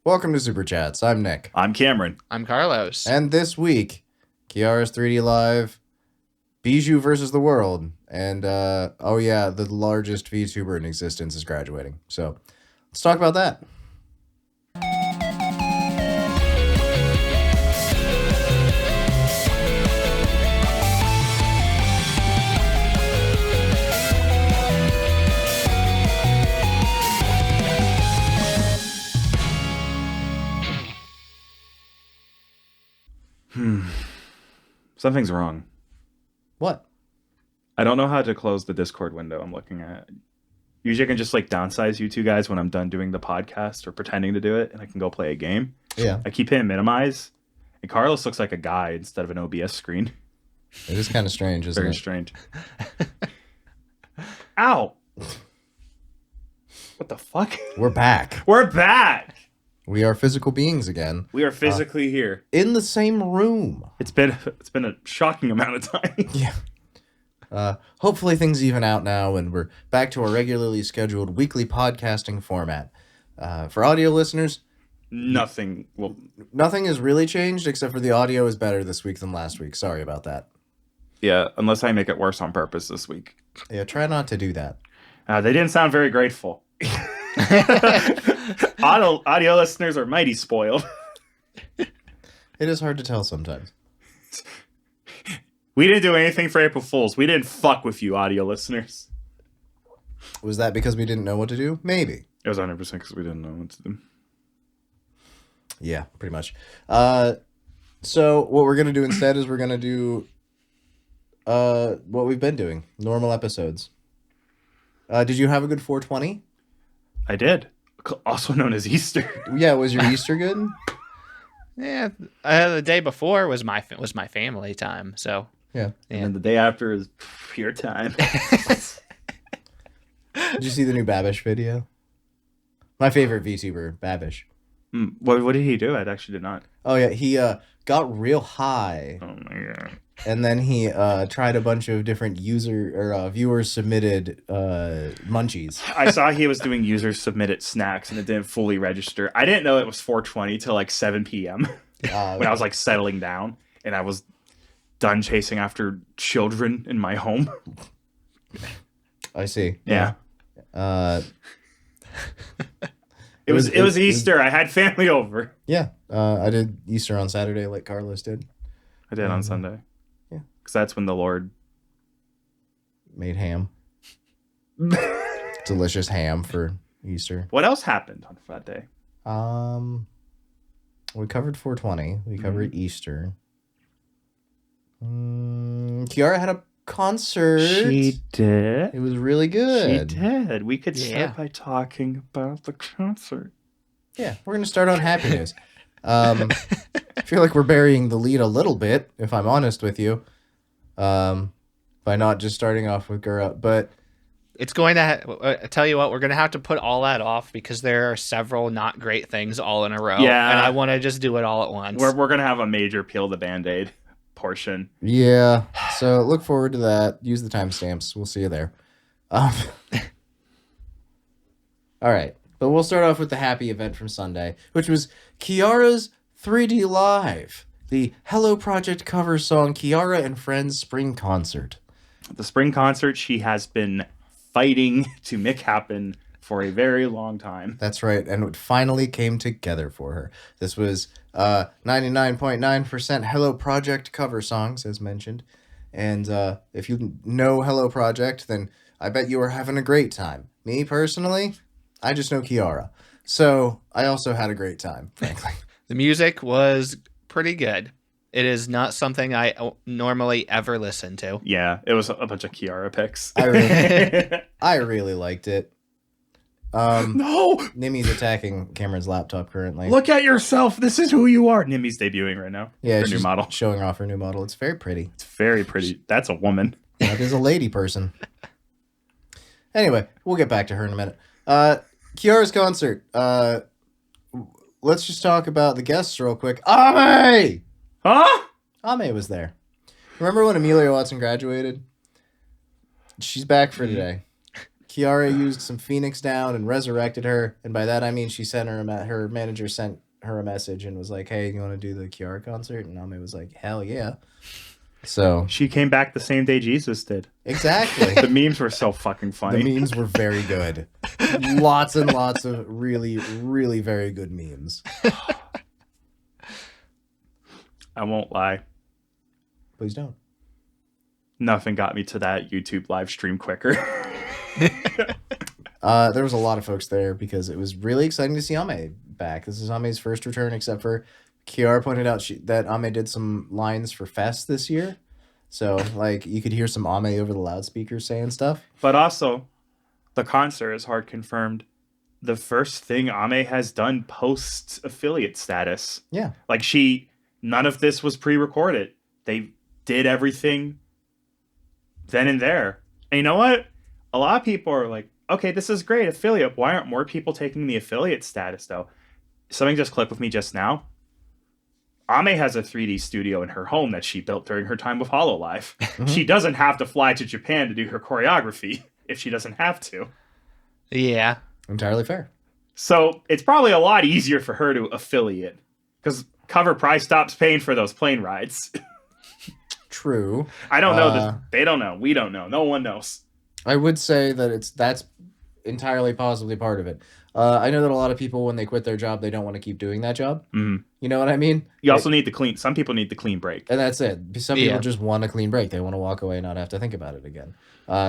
Welcome to Super Chats. I'm Nick. I'm Cameron. I'm Carlos. And this week, Kiara's 3D Live, Bijou versus the world, and oh yeah, the largest VTuber in existence is graduating. So let's talk about that. Something's wrong. What? I don't know how to close the Discord window I'm looking at. Usually I can just like downsize you two guys when I'm done doing the podcast or pretending to do it, and I can go play a game. Yeah. I keep hitting minimize, and Carlos looks like a guy instead of an OBS screen. It is kind of strange, isn't Very it? strange. Ow! What the fuck? We're back. We're back! We are physical beings again. We are physically here. In the same room. It's been a shocking amount of time. Yeah. Hopefully things even out now and we're back to our regularly scheduled weekly podcasting format. For audio listeners, Nothing has really changed except for the audio is better this week than last week. Sorry about that. Yeah, unless I make it worse on purpose this week. Yeah, try not to do that. They didn't sound very grateful. Audio listeners are mighty spoiled. It is hard to tell sometimes. We didn't do anything for April Fools. We didn't fuck with you, audio listeners. Was that because we didn't know what to do? Maybe. It was 100% because we didn't know what to do. Yeah, pretty much. So what we're going to do instead is we're going to do what we've been doing. Normal episodes. Did you have a good 420? I did. Also known as Easter. Yeah, was your Easter good? Yeah, the day before was my family time. So Yeah. And then the day after is pure time. Did you see the new Babish video? My favorite VTuber, Babish. What did he do? I actually did not. Oh yeah, he got real high. Oh my god. And then he tried a bunch of different viewer submitted munchies. I saw he was doing user submitted snacks and it didn't fully register. I didn't know it was 420 till like 7 p.m. when I was like settling down and I was done chasing after children in my home. I see. Yeah. It was Easter. I had family over. Yeah. I did Easter on Saturday like Carlos did. I did on Sunday. Yeah. Because that's when the Lord Made ham. Delicious ham for Easter. What else happened on that day? We covered 420. We covered Easter. Kiara had a concert. She did. It was really good. She did. We could start by talking about the concert. Yeah, we're going to start on happy news. I feel like we're burying the lead a little bit, if I'm honest with you, by not just starting off with Gura. But it's going to tell you what, we're going to have to put all that off because there are several not great things all in a row. Yeah. And I want to just do it all at once. We're going to have a major peel the Band-Aid portion. yeah, so look forward to that. Use the timestamps. We'll see you there. All right. But we'll start off with the happy event from Sunday, which was Kiara's 3D Live, the Hello Project cover song Kiara and Friends Spring Concert. The spring concert she has been fighting to make happen for a very long time. That's right, and it finally came together for her. This was 99.9% Hello Project cover songs, as mentioned. And if you know Hello Project, then I bet you are having a great time. Me, personally, I just know Kiara. So I also had a great time, frankly. The music was pretty good. It is not something I normally ever listen to. Yeah, it was a bunch of Kiara picks. I really liked it. No! Nimi's attacking Cameron's laptop currently. Look at yourself. This is who you are. Nimi's debuting right now. Yeah, her she's new model. showing off her new model. It's very pretty. It's very pretty. That's a woman. That is a lady person. Anyway, we'll get back to her in a minute. Kiara's concert. Let's just talk about the guests real quick. Ame! Huh? Ame was there. Remember when Amelia Watson graduated? She's back for today. Kiara used some Phoenix down and resurrected her, and by that I mean she sent her her manager sent her a message and was like, "Hey, you want to do the Kiara concert?" And Ame was like, "Hell yeah!" So she came back the same day Jesus did. Exactly. The memes were so fucking funny. The memes were very good. Lots and lots of really, really very good memes. I won't lie. Please don't. Nothing got me to that YouTube live stream quicker. There was a lot of folks there because it was really exciting to see Ame back. This is Ame's first return, except for Kiara pointed out that Ame did some lines for Fest this year. So, like, you could hear some Ame over the loudspeakers saying stuff. But also, the concert is hard confirmed. The first thing Ame has done post affiliate status. Yeah. Like, none of this was pre-recorded. They did everything then and there. And you know what? A lot of people are like, okay, this is great, affiliate. Why aren't more people taking the affiliate status, though? Something just clicked with me just now. Ame has a 3D studio in her home that she built during her time with Hololive. Mm-hmm. She doesn't have to fly to Japan to do her choreography if she doesn't have to. Yeah. Entirely fair. So it's probably a lot easier for her to affiliate because Cover Price stops paying for those plane rides. True. I don't know. They don't know. We don't know. No one knows. I would say that that's entirely possibly part of it. I know that a lot of people, when they quit their job, they don't want to keep doing that job. Mm-hmm. You know what I mean? You also need the clean. Some people need the clean break. And that's it. Some people just want a clean break. They want to walk away and not have to think about it again.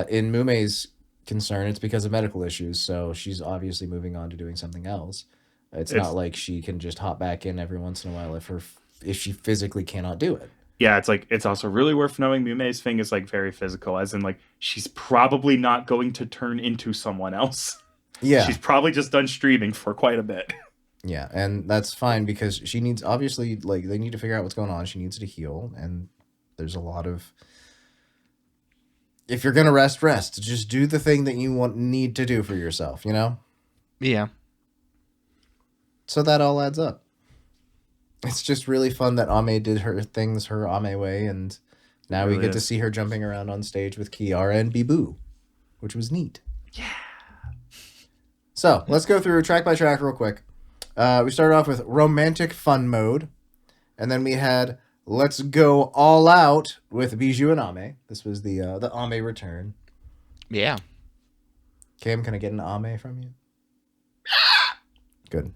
In Mumei's concern, it's because of medical issues. So she's obviously moving on to doing something else. It's not like she can just hop back in every once in a while if she physically cannot do it. Yeah, it's also really worth knowing Mumei's thing is like very physical, as in like she's probably not going to turn into someone else. Yeah. She's probably just done streaming for quite a bit. Yeah, and that's fine because she needs, obviously, like, they need to figure out what's going on. She needs to heal, and there's a lot of, if you're going to rest. Just do the thing that you need to do for yourself, you know? Yeah. So that all adds up. It's just really fun that Ame did her things her Ame way, and now we get to see her jumping around on stage with Kiara and Bijou, which was neat. Yeah. So let's go through track by track real quick. We started off with Romantic Fun Mode, and then we had Let's Go All Out with Bijou and Ame. This was the Ame return. Yeah. Cam, can I get an Ame from you? Good.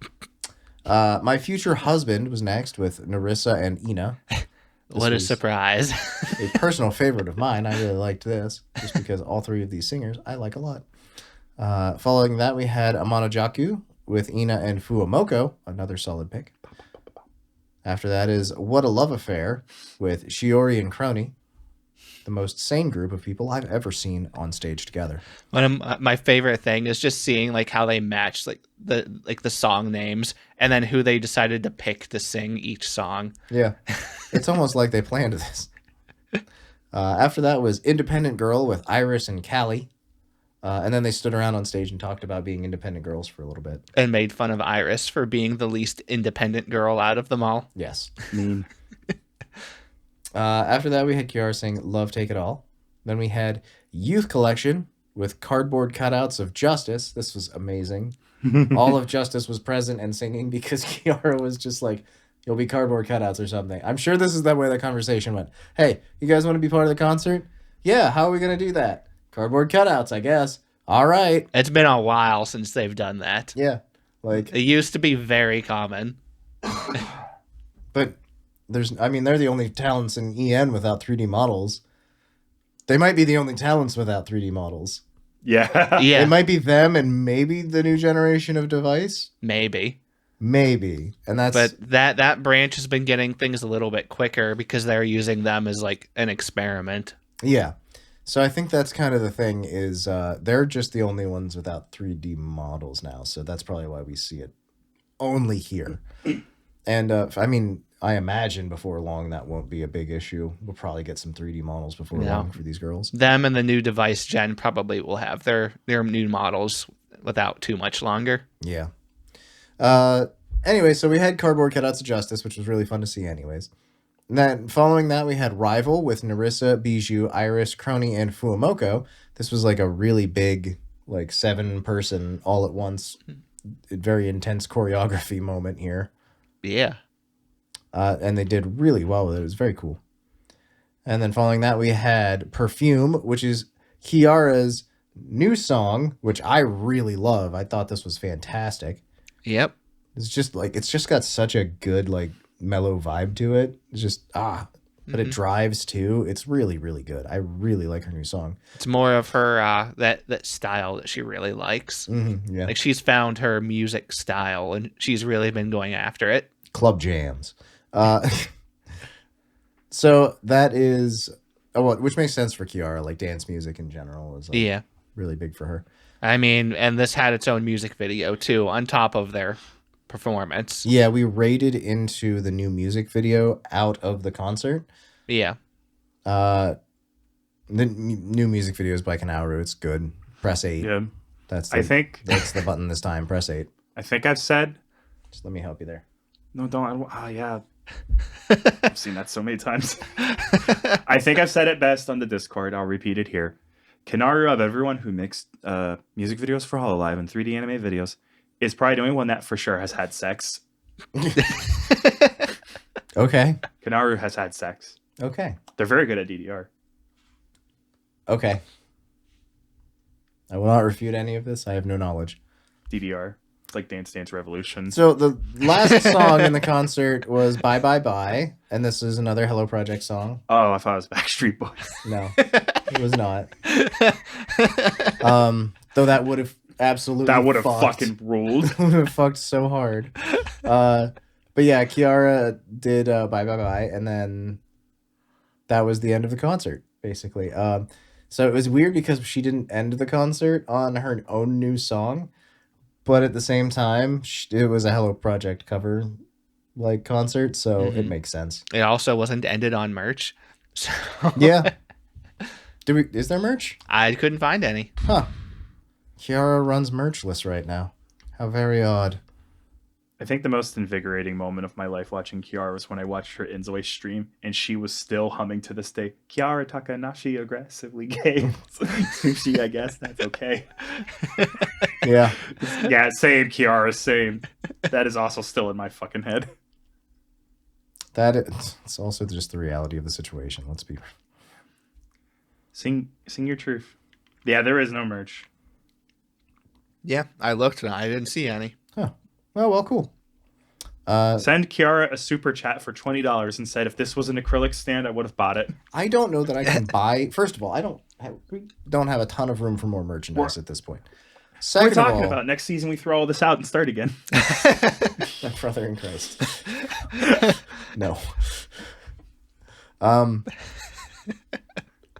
My Future Husband was next with Nerissa and Ina. What a surprise. A personal favorite of mine. I really liked this, just because all three of these singers I like a lot. Following that, we had Amanojaku with Ina and Fuamoko, another solid pick. After that is What a Love Affair with Shiori and Crony, the most sane group of people I've ever seen on stage together. One of my favorite thing is just seeing like how they match like the song names and then who they decided to pick to sing each song. Yeah, it's almost like they planned this. After that was Independent Girl with Iris and Callie. And then they stood around on stage and talked about being independent girls for a little bit. And made fun of Iris for being the least independent girl out of them all. Yes. Mean. After that, we had Kiara sing Love Take It All. Then we had Youth Collection with cardboard cutouts of Justice. This was amazing. All of Justice was present and singing because Kiara was just like, you'll be cardboard cutouts or something. I'm sure this is the way the conversation went. Hey, you guys want to be part of the concert? Yeah, how are we going to do that? Cardboard cutouts, I guess. All right. It's been a while since they've done that. Yeah. Like, it used to be very common. But they're the only talents in EN without 3D models. They might be the only talents without 3D models. Yeah. Yeah. It might be them and maybe the new generation of device. Maybe. And that's... But that branch has been getting things a little bit quicker because they're using them as like an experiment. Yeah. So I think that's kind of the thing is they're just the only ones without 3D models now. So that's probably why we see it only here. And I imagine before long that won't be a big issue. We'll probably get some 3D models before long for these girls. Them and the new device gen probably will have their new models without too much longer. Yeah. Anyway, so we had cardboard cutouts of Justice, which was really fun to see anyways. And then following that, we had Rival with Nerissa, Bijou, Iris, Crony, and Fuamoko. This was like a really big like 7-person all at once, very intense choreography moment here. Yeah. And they did really well with it. It was very cool. And then following that, we had Perfume, which is Kiara's new song, which I really love. I thought this was fantastic. Yep. It's just got such a good, like, mellow vibe to it. It's just, but it drives too. It's really, really good. I really like her new song. It's more of her, that style that she really likes. Mm-hmm, yeah. Like, she's found her music style and she's really been going after it. Club jams. So that is, which makes sense for Kiara. Like, dance music in general is really big for her. I mean, and this had its own music video too, on top of their performance. Yeah, we raided into the new music video out of the concert. Yeah. The new music video is by Kanna. It's good. Press 8. Yeah. That's the button this time. Press 8. I think I've said. Just let me help you there. No, don't. Oh, yeah. I've seen that so many times. I think I've said it best on the Discord. I'll repeat it here. Kanna, of everyone who makes music videos for Hololive and 3D anime videos, is probably the only one that for sure has had sex. Okay. Kanna has had sex. Okay. They're very good at DDR. Okay. I will not refute any of this. I have no knowledge. DDR. It's like Dance Dance Revolution. So the last song in the concert was Bye Bye Bye, and this is another Hello Project song. Oh, I thought it was Backstreet Boys. No, it was not. Though that would have absolutely fucking ruled. Would have fucked so hard. But yeah, Kiara did Bye Bye Bye, and then that was the end of the concert, basically. So it was weird because she didn't end the concert on her own new song, but at the same time, it was a Hello Project cover like concert, so it makes sense. It also wasn't ended on merch. So yeah. Is there merch? I couldn't find any. Huh. Kiara runs merchless right now. How very odd. I think the most invigorating moment of my life watching Kiara was when I watched her Inzoe stream and she was still humming to this day, Kiara Takanashi aggressively gay. Sushi, I guess that's okay. Yeah. Yeah, same, Kiara, same. That is also still in my fucking head. It's also just the reality of the situation. Let's be... Sing your truth. Yeah, there is no merch. Yeah, I looked and I didn't see any. Huh. Well, cool. Send Kiara a super chat for $20 and said if this was an acrylic stand, I would have bought it. I don't know that I can buy. First of all, we don't have a ton of room for more merchandise at this point. Second We're talking about next season we throw all this out and start again. My brother in Christ. No.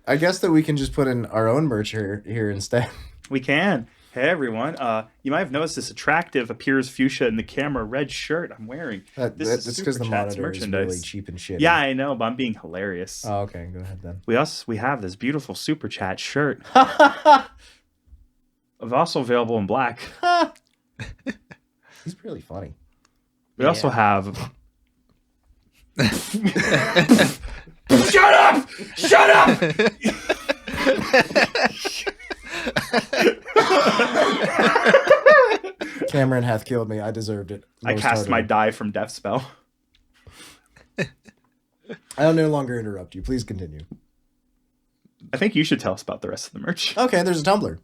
I guess that we can just put in our own merch here instead. We can. Hey everyone, you might have noticed this attractive appears fuchsia in the camera red shirt I'm wearing. That's because the monitor is really cheap and shitty. Yeah, I know, but I'm being hilarious. Oh, okay, go ahead then. We have this beautiful super chat shirt. Also available in black. He's really funny. We also have. Shut up! Shut up! Cameron hath killed me. I deserved it. I cast my die from death spell. I'll no longer interrupt you. Please continue. I think you should tell us about the rest of the merch. Okay, there's a tumbler.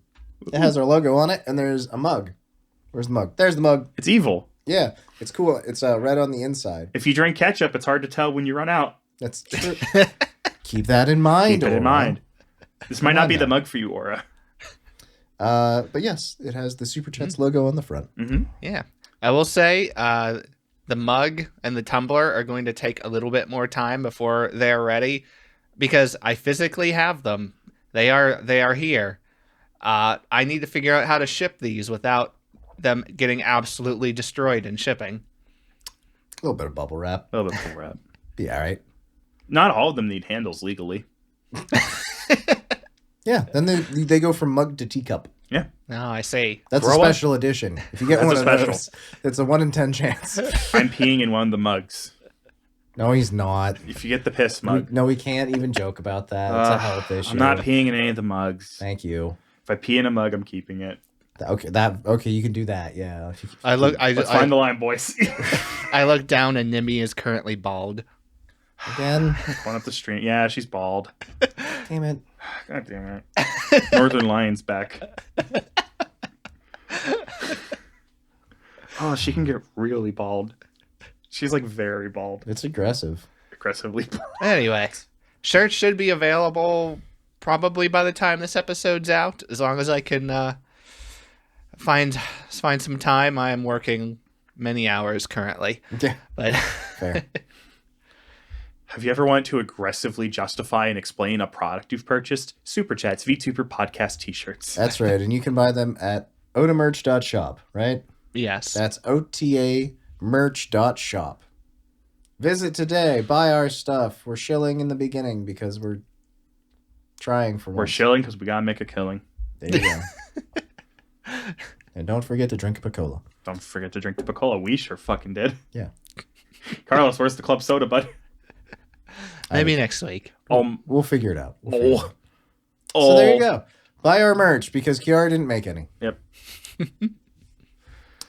It has our logo on it, and there's a mug. Where's the mug? There's the mug. It's evil. Yeah, it's cool. It's red on the inside. If you drink ketchup, it's hard to tell when you run out. That's true. Keep that in mind. Keep it in mind. This might not be the mug for you, Aura. But yes, it has the Super Chats logo on the front. Mm-hmm. Yeah. I will say the mug and the tumbler are going to take a little bit more time before they're ready because I physically have them. They are here. I need to figure out how to ship these without them getting absolutely destroyed in shipping. A little bit of bubble wrap. A little bit of bubble wrap. Be all right. Not all of them need handles legally. Yeah, then they go from mug to teacup. Yeah. No, I see. That's a special edition. If you get one of those, it's a 1 in 10 chance. I'm peeing in one of the mugs. No, he's not. If you get the piss mug. We can't even joke about that. It's a health issue. I'm not peeing in any of the mugs. Thank you. If I pee in a mug, I'm keeping it. Okay, you can do that. Yeah. Let's find the line, boys. I look down and Nimi is currently bald. Again. Going up the stream. Yeah, she's bald. Damn it. God damn it. Northern Lion's back. Oh, she can get really bald. She's like very bald. It's aggressive. Aggressively bald. Anyway, shirts should be available probably by the time this episode's out, as long as I can find some time. I am working many hours currently. Yeah. But Fair. Have you ever wanted to aggressively justify and explain a product you've purchased? Super Chats, VTuber podcast t-shirts. That's right. And you can buy them at otamerch.shop, right? yes. That's otamerch.shop. Visit today. Buy our stuff. We're shilling in the beginning because we're trying for We're once. shilling because we gotta make a killing. There you go. And don't forget to drink a Pocola. Don't forget to drink the Poko. We sure fucking did. Yeah. Carlos, where's the club soda, bud? Maybe next week. We'll figure it out. So Oh. there you go. Buy our merch because Kiara didn't make any. Yep.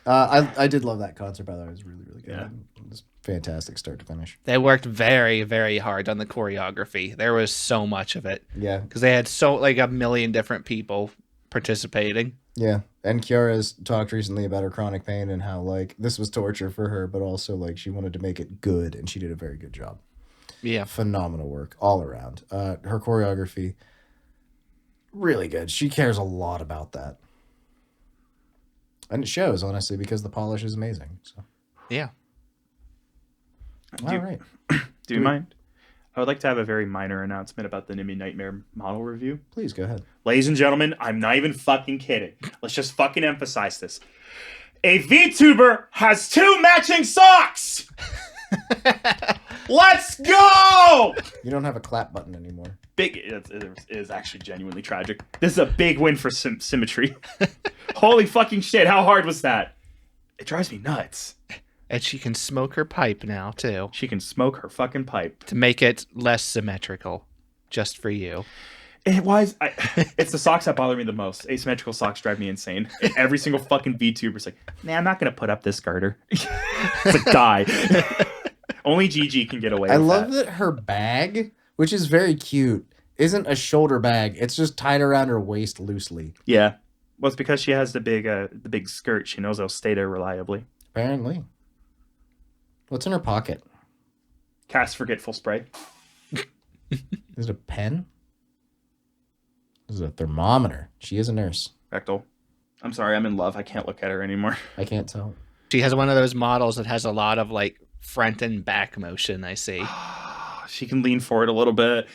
I did love that concert, by the way. It was really, really good. Yeah. It was fantastic start to finish. They worked very, very hard on the choreography. There was so much of it Yeah. because they had a million different people participating. Yeah. And Kiara's talked recently about her chronic pain and how, like, this was torture for her, but also, like, she wanted to make it good, and she did a very good job. Yeah. Phenomenal work all around. Her choreography, really good. She cares a lot about that. And it shows, honestly, because the polish is amazing. So. Yeah. All right. Do you mind? I would like to have a very minor announcement about the Nimi Nightmare model review. Please go ahead. Ladies and gentlemen, I'm not even fucking kidding. Let's just fucking emphasize this. A VTuber has 2 matching socks! Let's go! You don't have a clap button anymore. It is actually genuinely tragic. This is a big win for symmetry. Holy fucking shit, how hard was that? It drives me nuts. And she can smoke her pipe now, too, She can smoke her fucking pipe. to make it less symmetrical, just for you. It's the socks that bother me the most. Asymmetrical socks drive me insane. And every single fucking VTuber's like, nah, I'm not going to put up this garter. It's like, die. Only GG can get away with I love that her bag, which is very cute, isn't a shoulder bag. It's just tied around her waist loosely. Yeah. Well, it's because she has the big skirt. She knows it'll stay there reliably. Apparently. What's in her pocket? Cast forgetful spray. Is it a pen? This is a thermometer. She is a nurse. Rectal. I'm sorry, I'm in love. I can't look at her anymore. I can't tell. She has one of those models that has a lot of front and back motion, I see. She can lean forward a little bit.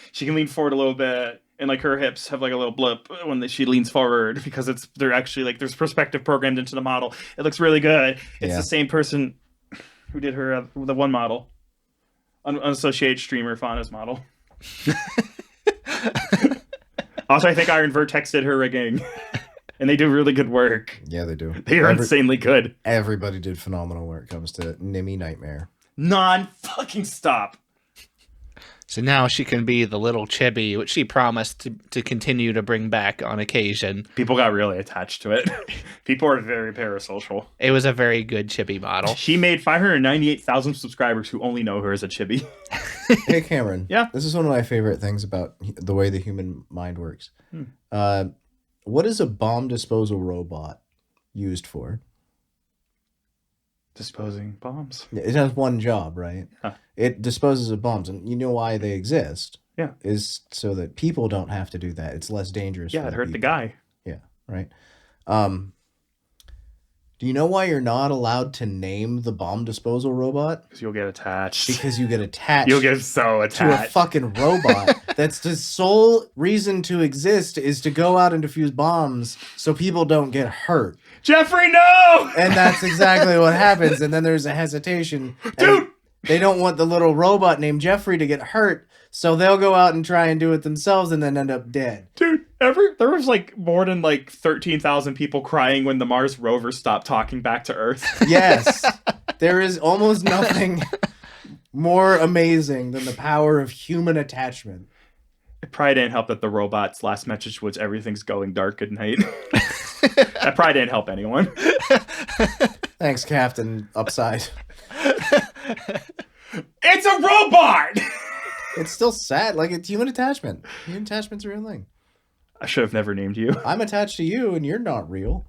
And her hips have a little blip when she leans forward because they're actually there's perspective programmed into the model. It looks really good. It's the same person who did her the one model, unassociated streamer Fauna's model. Also, I think Iron Vertex did her rigging, and they do really good work. Yeah, they do. They are insanely good. Everybody did phenomenal when it comes to Nimi Nightmare. Non-fucking stop. So now she can be the little chibi, which she promised to continue to bring back on occasion. People got really attached to it. People are very parasocial. It was a very good chibi model. She made 598,000 subscribers who only know her as a chibi. Hey, Cameron. Yeah? This is one of my favorite things about the way the human mind works. What is a bomb disposal robot used for? Disposing bombs. It has one job, right? Huh. It disposes of bombs, and you know why they exist. Yeah. Is so that people don't have to do that. It's less dangerous. Yeah, for it hurt the people. guy. Yeah, right. Do you know why you're not allowed to name the bomb disposal robot? Because you'll get attached. Because you get attached. You'll get so to a attached. fucking robot. That's the sole reason to exist is to go out and defuse bombs so people don't get hurt. Jeffrey, no! And that's exactly what happens. And then there's a hesitation. Dude! They don't want the little robot named Jeffrey to get hurt, so they'll go out and try and do it themselves and then end up dead. Dude, there was more than 13,000 people crying when the Mars rover stopped talking back to Earth. Yes. There is almost nothing more amazing than the power of human attachment. It probably didn't help that the robot's last message was everything's going dark at night. That probably didn't help anyone. Thanks, Captain Upside. It's a robot! It's still sad. Like, it's human attachment. Human attachment's a real thing. I should have never named you. I'm attached to you, and you're not real.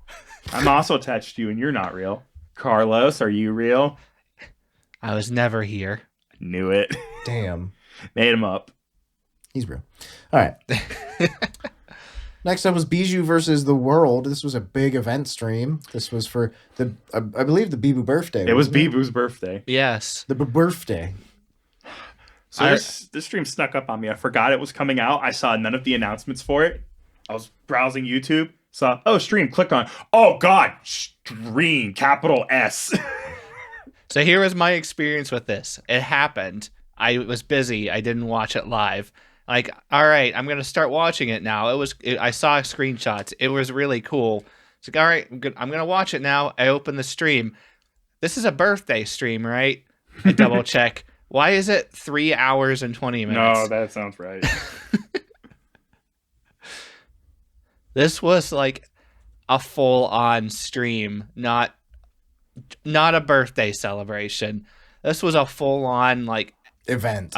I'm also attached to you, and you're not real. Carlos, are you real? I was never here. Knew it. Damn. Made him up. He's real. All right. Next up was Bijou versus the World. This was a big event stream. This was for the, I believe, the Bijou birthday. It was Bijou's birthday. Yes. The birthday. So this stream snuck up on me. I forgot it was coming out. I saw none of the announcements for it. I was browsing YouTube. Saw, oh, stream. Click on. Oh, God. Stream. Capital S. So here was my experience with this. It happened. I was busy. I didn't watch it live. Like, all right, I'm going to start watching it now. I saw screenshots. It was really cool. It's like, all right, I'm going to watch it now. I open the stream. This is a birthday stream, right? I double check. Why is it 3 hours and 20 minutes? No, that sounds right. This was like a full-on stream, not a birthday celebration. This was a full-on, like, event.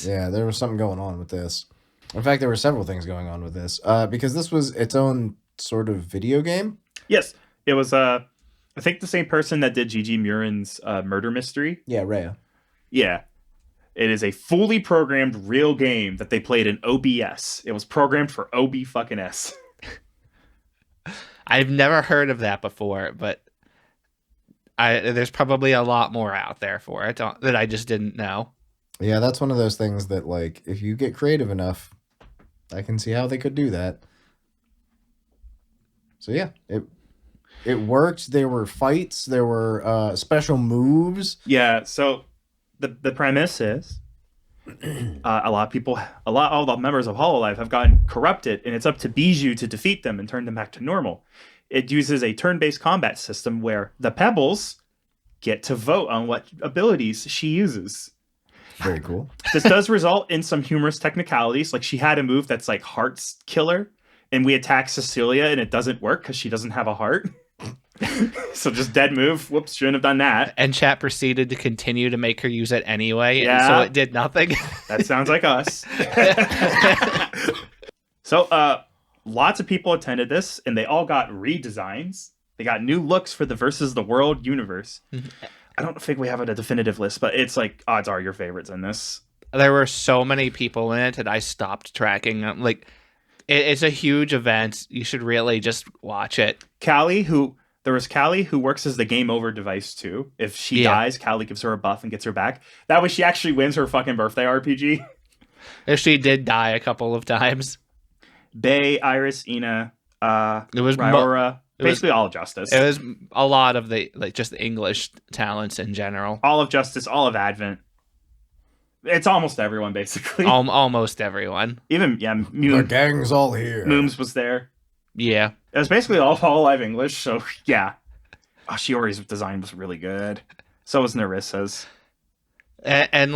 Yeah, there was something going on with this. In fact, there were several things going on with this. Because this was its own sort of video game. Yes. It was, I think the same person that did Gigi Murin's murder mystery. Yeah, Rhea. Yeah. It is a fully programmed real game that they played in OBS. It was programmed for OB fucking S. I've never heard of that before, but there's probably a lot more out there for it that I just didn't know. Yeah, that's one of those things that, like, if you get creative enough, I can see how they could do that. So yeah, it worked. There were fights. There were special moves. Yeah. So the premise is all the members of Hololive have gotten corrupted, and it's up to Bijou to defeat them and turn them back to normal. It uses a turn-based combat system where the Pebbles get to vote on what abilities she uses. Very cool. This does result in some humorous technicalities. Like, she had a move that's like Heart's Killer, and we attack Cecilia, and it doesn't work because she doesn't have a heart. So just dead move. Whoops, shouldn't have done that. And chat proceeded to continue to make her use it anyway, yeah. And so it did nothing. That sounds like us. So, lots of people attended this, and they all got redesigns. They got new looks for the Versus the World universe. I don't think we have a definitive list, but it's like odds are your favorites in this. There were so many people in it that I stopped tracking. Like, it's a huge event. You should really just watch it. There was Callie, who works as the game over device too. If she dies, Callie gives her a buff and gets her back. That way she actually wins her fucking birthday RPG. If she did die a couple of times. Bay, Iris, Ina, it was Ryora. Basically all of Justice. It was a lot of just the English talents in general. All of Justice, all of Advent. It's almost everyone, basically. Almost everyone. Even, the gang's all here. Mooms was there. Yeah. It was basically all Hololive English, so yeah. Oh, Shiori's design was really good. So was Narissa's. And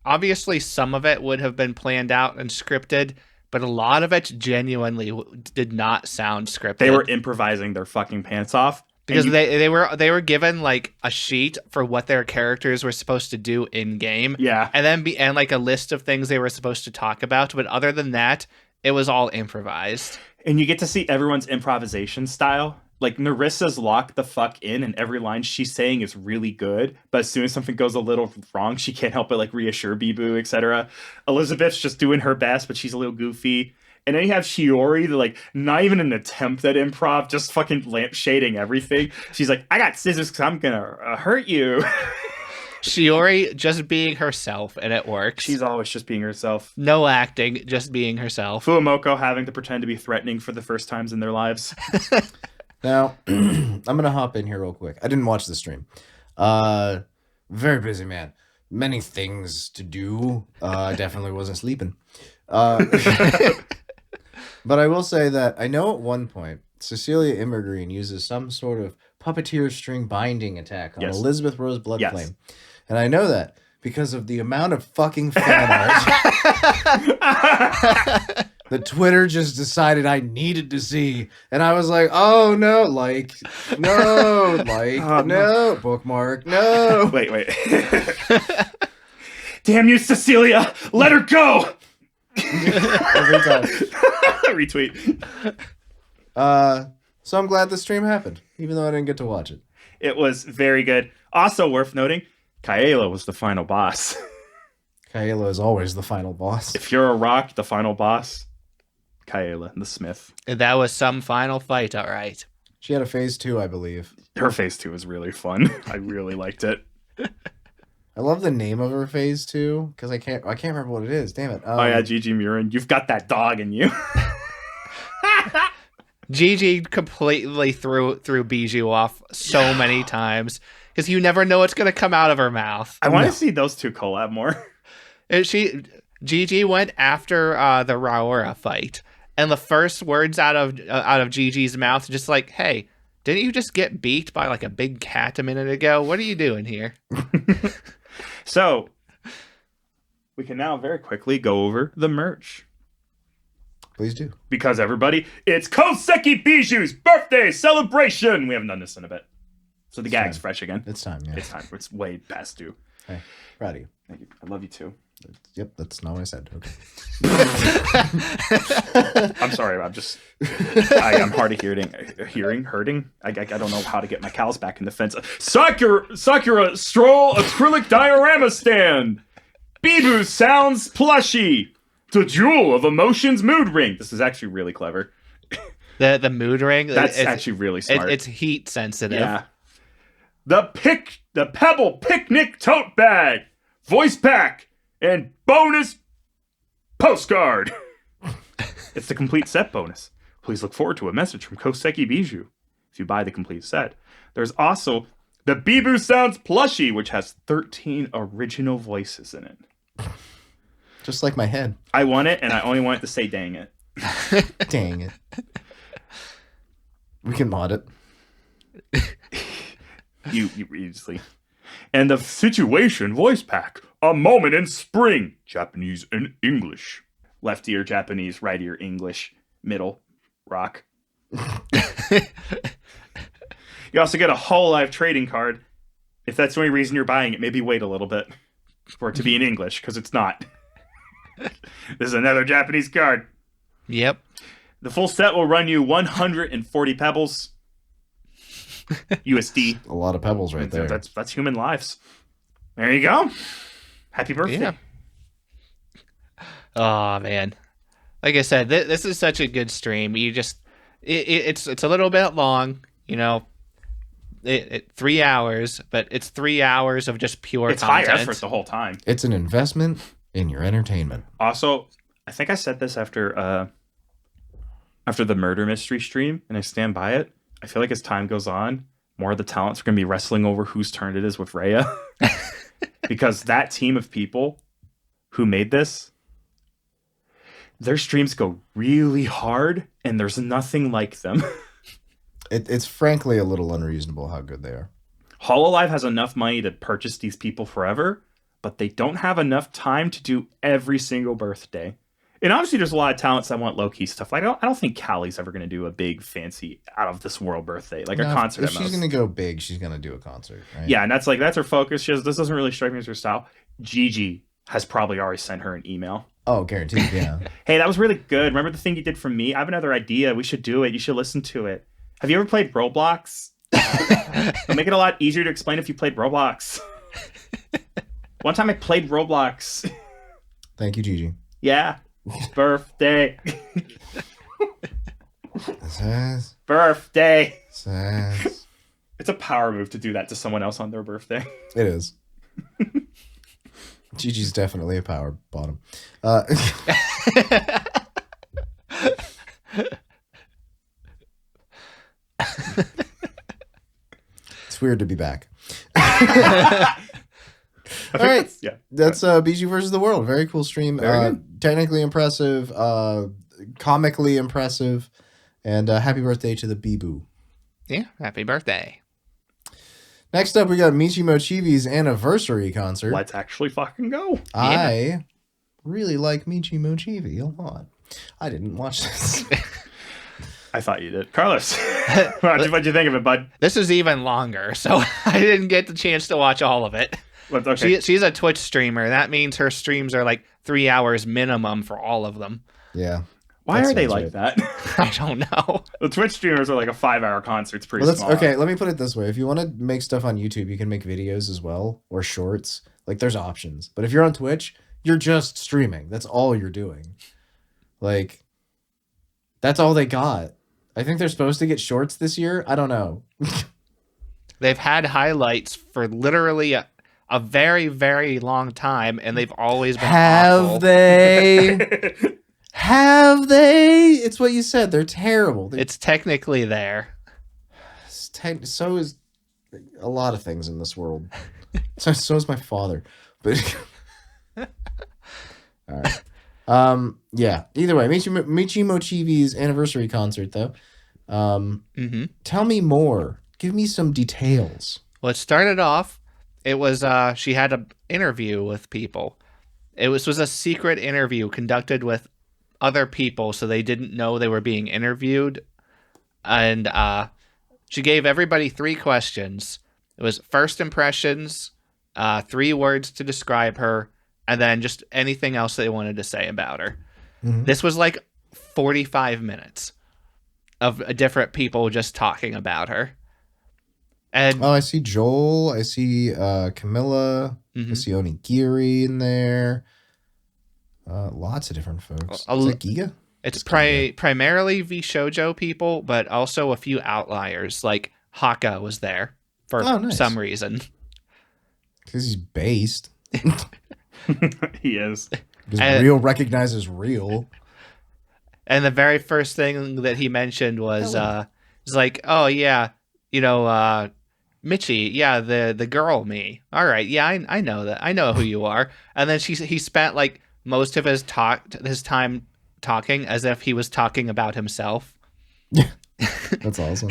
obviously some of it would have been planned out and scripted, but a lot of it genuinely did not sound scripted. They were improvising their fucking pants off. Because they were given like a sheet for what their characters were supposed to do in game. Yeah. And then and like a list of things they were supposed to talk about. But other than that, it was all improvised. And you get to see everyone's improvisation style. Like, Narissa's locked the fuck in, and every line she's saying is really good. But as soon as something goes a little wrong, she can't help but like reassure Bibu, etc. Elizabeth's just doing her best, but she's a little goofy. And then you have Shiori, like, not even an attempt at improv, just fucking lampshading everything. She's like, I got scissors because I'm gonna hurt you. Shiori just being herself, and it works. She's always just being herself. No acting, just being herself. Fuamoko having to pretend to be threatening for the first times in their lives. Now, I'm going to hop in here real quick. I didn't watch the stream. Very busy, man. Many things to do. I definitely wasn't sleeping. But I will say that I know at one point, Cecilia Immergreen uses some sort of puppeteer string binding attack on Elizabeth Rose Bloodflame. And I know that because of the amount of fucking fan art that Twitter just decided I needed to see. And I was like, oh no, no, bookmark, no. Wait. Damn you, Cecilia! Let her go! Every time. Retweet. So I'm glad the stream happened, even though I didn't get to watch it. It was very good. Also worth noting, Kaela was the final boss. Kaela is always the final boss. If you're a rock, the final boss, Kaela, the smith. That was some final fight, all right. She had a phase 2, I believe. Her phase 2 was really fun. I really liked it. I love the name of her phase 2 because I can't remember what it is. Damn it. Oh yeah, Gigi Murin, you've got that dog in you. Gigi completely threw Bijou off so many times because you never know what's going to come out of her mouth. I want to see those two collab more. Gigi went after the Raora fight, and the first words out of Gigi's mouth just like, "Hey, didn't you just get beat by like a big cat a minute ago? What are you doing here?" So we can now very quickly go over the merch. Please do. Because everybody, it's Koseki Bijou's birthday celebration. We haven't done this in a bit. So the gag's fresh again. It's time, yeah. It's time. It's way past due. Hey, proud of you. Thank you. I love you too. Yep, that's not what I said. Okay. I'm sorry. I'm hard of hurting. I don't know how to get my cows back in the fence. Sakura Stroll acrylic diorama stand. Bibu sounds plushy. The Jewel of Emotions mood ring. This is actually really clever. The mood ring. That's actually really smart. It's heat sensitive. Yeah. The Pebble picnic tote bag, voice pack, and bonus postcard. It's the complete set bonus. Please look forward to a message from Koseki Bijou if you buy the complete set. There's also the Bibu Sounds plushie, which has 13 original voices in it. Just like my head. I want it, and I only want it to say dang it. Dang it. We can mod it. You easily. And the Situation voice pack. A moment in spring. Japanese and English. Left ear Japanese, right ear English. Middle. Rock. You also get a Hololive trading card. If that's the only reason you're buying it, maybe wait a little bit for it to be in English, because it's not. This is another Japanese card. Yep. The full set will run you 140 pebbles. USD. A lot of pebbles right there. That's human lives. There you go. Happy birthday. Yeah. Oh man. Like I said, this is such a good stream. You just it's a little bit long, you know. 3 hours, but it's 3 hours of just pure content. High effort the whole time. It's an investment in your entertainment. Also, I think I said this after the murder mystery stream, and I stand by it. I feel like as time goes on, more of the talents are going to be wrestling over whose turn it is with Rhea. Because that team of people who made this, their streams go really hard, and there's nothing like them. It's frankly a little unreasonable how good they are. Hololive has enough money to purchase these people forever, but they don't have enough time to do every single birthday. And obviously there's a lot of talents that want low-key stuff. Like, I don't think Callie's ever going to do a big, fancy, out-of-this-world birthday. Like, a concert if she's going to go big, she's going to do a concert, right? Yeah, and that's her focus. This doesn't really strike me as her style. Gigi has probably already sent her an email. Oh, guaranteed, yeah. Hey, that was really good. Remember the thing you did for me? I have another idea. We should do it. You should listen to it. Have you ever played Roblox? It'll make it a lot easier to explain if you played Roblox. One time I played Roblox. Thank you, Gigi. Yeah. Birthday. Birthday. It's a power move to do that to someone else on their birthday. It is. Gigi's definitely a power bottom. It's weird to be back. All right, that's Bijou versus the World. Very cool stream. Technically impressive, comically impressive, and happy birthday to the Bibu. Yeah, happy birthday. Next up, we got Michi Mochibi's anniversary concert. Let's actually fucking go. I really like Michi Mochibi a lot. I didn't watch this. I thought you did. Carlos, what'd you think of it, bud? This is even longer, so I didn't get the chance to watch all of it. Okay. She's a Twitch streamer. That means her streams are like 3 hours minimum for all of them. Yeah. Why are they like that? I don't know. The Twitch streamers are like a 5-hour concert. It's pretty small. Okay, let me put it this way. If you want to make stuff on YouTube, you can make videos as well, or shorts. Like, there's options. But if you're on Twitch, you're just streaming. That's all you're doing. Like, that's all they got. I think they're supposed to get shorts this year. I don't know. They've had highlights for literally a very, very long time, and they've always been awful. Have they? Have they? It's what you said. They're terrible. It's technically there. So is a lot of things in this world. So is my father. But all right. Yeah. Either way, Michi Mochibi's anniversary concert, though. Tell me more. Give me some details. Well, it started off. It was she had an interview with people. It was a secret interview conducted with other people, so they didn't know they were being interviewed. And she gave everybody 3 questions. It was first impressions, 3 words to describe her, and then just anything else they wanted to say about her. This was like 45 minutes of different people just talking about her. And I see Joel. I see Camilla. I see Onigiri in there. Lots of different folks. Is that Giga? It's primarily VShojo people, but also a few outliers. Like Hakka was there for some reason. Because he's based. He is. Because real recognizes real. And the very first thing that he mentioned was like, oh yeah, you know, Michi, yeah, the girl me. All right, yeah, I know that. I know who you are. And then he spent like most of his time talking as if he was talking about himself. That's awesome.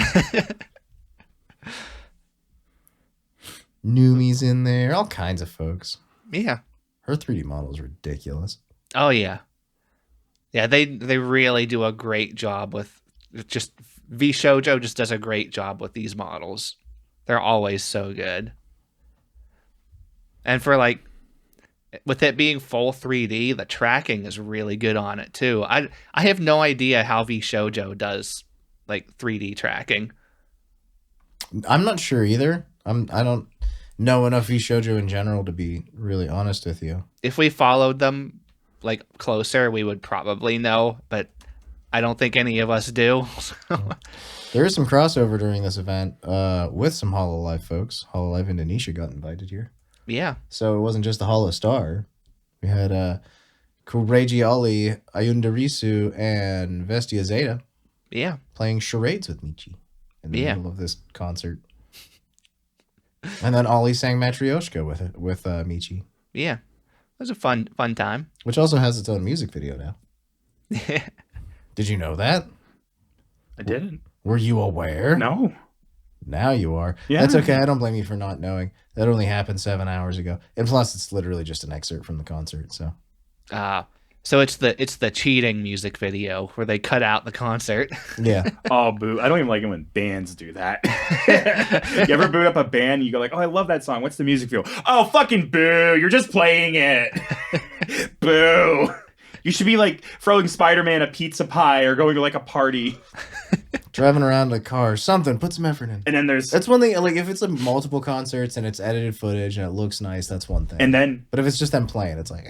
Numi's in there, all kinds of folks. Yeah. Her 3D model is ridiculous. Oh yeah. Yeah, they really do a great job with just VShojo just does a great job with these models. They're always so good. And for like with it being full 3D, the tracking is really good on it too. I have no idea how VShojo does like 3D tracking. I'm not sure either. I don't know enough VShojo in general to be really honest with you. If we followed them like closer, we would probably know, but I don't think any of us do. There is some crossover during this event with some Hololive folks. Hololive Indonesia got invited here. Yeah. So it wasn't just the Holo Star. We had Kureji Ali, Ayundarisu, and Vestia Zeta. Yeah. Playing charades with Michi in the middle of this concert. And then Ollie sang Matryoshka with Michi. Yeah. It was a fun time. Which also has its own music video now. Did you know that? I didn't. Were you aware? No. Now you are. Yeah. That's okay. I don't blame you for not knowing. That only happened 7 hours ago. And plus, it's literally just an excerpt from the concert. So it's the cheating music video where they cut out the concert. Yeah. Oh, boo. I don't even like it when bands do that. You ever boot up a band and you go like, oh, I love that song. What's the music video? Oh, fucking boo. You're just playing it. Boo. You should be like throwing Spider-Man a pizza pie or going to like a party. Driving around in a car, something, put some effort in. And then that's one thing, like if it's like multiple concerts and it's edited footage and it looks nice, that's one thing. And then, but if it's just them playing, it's like,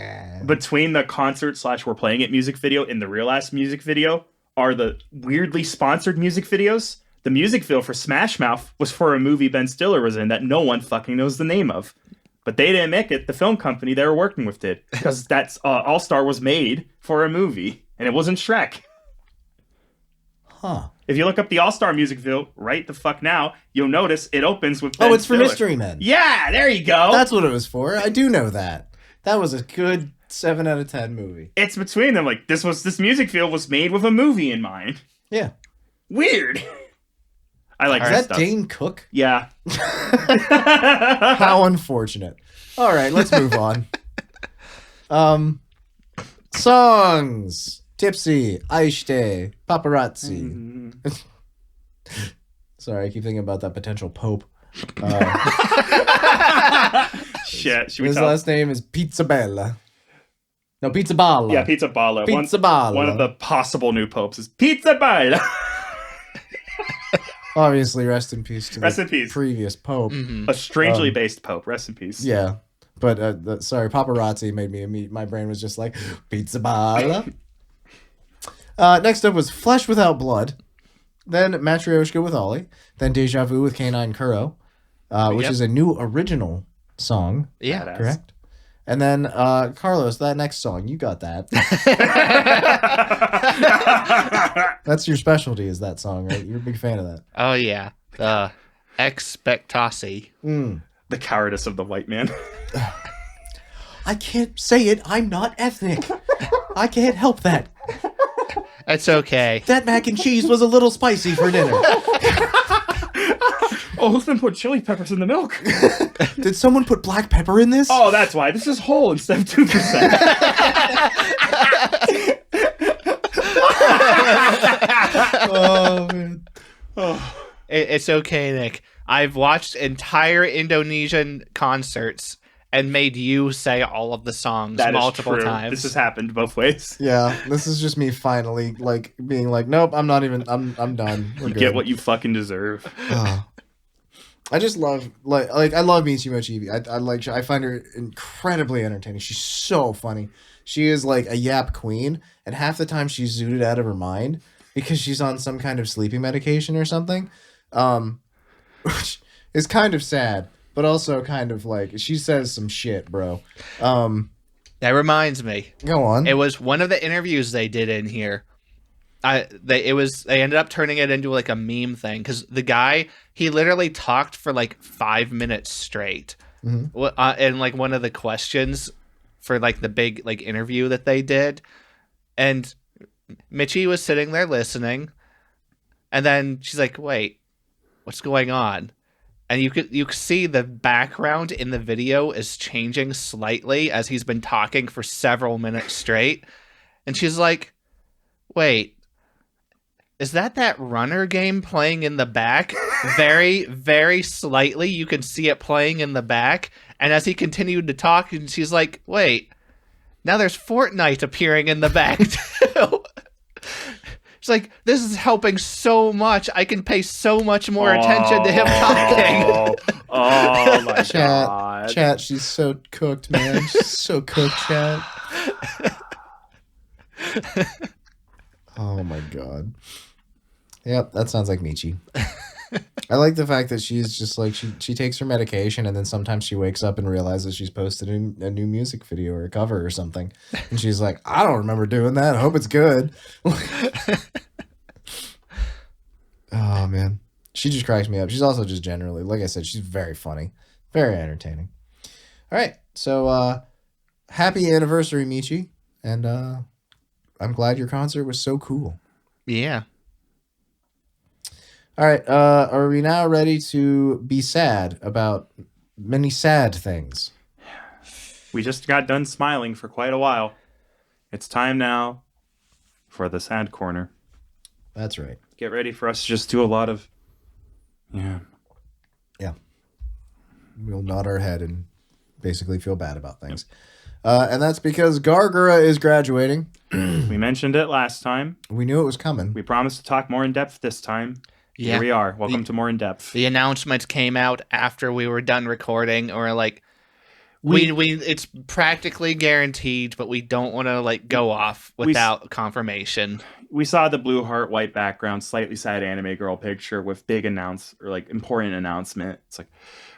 Between the concert / we're playing it music video and the real ass music video are the weirdly sponsored music videos. The music video for Smash Mouth was for a movie Ben Stiller was in that no one fucking knows the name of. But they didn't make it. The film company they were working with did. Because that's All-Star was made for a movie. And it wasn't Shrek. Huh. If you look up the All-Star music video right the fuck now, you'll notice it opens with Ben it's Stiller. For Mystery Men. Yeah, there you go. That's what it was for. I do know that. That was a good 7 out of 10 movie. It's between them. Like, this music video was made with a movie in mind. Yeah. Weird. I like Is her that stuff. Dane Cook? Yeah. How unfortunate. All right, let's move on. Songs. Tipsy, Aishte, Paparazzi. Sorry, I keep thinking about that potential pope. Shit. His last name is Pizzabella. No, Pizzaballa. Yeah, Pizzaballa. Pizzaballa. One of the possible new popes is Pizzaballa. Obviously, rest in peace to Rest the in peace. previous pope. A strangely based pope. Rest in peace. Yeah. But, sorry, paparazzi made me, my brain was just like, Pizzaballa. Next up was Flesh Without Blood. Then Matryoshka with Ollie. Then Deja Vu with Canine Kuro, which is a new original song. Yeah. Correct? And then, Carlos, that next song, you got that. That's your specialty, is that song, right? You're a big fan of that. Oh, yeah. Expectasi. The cowardice of the white man. I can't say it. I'm not ethnic. I can't help that. It's okay. That mac and cheese was a little spicy for dinner. Oh, who's been put chili peppers in the milk? Did someone put black pepper in this? Oh, that's why. This is whole instead of 2%. Oh, man. It's okay, Nick. I've watched entire Indonesian concerts and made you say all of the songs multiple times. This has happened both ways. Yeah, this is just me finally, like, being like, nope, I'm not even, I'm done. We're You good. get what you fucking deserve. I just love, like I love Michi Mochibi. I find her incredibly entertaining. She's so funny. She is like a yap queen, and half the time she's zooted out of her mind because she's on some kind of sleeping medication or something, which is kind of sad, but also kind of like, she says some shit, bro. That reminds me. Go on. It was one of the interviews they did in here. They ended up turning it into like a meme thing because the guy, he literally talked for like 5 minutes straight. And like one of the questions for like the big like interview that they did, and Michi was sitting there listening, and then she's like, "Wait, what's going on?" And you could see the background in the video is changing slightly as he's been talking for several minutes straight, and she's like, "Wait. Is that runner game playing in the back?" Very, very slightly, you can see it playing in the back. And as he continued to talk, and she's like, "Wait, now there's Fortnite appearing in the back too." She's like, "This is helping so much. I can pay so much more attention to him talking." Oh my god. Chat, she's so cooked, man. She's so cooked, chat. Oh my god. Yep, that sounds like Michi. I like the fact that she's just like, she takes her medication and then sometimes she wakes up and realizes she's posted a new music video or a cover or something. And she's like, I don't remember doing that. I hope it's good. Oh, man. She just cracks me up. She's also just generally, like I said, she's very funny. Very entertaining. All right. So, happy anniversary, Michi. And I'm glad your concert was so cool. Yeah. All right, are we now ready to be sad about many sad things? We just got done smiling for quite a while. It's time now for the sad corner. That's right. Get ready for us to just do a lot of... Yeah. We'll nod our head and basically feel bad about things. And that's because Gura is graduating. We mentioned it last time. We knew it was coming. We promised to talk more in depth this time. Yeah. Here we are. Welcome to More In Depth. The announcement came out after we were done recording, or like we it's practically guaranteed, but we don't want to like go off without confirmation. We saw the blue heart, white background, slightly sad anime girl picture with big important announcement. It's like,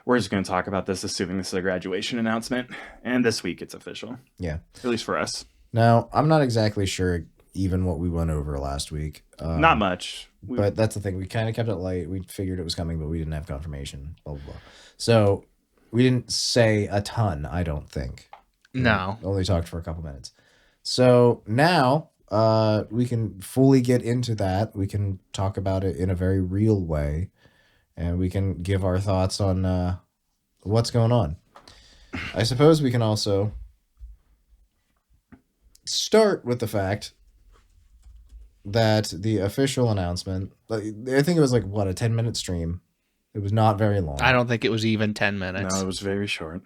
we're just going to talk about this, assuming this is a graduation announcement. And this week it's official. Yeah. At least for us. Now, I'm not exactly sure even what we went over last week. Not much. But that's the thing. We kind of kept it light. We figured it was coming, but we didn't have confirmation. Blah, blah, blah. So we didn't say a ton, I don't think. No. We only talked for a couple minutes. So now we can fully get into that. We can talk about it in a very real way. and we can give our thoughts on what's going on. I suppose we can also start with the fact that the official announcement, I think it was like, what, a 10-minute stream. It was not very long. I don't think it was even 10 minutes. No, it was very short.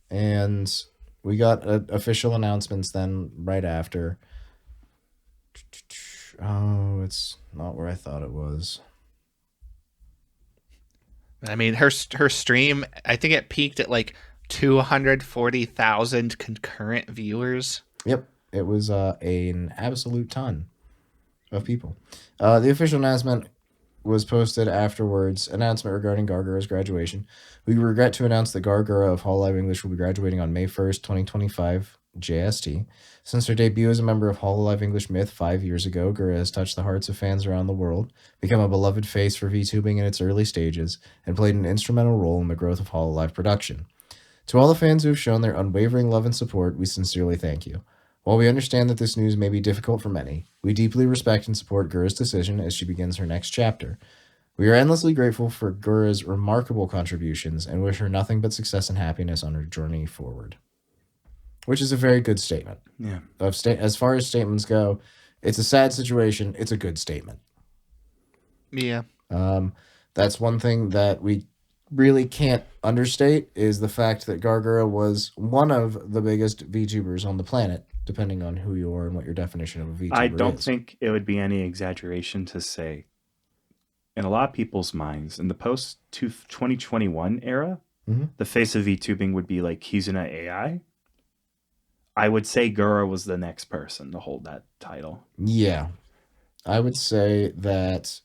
And we got official announcements then right after. Oh, it's not where I thought it was. I mean, her stream, I think it peaked at like 240,000 concurrent viewers. Yep, it was an absolute ton of people. The official announcement was posted afterwards. Announcement regarding Gargura's graduation. We regret to announce that Gargura of Hololive English will be graduating on May 1st, 2025, JST. Since her debut as a member of Hololive English Myth 5 years ago, Gura has touched the hearts of fans around the world, become a beloved face for VTubing in its early stages, and played an instrumental role in the growth of Hololive production. To all the fans who have shown their unwavering love and support, we sincerely thank you. While we understand that this news may be difficult for many, we deeply respect and support Gura's decision as she begins her next chapter. We are endlessly grateful for Gura's remarkable contributions and wish her nothing but success and happiness on her journey forward. Which is a very good statement. Yeah. As far as statements go, it's a sad situation. It's a good statement. Yeah. That's one thing that we really can't understate is the fact that Gargura was one of the biggest VTubers on the planet, depending on who you are and what your definition of a VTuber is. I don't think it would be any exaggeration to say, in a lot of people's minds, in the post-2021 era, the face of VTubing would be like Izuna AI. I would say Gura was the next person to hold that title. Yeah. I would say that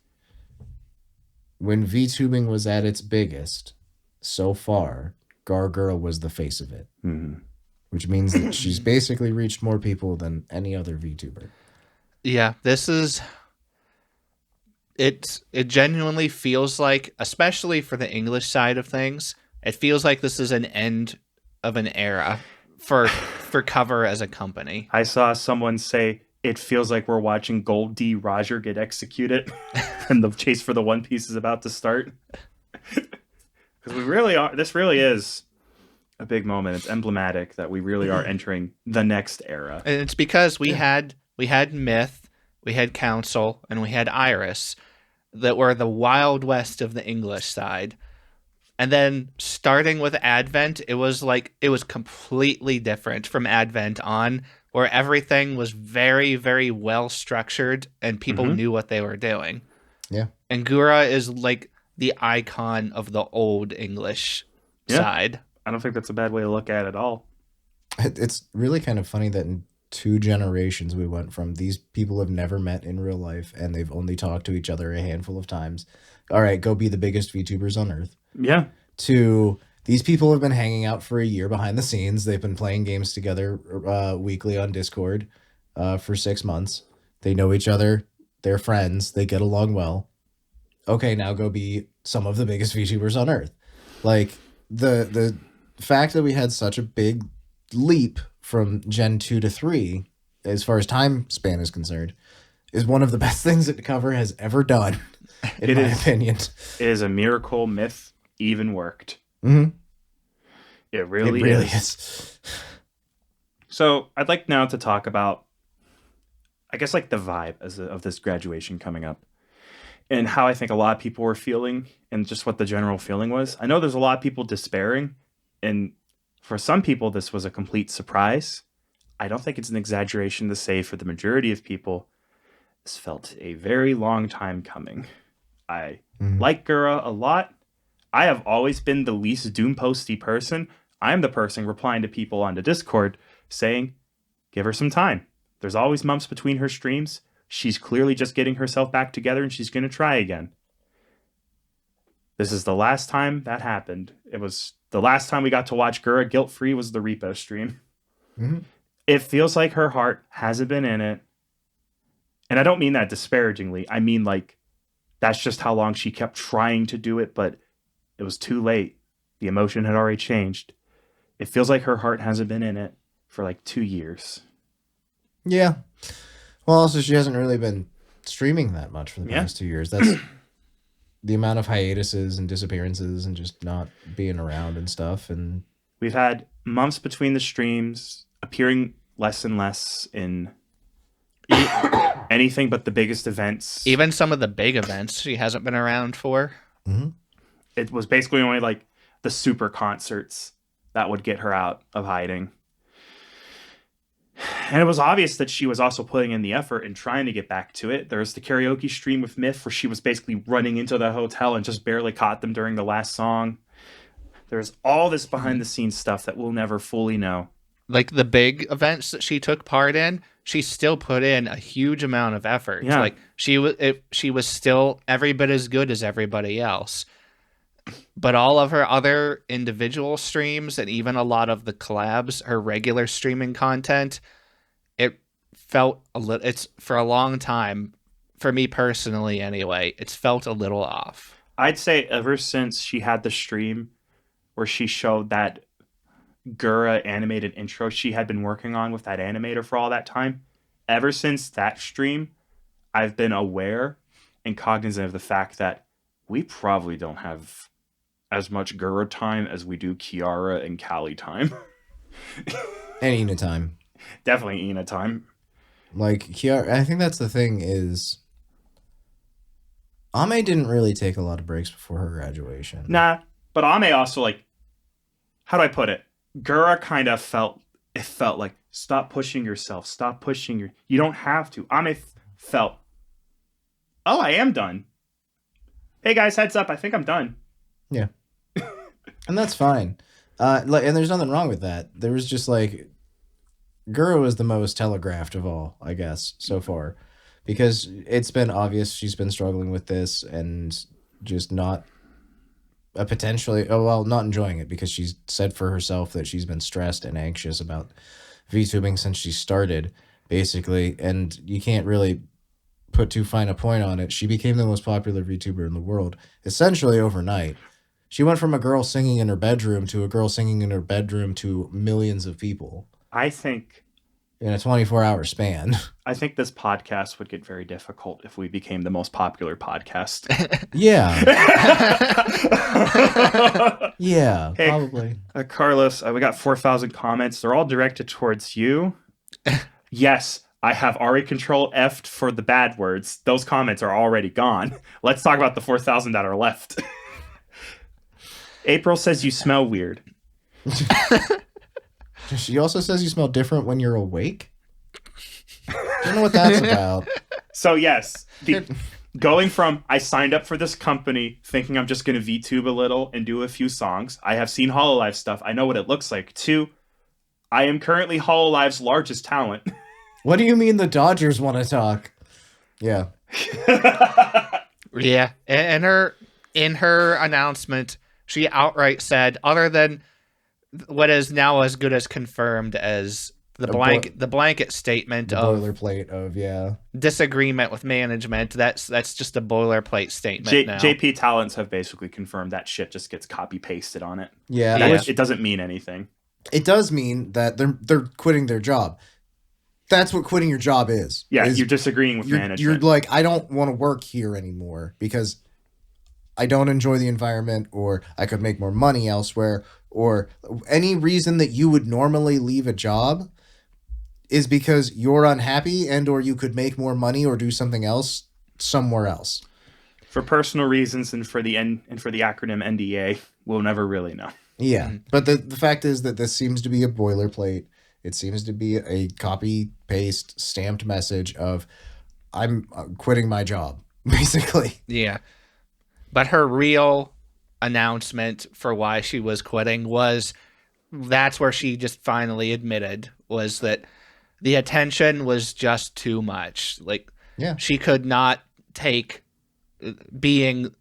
when VTubing was at its biggest, so far, Gargura was the face of it. Which means that she's basically reached more people than any other VTuber. Yeah, this is... It genuinely feels like, especially for the English side of things, it feels like this is an end of an era for Cover as a company. I saw someone say it feels like we're watching Gold D. Roger get executed and the chase for the One Piece is about to start. Because we really are. This really is a big moment. It's emblematic that we really are entering the next era. And it's because we had Myth, we had Council, and we had Iris that were the Wild West of the English side. And then starting with Advent, it was completely different from Advent on, where everything was very, very well structured and people knew what they were doing. Yeah. And Gura is like the icon of the old English side. I don't think that's a bad way to look at it at all. It's really kind of funny that in 2 generations we went from these people have never met in real life and they've only talked to each other a handful of times. All right, go be the biggest VTubers on Earth. Yeah. To these people have been hanging out for a year behind the scenes. They've been playing games together weekly on Discord for 6 months. They know each other. They're friends. They get along well. Okay, now go be some of the biggest VTubers on Earth. Like, the fact that we had such a big leap from Gen 2 to 3, as far as time span is concerned, is one of the best things that Cover has ever done, in my opinion. It is a miracle Myth even worked. It really is. So I'd like now to talk about, I guess, like the vibe of this graduation coming up and how I think a lot of people were feeling and just what the general feeling was. I know there's a lot of people despairing, and for some people, this was a complete surprise. I don't think it's an exaggeration to say for the majority of people, this felt a very long time coming. I like Gura a lot. I have always been the least Doom posty person. I'm the person replying to people on the Discord saying, give her some time. There's always months between her streams. She's clearly just getting herself back together and she's going to try again. This is the last time that happened. It was the last time we got to watch Gura guilt-free was the repo stream. It feels like her heart hasn't been in it. And I don't mean that disparagingly. I mean, like, that's just how long she kept trying to do it, but it was too late. The emotion had already changed. It feels like her heart hasn't been in it for like 2 years. Yeah. Well, also, she hasn't really been streaming that much for the past 2 years. the amount of hiatuses and disappearances and just not being around and stuff. And we've had months between the streams, appearing less and less in anything but the biggest events. Even some of the big events she hasn't been around for. Mm-hmm. It was basically only like the super concerts that would get her out of hiding. And it was obvious that she was also putting in the effort and trying to get back to it. There's the karaoke stream with Myth where she was basically running into the hotel and just barely caught them during the last song. There's all this behind the scenes stuff that we'll never fully know. Like the big events that she took part in, she still put in a huge amount of effort. Yeah. Like she was still every bit as good as everybody else. But all of her other individual streams and even a lot of the collabs, her regular streaming content, it felt a little. It's for a long time, for me personally anyway, it's felt a little off. I'd say ever since she had the stream where she showed that Gura animated intro she had been working on with that animator for all that time, ever since that stream, I've been aware and cognizant of the fact that we probably don't have as much Gura time as we do Kiara and Callie time. And Ina time. Definitely Ina time. Like, Kiara, I think that's the thing is, Ame didn't really take a lot of breaks before her graduation. Nah, but Ame also, like, how do I put it? Gura kind of felt like, stop pushing yourself, you don't have to. Ame felt, oh, I am done. Hey guys, heads up, I think I'm done. Yeah. And that's fine. And there's nothing wrong with that. There was just like, Gura was the most telegraphed of all, I guess, so far. Because it's been obvious she's been struggling with this and just not not enjoying it, because she's said for herself that she's been stressed and anxious about VTubing since she started, basically. And you can't really put too fine a point on it. She became the most popular VTuber in the world, essentially overnight. She went from a girl singing in her bedroom to a girl singing in her bedroom to millions of people. I think in a 24-hour span. I think this podcast would get very difficult if we became the most popular podcast. Yeah. Yeah, hey, probably. Carlos, we got 4,000 comments. They're all directed towards you. Yes, I have already control F'd for the bad words. Those comments are already gone. Let's talk about the 4,000 that are left. April says you smell weird. She also says you smell different when you're awake. Don't know what that's about. So yes, going from I signed up for this company thinking I'm just going to VTube a little and do a few songs. I have seen Hololive stuff. I know what it looks like. 2, I am currently Hololive's largest talent. What do you mean the Dodgers want to talk? Yeah. Yeah. In her announcement, she outright said, other than what is now as good as confirmed as the blanket statement of boilerplate of disagreement with management, that's just a boilerplate statement now. JP talents have basically confirmed that shit just gets copy pasted on it. Yeah. It doesn't mean anything. It does mean that they're quitting their job. That's what quitting your job is. Yeah, you're disagreeing with management. You're like, I don't want to work here anymore because I don't enjoy the environment, or I could make more money elsewhere, or any reason that you would normally leave a job is because you're unhappy and or you could make more money or do something else somewhere else. For personal reasons and for the acronym NDA, we'll never really know. Yeah, but the fact is that this seems to be a boilerplate. It seems to be a copy-paste stamped message of, I'm quitting my job, basically. Yeah. But her real announcement for why she was quitting that's where she just finally admitted, was that the attention was just too much. Like, yeah, she could not take being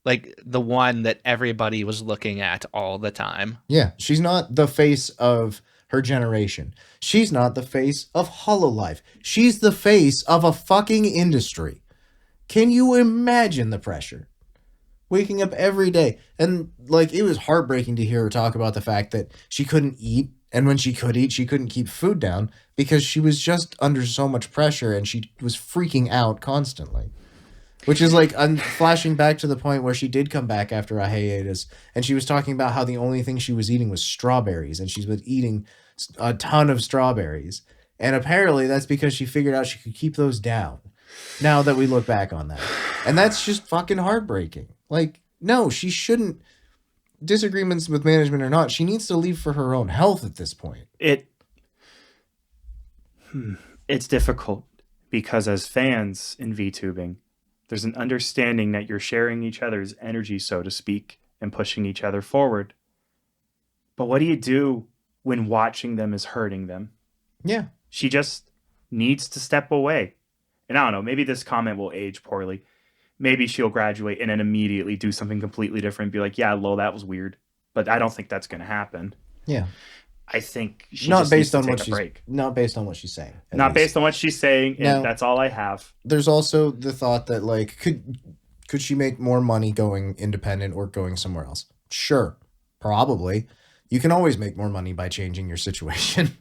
like the one that everybody was looking at all the time. Yeah, she's not the face of her generation. She's not the face of Hololive. She's the face of a fucking industry. Can you imagine the pressure? Waking up every day. And, like, it was heartbreaking to hear her talk about the fact that she couldn't eat. And when she could eat, she couldn't keep food down because she was just under so much pressure and she was freaking out constantly. Which is like, I'm flashing back to the point where she did come back after a hiatus, and she was talking about how the only thing she was eating was strawberries, and she's been eating a ton of strawberries. And apparently that's because she figured out she could keep those down. Now that we look back on that. And that's just fucking heartbreaking. Like, no, she shouldn't, disagreements with management or not, she needs to leave for her own health at this point. It's difficult because as fans in VTubing, there's an understanding that you're sharing each other's energy, so to speak, and pushing each other forward. But what do you do when watching them is hurting them? Yeah. She just needs to step away. And I don't know, maybe this comment will age poorly. Maybe she'll graduate and then immediately do something completely different. Be like, yeah, lol, that was weird. But I don't think that's going to happen. Yeah. I think she not just based needs on to what take a she's break. not based on what she's saying. Not based on what she's saying, and Now, that's all I have. There's also the thought that, like, could she make more money going independent or going somewhere else? Sure. Probably. You can always make more money by changing your situation.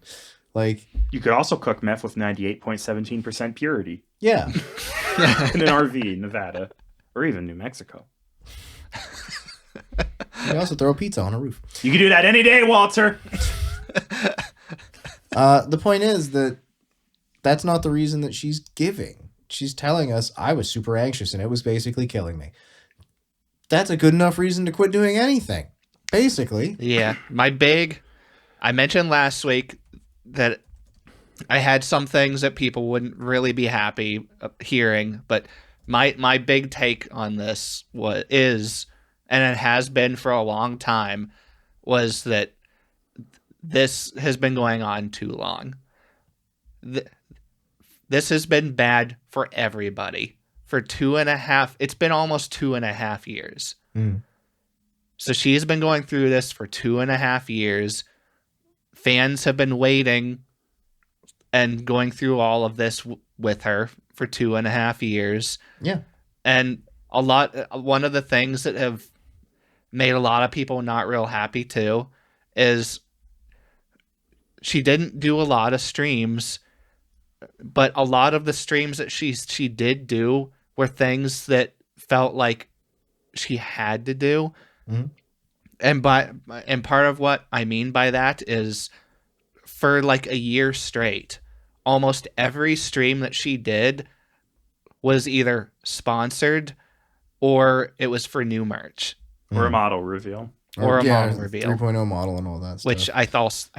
Like, you could also cook meth with 98.17% purity. Yeah. In an RV in Nevada or even New Mexico. You can also throw pizza on a roof. You can do that any day, Walter. The point is that that's not the reason that she's giving. She's telling us, I was super anxious and it was basically killing me. That's a good enough reason to quit doing anything. Basically. Yeah. I mentioned last week that I had some things that people wouldn't really be happy hearing, but my big take on this is, and it has been for a long time, was that this has been going on too long. This has been bad for everybody for it's been almost 2.5 years. Mm. So she's been going through this for 2.5 years. Fans have been waiting and going through all of this with her for 2.5 years. Yeah. And one of the things that have made a lot of people not real happy too is she didn't do a lot of streams, but a lot of the streams that she did do were things that felt like she had to do. Mm-hmm. And part of what I mean by that is, for like a year straight, almost every stream that she did was either sponsored or it was for new merch. Or a model reveal. Or a model reveal. 3.0 model and all that stuff. Which I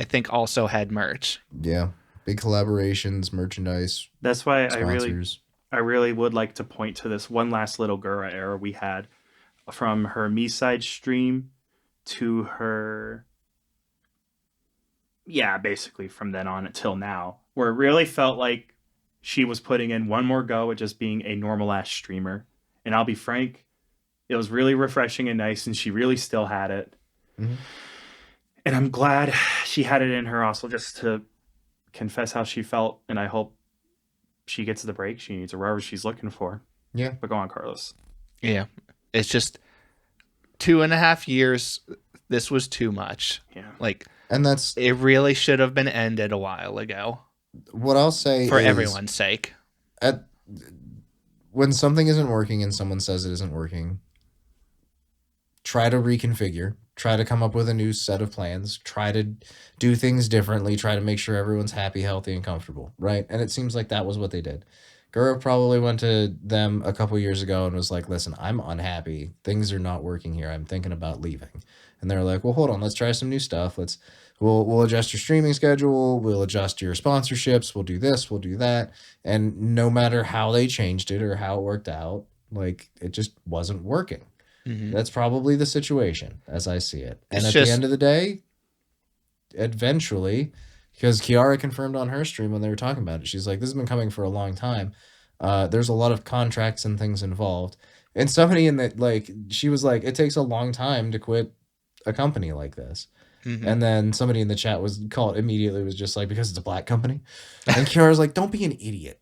think also had merch. Yeah. Big collaborations, merchandise. That's why sponsors. I really would like to point to this one last little Gura era we had, from her Me-side stream to her, basically from then on until now, where it really felt like she was putting in one more go at just being a normal ass streamer. And I'll be frank, it was really refreshing and nice, and she really still had it. Mm-hmm. And I'm glad she had it in her also just to confess how she felt, and I hope she gets the break she needs or wherever she's looking for. Yeah. But go on, Carlos. Yeah. It's just 2.5 years. This was too much. Yeah. And that's, it really should have been ended a while ago. What I'll say for is, everyone's sake. When something isn't working and someone says it isn't working, try to reconfigure, try to come up with a new set of plans, try to do things differently, try to make sure everyone's happy, healthy, and comfortable, right? And it seems like that was what they did. Gura probably went to them a couple years ago and was like, listen, I'm unhappy. Things are not working here. I'm thinking about leaving. And they're like, well, hold on, let's try some new stuff. We'll adjust your streaming schedule. We'll adjust your sponsorships. We'll do this. We'll do that. And no matter how they changed it or how it worked out, it just wasn't working. Mm-hmm. That's probably the situation as I see it. And It's at the end of the day, eventually, because Kiara confirmed on her stream when they were talking about it, she's like, this has been coming for a long time. There's a lot of contracts and things involved. And somebody in that, she was like, it takes a long time to quit a company like this. Mm-hmm. And then somebody in the chat was just like, because it's a black company. And Kiara's like, don't be an idiot.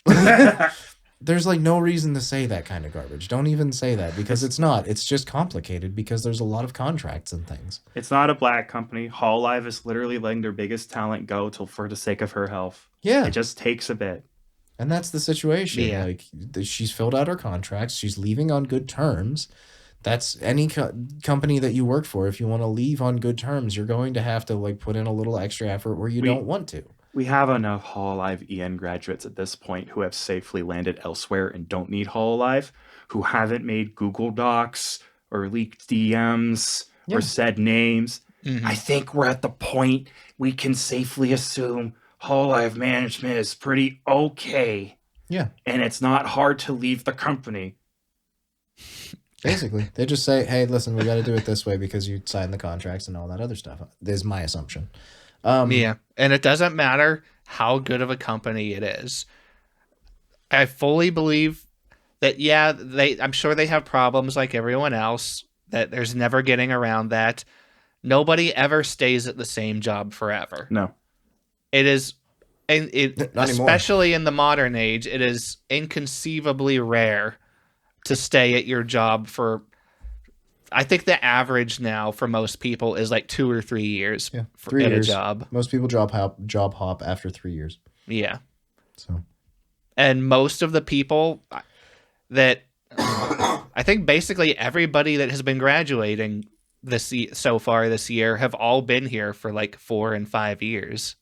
There's no reason to say that kind of garbage. Don't even say that, because it's not. It's just complicated because there's a lot of contracts and things. It's not a black company. Hololive is literally letting their biggest talent go for the sake of her health. Yeah. It just takes a bit. And that's the situation. Yeah. Like, she's filled out her contracts. She's leaving on good terms. That's any company that you work for. If you want to leave on good terms, you're going to have to like put in a little extra effort where you don't want to. We have enough Hololive EN graduates at this point who have safely landed elsewhere and don't need Hololive, who haven't made Google Docs or leaked DMs or said names. Mm-hmm. I think we're at the point we can safely assume Hololive management is pretty okay. Yeah. And it's not hard to leave the company. Basically, they just say, hey, listen, we got to do it this way because you signed the contracts and all that other stuff. Is my assumption. Yeah. And it doesn't matter how good of a company it is. I fully believe that, yeah, I'm sure they have problems like everyone else, that there's never getting around that. Nobody ever stays at the same job forever. No. It is, and especially in the modern age, it is inconceivably rare to stay at your job for, I think the average now for most people is like 2 or 3 years at a job. Most people job hop after 3 years. Yeah. So, and most of the people that I think basically everybody that has been graduating so far this year have all been here for like 4 and 5 years.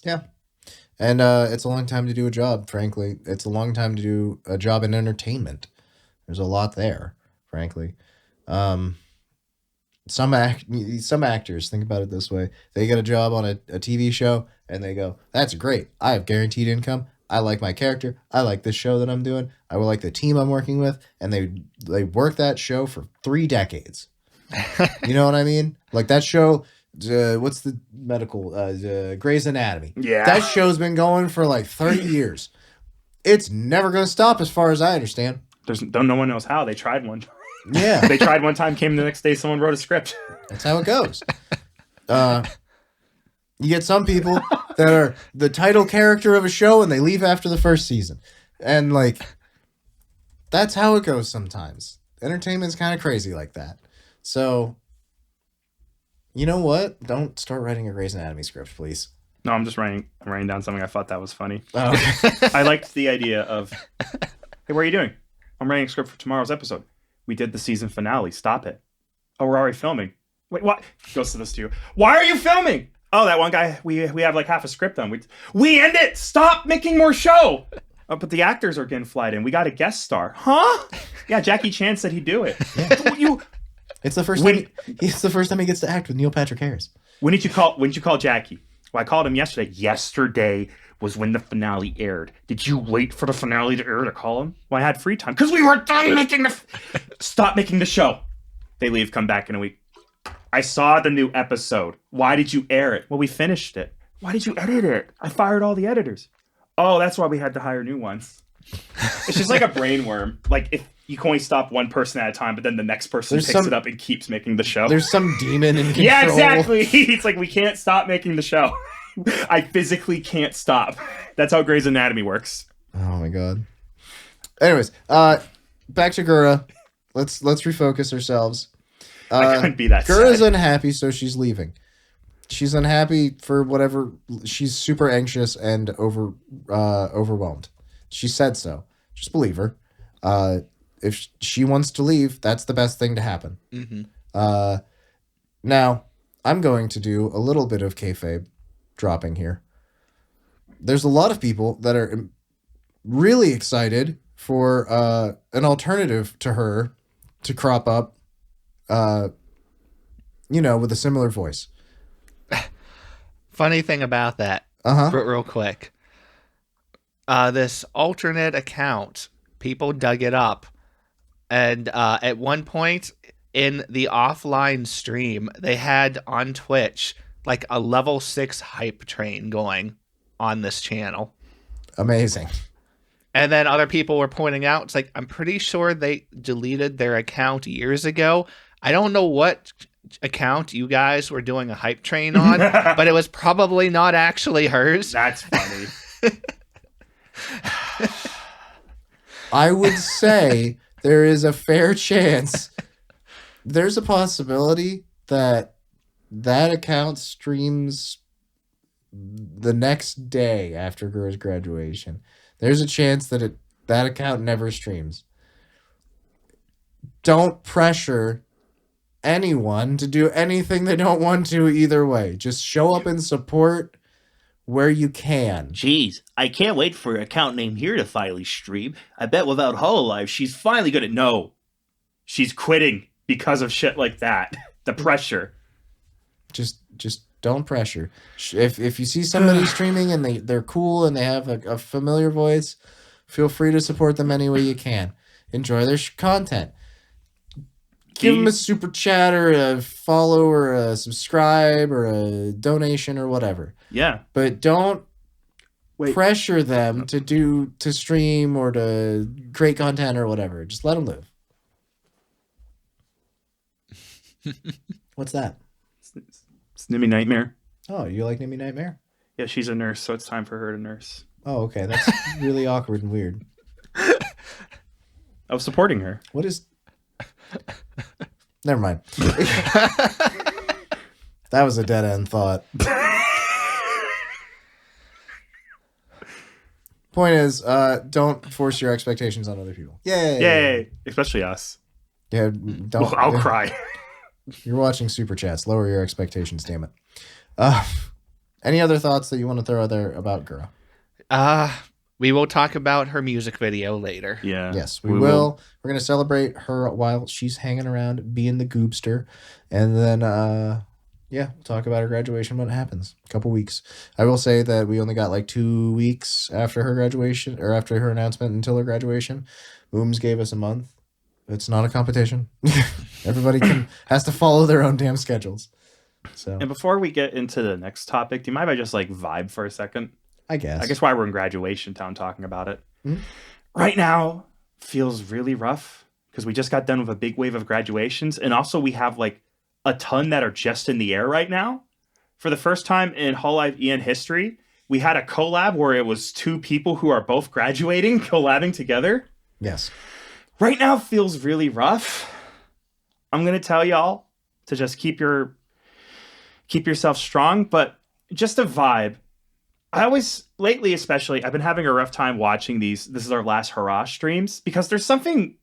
Yeah. And it's a long time to do a job, frankly. It's a long time to do a job in entertainment. There's a lot there, frankly. Some actors, think about it this way. They get a job on a TV show and they go, that's great. I have guaranteed income. I like my character. I like this show that I'm doing. I would like the team I'm working with. And they work that show for 3 decades. You know what I mean? Like that show, what's the medical, Grey's Anatomy. Yeah. That show's been going for like 30 years. It's never going to stop as far as I understand. No one knows how. They tried one. Yeah. They tried one time, came the next day, someone wrote a script. That's how it goes. You get some people that are the title character of a show and they leave after the first season. And like, that's how it goes sometimes. Entertainment's kind of crazy like that. So, you know what? Don't start writing a Grey's Anatomy script, please. No, I'm writing down something. I thought that was funny. Oh, okay. I liked the idea of, hey, what are you doing? I'm writing a script for tomorrow's episode. We did the season finale. Stop it. Oh, we're already filming. Wait, what? Goes to the studio. Why are you filming? Oh, that one guy, we have like half a script done. We end it. Stop making more show. Oh, but the actors are getting flied in. We got a guest star. Huh? Yeah, Jackie Chan said he'd do it. Yeah. It's the first time. It's the first time he gets to act with Neil Patrick Harris. When did you call Jackie? Well, I called him yesterday. Yesterday was when the finale aired. Did you wait for the finale to air to call him? Well, I had free time because we were done making Stop making the show. They leave, come back in a week. I saw the new episode. Why did you air it? Well, we finished it. Why did you edit it? I fired all the editors. Oh, that's why we had to hire new ones. It's just like a brain worm. Like if you can only stop one person at a time, but then the next person picks it up and keeps making the show. There's some demon in control. Yeah, exactly. It's like we can't stop making the show. I physically can't stop. That's how Grey's Anatomy works. Oh my god. Anyways, back to Gura. Let's refocus ourselves. I couldn't be that Gura's sad. unhappy, so she's leaving. She's unhappy for whatever. She's super anxious and overwhelmed. She said so. Just believe her. If she wants to leave, that's the best thing to happen. Mm-hmm. Now, I'm going to do a little bit of kayfabe dropping here. There's a lot of people that are really excited for an alternative to her to crop up, with a similar voice. Funny thing about that, real quick. This alternate account, people dug it up. And at one point in the offline stream, they had on Twitch like a level 6 hype train going on this channel. Amazing. And then other people were pointing out, it's like, I'm pretty sure they deleted their account years ago. I don't know what account you guys were doing a hype train on, but it was probably not actually hers. That's funny. I would say there is a fair chance. There's a possibility that account streams the next day after Gura's graduation. there's a chance that that account never streams. Don't pressure anyone to do anything they don't want to either way. Just show up and support where you can. Jeez, I can't wait for account name here to finally stream. I bet without Hololive, she's finally gonna know. She's quitting because of shit like that. The pressure. Just don't pressure. If you see somebody streaming and they're cool and they have a familiar voice, feel free to support them any way you can. Enjoy their content. Give them a super chat or a follow or a subscribe or a donation or whatever. Yeah. But don't pressure them to stream or to create content or whatever. Just let them live. What's that? It's Nimi Nightmare. Oh, you like Nimi Nightmare? Yeah, she's a nurse, so it's time for her to nurse. Oh, okay. That's really awkward and weird. I was supporting her. What is... Never mind. That was a dead-end thought. Point is, don't force your expectations on other people. Yay! Yay! Especially us. Yeah, don't. I'll cry. You're watching Super Chats. Lower your expectations, damn it. Any other thoughts that you want to throw out there about Gura? We will talk about her music video later. Yeah. Yes, we will. We're going to celebrate her while she's hanging around being the goobster. And then, we'll talk about her graduation when it happens. A couple weeks. I will say that we only got like 2 weeks after her graduation, or after her announcement until her graduation. Mooms gave us a month. It's not a competition. Everybody has to follow their own damn schedules. So. And before we get into the next topic, do you mind if I just like vibe for a second? I guess why we're in graduation town talking about it. Mm-hmm. Right now feels really rough because we just got done with a big wave of graduations. And also we have like a ton that are just in the air right now. For the first time in Hololive EN history, we had a collab where it was 2 people who are both graduating, collabing together. Yes. Right now feels really rough. I'm going to tell y'all to just keep yourself strong, but just a vibe. Lately especially, I've been having a rough time watching these. This is our last hurrah streams because there's something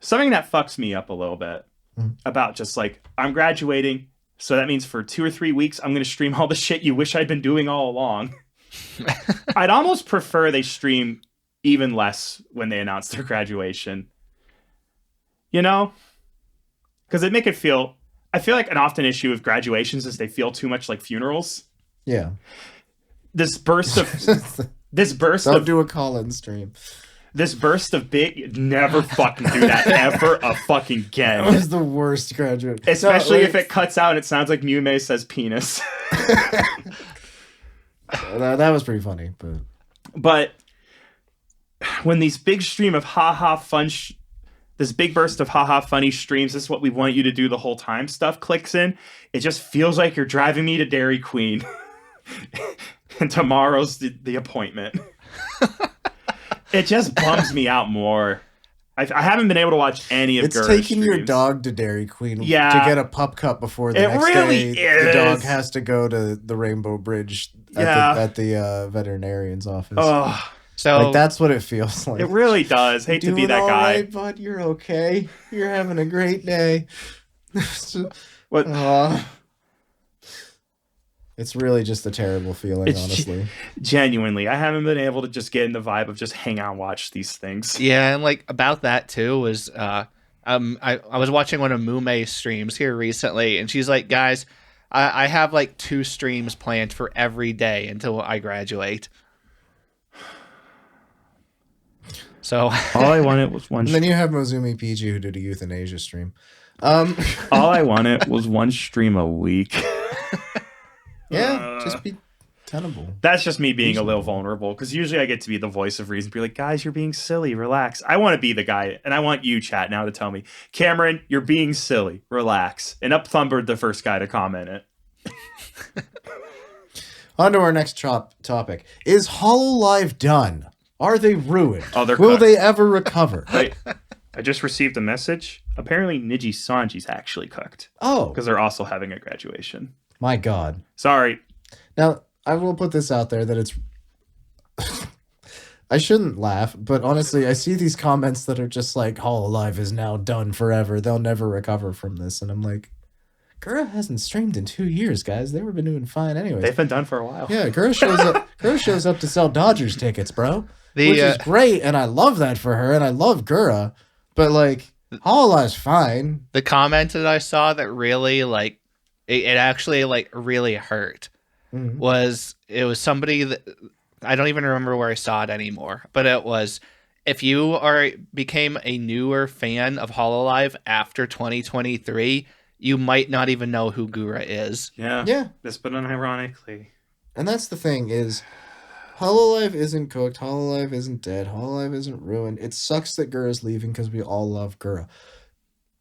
that fucks me up a little bit about just like, I'm graduating. So that means for 2 or 3 weeks, I'm going to stream all the shit you wish I'd been doing all along. I'd almost prefer they stream even less when they announce their graduation. You know? Because it make it feel... I feel like an often issue with graduations is they feel too much like funerals. Yeah. This burst of... Don't do a call-in stream. This burst of big... Never fucking do that ever fucking again. That was the worst graduate. Especially if it cuts out and it sounds like Mumei says penis. That was pretty funny, But when these big stream of haha fun... this big burst of haha funny streams, this is what we want you to do the whole time stuff clicks in, it just feels like you're driving me to Dairy Queen. And tomorrow's the appointment. It just bums me out more. I haven't been able to watch any of Gura's It's taking streams. your dog to Dairy Queen to get a pup cup before the next really day. Is. The dog has to go to the Rainbow Bridge at the veterinarian's office. Oh. So like, that's what it feels like. It really does. Hate to be that guy. Right, bud? You're okay. You're having a great day. What? It's really just a terrible feeling, honestly. Genuinely, I haven't been able to just get in the vibe of just hang out and watch these things. Yeah, and like about that too was I was watching one of Mumei's streams here recently, and she's like, guys, I have like 2 streams planned for every day until I graduate. So all I wanted was one. And then you have Mozumi PG who did a euthanasia stream. All I wanted was one stream a week. Yeah, just be tenable. That's just me being a little vulnerable because usually I get to be the voice of reason. Be like, guys, you're being silly. Relax. I want to be the guy, and I want you, chat, now to tell me, Cameron, you're being silly. Relax. And up thumbered the first guy to comment it. On to our next topic. Is Hololive done? Are they ruined? Oh, they're Will cooked. they ever recover? I just received a message. Apparently, Niji Sanji's actually cooked. Oh. Because they're also having a graduation. My God. Sorry. Now, I will put this out there that it's... I shouldn't laugh, but honestly, I see these comments that are just like, Hololive is now done forever. They'll never recover from this. And I'm like, Gura hasn't streamed in 2 years, guys. They were been doing fine anyways. They've been done for a while. Yeah, Gura shows up to sell Dodgers tickets, bro. Which is great, and I love that for her, and I love Gura. But, like, Hololive's fine. The comment that I saw that really, like, it actually, like, really hurt was, it was somebody that, I don't even remember where I saw it anymore, but it was, if you became a newer fan of Hololive after 2023, you might not even know who Gura is. Yeah. Just but unironically. And that's the thing is, Hololive isn't cooked. Hololive isn't dead. Hololive isn't ruined. It sucks that Gura's leaving because we all love Gura.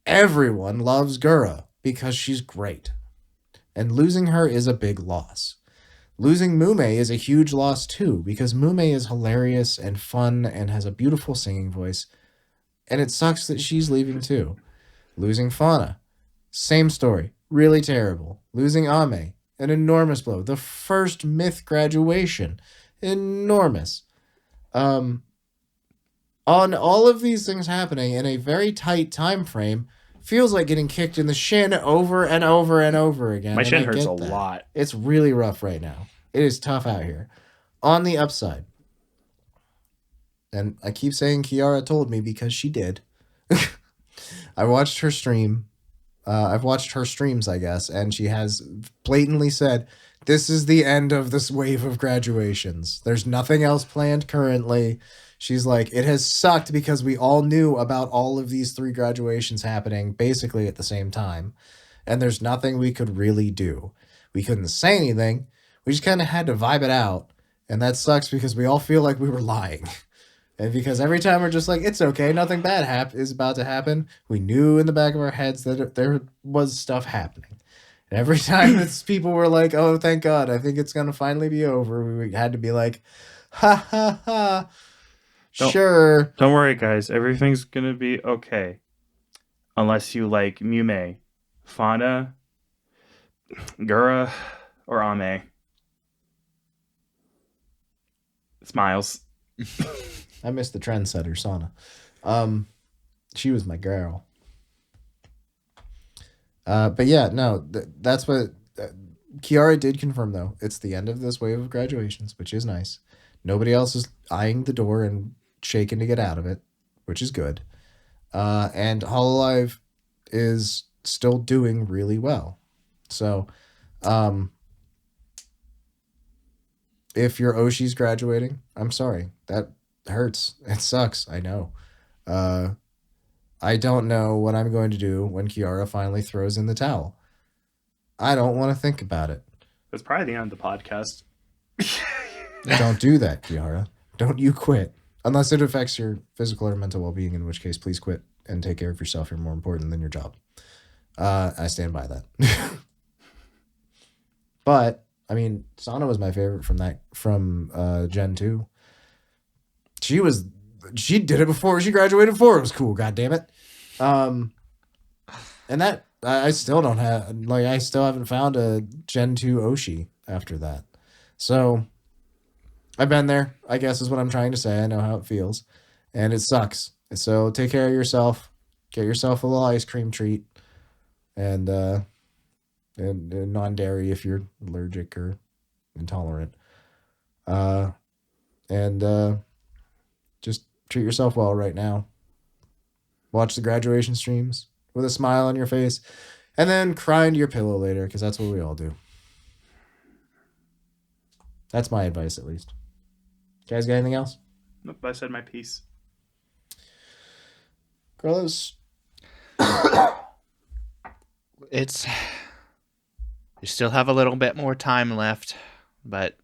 Everyone loves Gura because she's great. And losing her is a big loss. Losing Mumei is a huge loss too, because Mumei is hilarious and fun and has a beautiful singing voice. And it sucks that she's leaving too. Losing Fauna, same story. Really terrible. Losing Ame, an enormous blow. The first myth graduation. Enormous. On all of these things happening in a very tight time frame, feels like getting kicked in the shin over and over and over again. My shin hurts a lot. It's really rough right now. It is tough out here. On the upside, and I keep saying Kiara told me because she did. I watched her stream. I've watched her streams, I guess, and she has blatantly said, this is the end of this wave of graduations. There's nothing else planned currently. She's like, it has sucked because we all knew about all of these 3 graduations happening basically at the same time. And there's nothing we could really do. We couldn't say anything. We just kind of had to vibe it out. And that sucks because we all feel like we were lying. And because every time we're just like, it's okay, nothing bad is about to happen, we knew in the back of our heads that there was stuff happening. And every time people were like, oh, thank God, I think it's going to finally be over, we had to be like, ha, ha, ha, sure. Don't worry, guys. Everything's going to be okay. Unless you like Mumei, Fauna, Gura, or Ame. Smiles. I missed the trendsetter, Sana. She was my girl. But yeah, no, that's what Kiara did confirm, though. It's the end of this wave of graduations, which is nice. Nobody else is eyeing the door and shaking to get out of it, which is good. And Hololive is still doing really well. So, if your Oshi's graduating, I'm sorry. That hurts. It sucks. I know. I don't know what I'm going to do when Kiara finally throws in the towel. I don't want to think about it. It's probably the end of the podcast. Don't do that, Kiara. Don't you quit. Unless it affects your physical or mental well-being, in which case, please quit and take care of yourself. You're more important than your job. I stand by that. But, I mean, Sana was my favorite from Gen 2. She did it before she graduated 4. It was cool, god damn it. And that I still don't have, like, I still haven't found a Gen 2 Oshi after that. So I've been there, I guess is what I'm trying to say. I know how it feels. And it sucks. So take care of yourself. Get yourself a little ice cream treat. And non-dairy if you're allergic or intolerant. Just treat yourself well right now. Watch the graduation streams with a smile on your face, and then cry into your pillow later, because that's what we all do. That's my advice, at least. You guys got anything else? Nope, I said my piece. Carlos? You still have a little bit more time left, but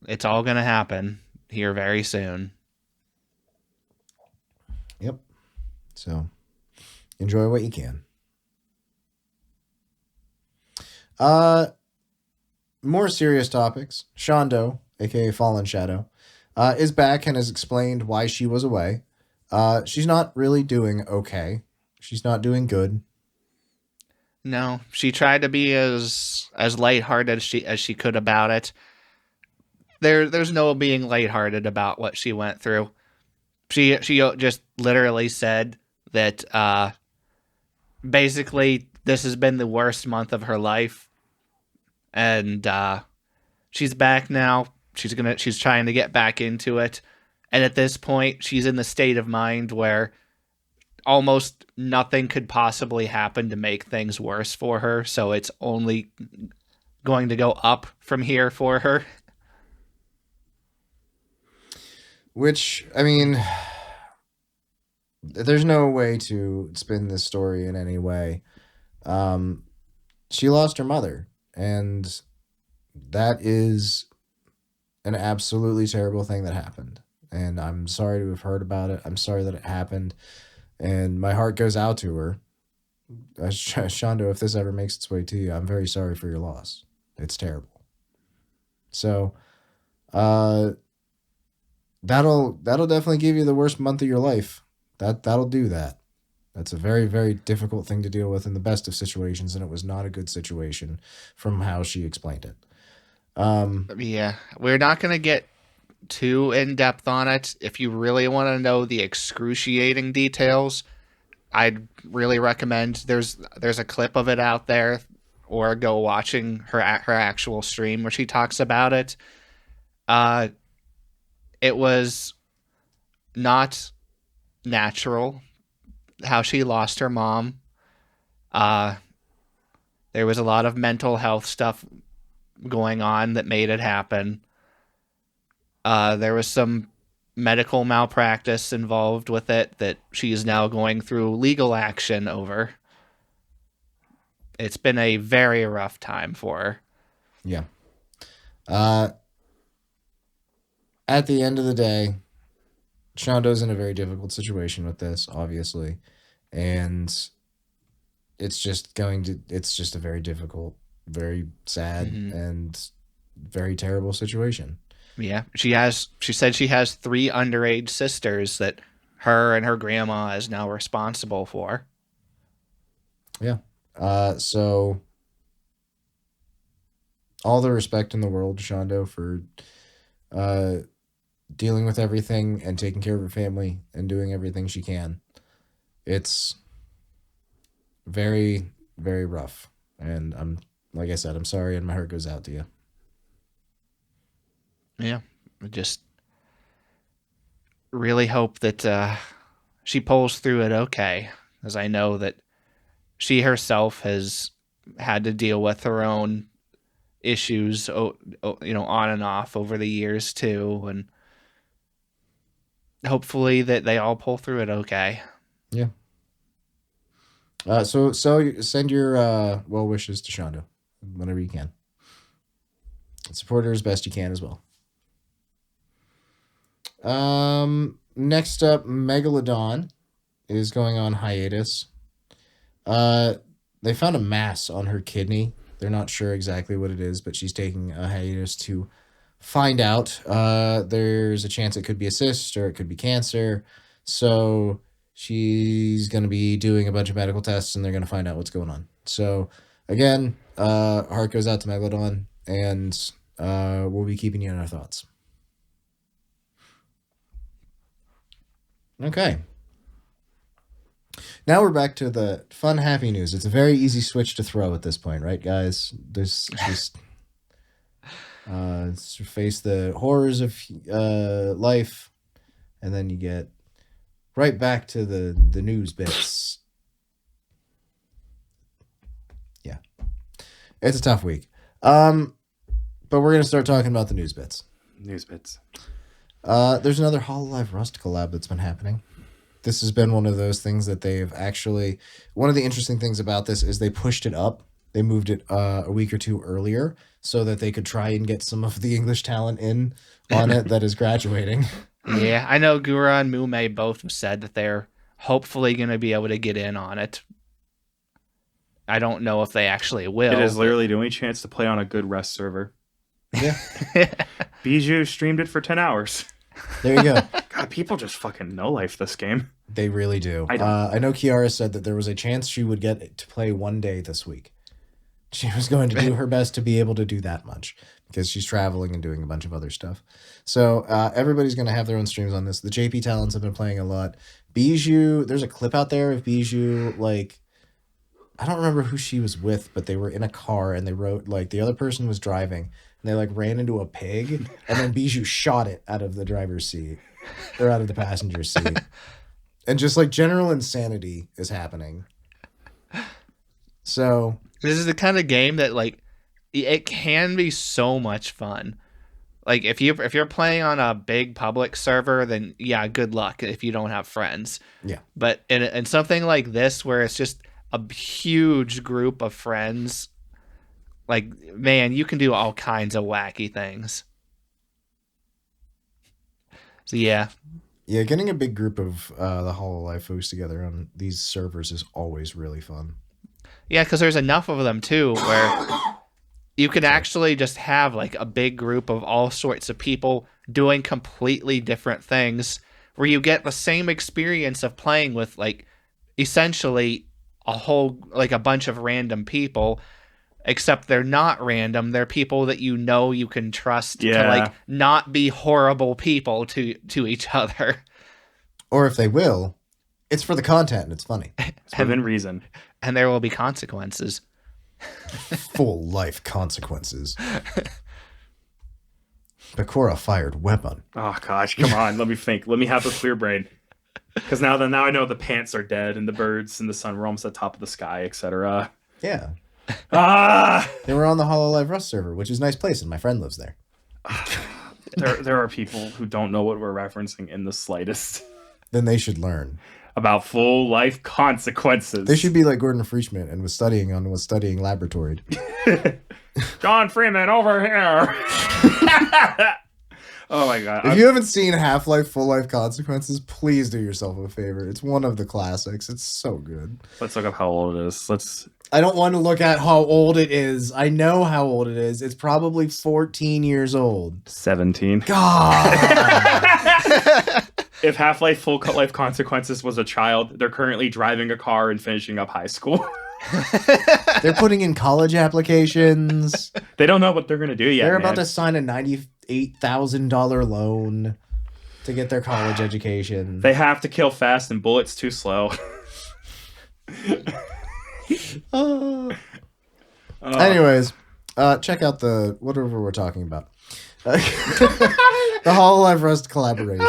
it's all going to happen here very soon. Yep. So, enjoy what you can. More serious topics. Shondo, aka Fallen Shadow, is back and has explained why she was away. She's not really doing okay. She's not doing good. No, she tried to be as lighthearted as she could about it. there's no being lighthearted about what she went through. She just literally said that basically this has been the worst month of her life, and she's back now. She's trying to get back into it, and at this point, she's in the state of mind where almost nothing could possibly happen to make things worse for her. So it's only going to go up from here for her. Which, I mean, there's no way to spin this story in any way. She lost her mother, and that is an absolutely terrible thing that happened. And I'm sorry to have heard about it. I'm sorry that it happened. And my heart goes out to her. Shondo, if this ever makes its way to you, I'm very sorry for your loss. It's terrible. So, that'll definitely give you the worst month of your life. That'll do that. That's a very, very difficult thing to deal with in the best of situations, and it was not a good situation from how she explained it. Yeah, we're not going to get too in-depth on it. If you really want to know the excruciating details, I'd really recommend there's a clip of it out there, or go watching her actual stream where she talks about it. It was not natural how she lost her mom. There was a lot of mental health stuff going on that made it happen. There was some medical malpractice involved with it that she's now going through legal action over. It's been a very rough time for her. Yeah. At the end of the day, Shondo's in a very difficult situation with this, obviously. And it's just a very difficult, very sad, and very terrible situation. Yeah. She said she has 3 underage sisters that her and her grandma is now responsible for. Yeah. So all the respect in the world to Shondo for dealing with everything and taking care of her family and doing everything she can. It's very, very rough. And like I said, I'm sorry, and my heart goes out to you. Yeah. I just really hope that she pulls through it okay, as I know that she herself has had to deal with her own issues, on and off over the years too, and hopefully that they all pull through it okay. Yeah. So send your well wishes to Shondo whenever you can. Support her as best you can as well. Next up, Megaladon is going on hiatus. They found a mass on her kidney. They're not sure exactly what it is, but she's taking a hiatus to find out. There's a chance it could be a cyst or it could be cancer. So she's going to be doing a bunch of medical tests, and they're going to find out what's going on. So again, heart goes out to Megaladon, and we'll be keeping you in our thoughts. Okay. Now we're back to the fun, happy news. It's a very easy switch to throw at this point, right, guys? There's just face the horrors of life, and then you get right back to the news bits. Yeah, it's a tough week. But we're gonna start talking about the news bits. News bits. There's another Hololive Rust collab that's been happening. This has been one of those things that they've actually... One of the interesting things about this is they pushed it up. They moved it a week or two earlier so that they could try and get some of the English talent in on it that is graduating. Yeah, I know Gura and Mumei both have said that they're hopefully going to be able to get in on it. I don't know if they actually will. It is literally the only chance to play on a good Rust server. Yeah. Bijou streamed it for 10 hours. There you go. God, people just fucking no-life this game. They really do. I know Kiara said that there was a chance she would get to play one day this week. She was going to do her best to be able to do that much because she's traveling and doing a bunch of other stuff. So everybody's going to have their own streams on this. The JP Talents have been playing a lot. Bijou, there's a clip out there of Bijou, like, I don't remember who she was with, but they were in a car and they wrote, like, the other person was driving and they, like, ran into a pig and then Bijou shot it out of the driver's seat or out of the passenger seat. And just, like, general insanity is happening. So this is the kind of game that, like, it can be so much fun. Like, if you're playing on a big public server, then yeah, good luck if you don't have friends. Yeah. But in something like this, where it's just a huge group of friends, like, man, you can do all kinds of wacky things. So yeah. Yeah, getting a big group of the Hololive folks together on these servers is always really fun. Yeah, because there's enough of them too, where you could actually just have like a big group of all sorts of people doing completely different things, where you get the same experience of playing with, like, essentially a whole, like, a bunch of random people, except they're not random. They're people that you know you can trust to, like, not be horrible people to each other. Or if they will, it's for the content and it's funny. It's within reason. And there will be consequences. Full life consequences. Bakura fired weapon. Oh gosh, come on. Let me think. Let me have a clear brain. Because now I know the pants are dead and the birds and the sun roams at the top of the sky, etc. Yeah. Ah! They were on the Hololive Rust server, which is a nice place, and my friend lives there. There are people who don't know what we're referencing in the slightest. Then they should learn. About full life consequences. They should be like Gordon Freeman and was studying laboratory. John Freeman over here. Oh my god. If you haven't seen Half-Life Full Life Consequences, please do yourself a favor. It's one of the classics. It's so good. Let's look up how old it is. I don't want to look at how old it is. I know how old it is. It's probably 14 years old. 17. God. If Half-Life Full Life Consequences was a child, they're currently driving a car and finishing up high school. They're putting in college applications. They don't know what they're going to do yet. They're about to sign a $98,000 loan to get their college education. They have to kill fast and bullets too slow. Anyways, check out the whatever we're talking about. The Hololive Rust collaboration.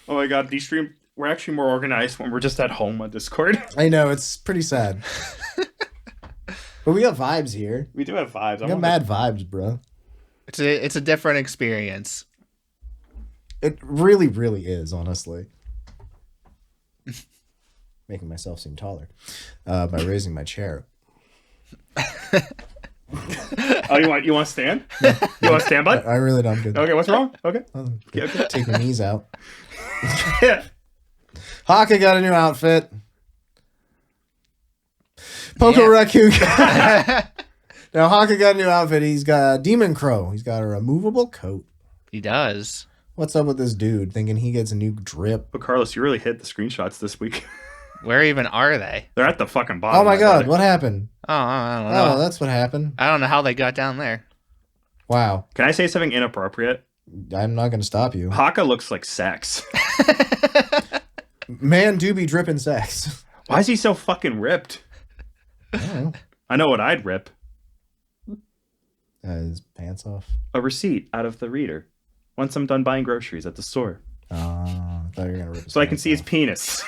Oh my god, these streams, we're actually more organized when we're just at home on Discord. I know, it's pretty sad. But we got vibes here. We do have vibes. We got mad vibes, bro. It's a different experience. It really, really is, honestly. Making myself seem taller by raising my chair. Oh, you want to stand? No. You want to stand, bud? I really don't. I'm good. Okay, what's wrong? Okay. Okay. Take my knees out. Yeah. Hakka got a new outfit. Poko Raccoon. Now Hakka got a new outfit. He's got a demon crow. He's got a removable coat. He does. What's up with this dude thinking he gets a new drip? But Carlos, you really hit the screenshots this week. Where even are they? They're at the fucking bottom. Oh my god, what happened? Oh, I don't know. Oh, that's what happened. I don't know how they got down there. Wow. Can I say something inappropriate? I'm not going to stop you. Hakka looks like sex. Man do be dripping sex. Why is he so fucking ripped? I don't know. I know what I'd rip. His pants off. A receipt out of the reader. Once I'm done buying groceries at the store. Oh, I thought you were going to rip his so I can pants see his off. penis.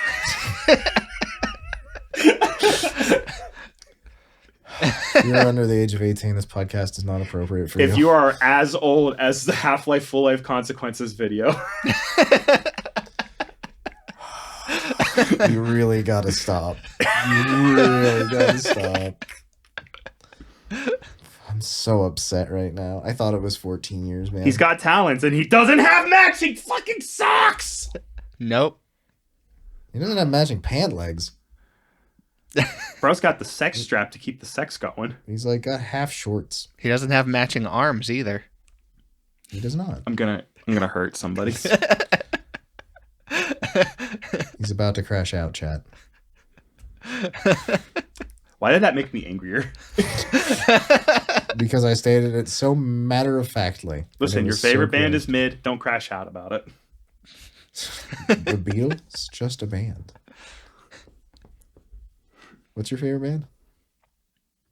If you're under the age of 18, this podcast is not appropriate for you. If you are as old as the Half-Life Full Life Consequences video. You really gotta stop. You really gotta stop. I'm so upset right now. I thought it was 14 years, man. He's got talents and he doesn't have matching fucking socks! Nope. He doesn't have matching pant legs. Bro's got the sex strap to keep the sex going. He's like got half shorts. He doesn't have matching arms either. He does not. I'm gonna hurt somebody. He's about to crash out, chat. Why did that make me angrier? Because I stated it so matter-of-factly. Listen, your favorite band is mid. Don't crash out about it. The Beatles? Just a band. What's your favorite band?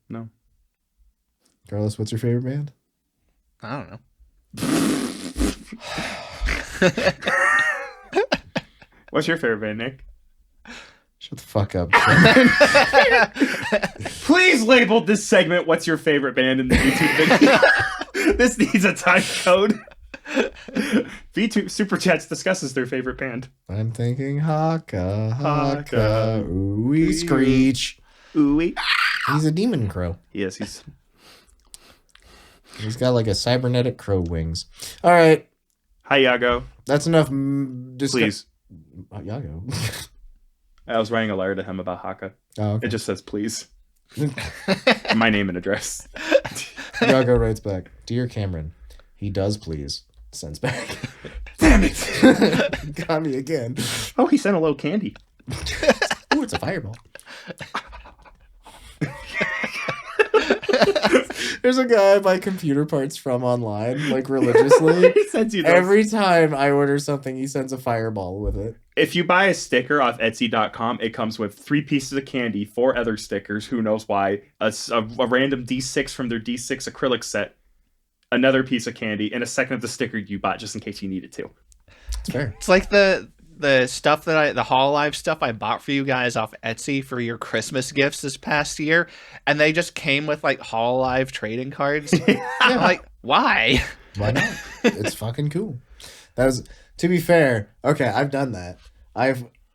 No. Carlos, what's your favorite band? I don't know. What's your favorite band, Nick? Shut the fuck up. Please label this segment "What's your favorite band" in the YouTube video. This needs a time code. VTube Super Chats discusses their favorite band. I'm thinking Hakka, ooh screech. Ooh. He's a demon crow. Yes, He's got like a cybernetic crow wings. All right. Hi, Yago. That's enough. Please. Yago. I was writing a letter to him about Hakka. Oh, okay. It just says please. My name and address. Yago writes back, "Dear Cameron, he does please." Sends back. Damn it. Got me again. Oh, he sent a little candy. Ooh, it's a fireball. There's a guy I buy computer parts from online, like religiously. He sends you those. Every time I order something, he sends a fireball with it. If you buy a sticker off Etsy.com, it comes with 3 pieces of candy, 4 other stickers, who knows why, a random D6 from their D6 acrylic set, another piece of candy, and a second of the sticker you bought just in case you needed to. It's fair. It's like the stuff the Hololive stuff I bought for you guys off Etsy for your Christmas gifts this past year, and they just came with like Hololive trading cards. I'm like, why? Why not? It's fucking cool. That was, to be fair. Okay, I've done that.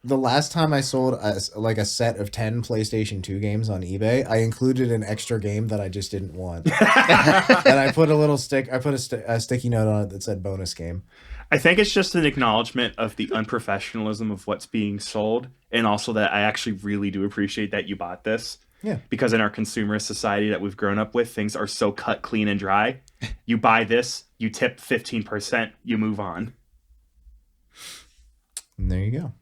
The last time I sold a set of 10 PlayStation 2 games on eBay, I included an extra game that I just didn't want, and I put a sticky note on it that said bonus game. I think it's just an acknowledgement of the unprofessionalism of what's being sold, and also that I actually really do appreciate that you bought this. Yeah. Because in our consumerist society that we've grown up with, things are so cut, clean, and dry. You buy this, you tip 15%, you move on. And there you go.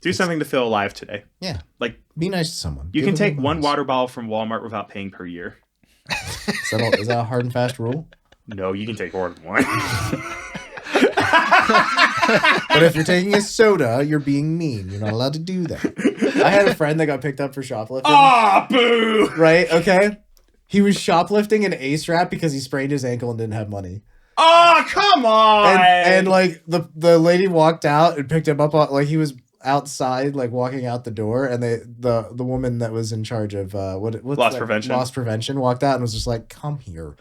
Do something to feel alive today. Yeah. Like, be nice to someone. You can take one water bottle from Walmart without paying per year. Is that a hard and fast rule? No, you can take more than one. But if you're taking a soda, you're being mean. You're not allowed to do that. I had a friend that got picked up for shoplifting. Ah, boo! Right? Okay. He was shoplifting an ace wrap because he sprained his ankle and didn't have money. Oh, come on! And like the lady walked out and picked him up. Like he was outside, like walking out the door, and the woman that was in charge of loss prevention walked out and was just like, "Come here,"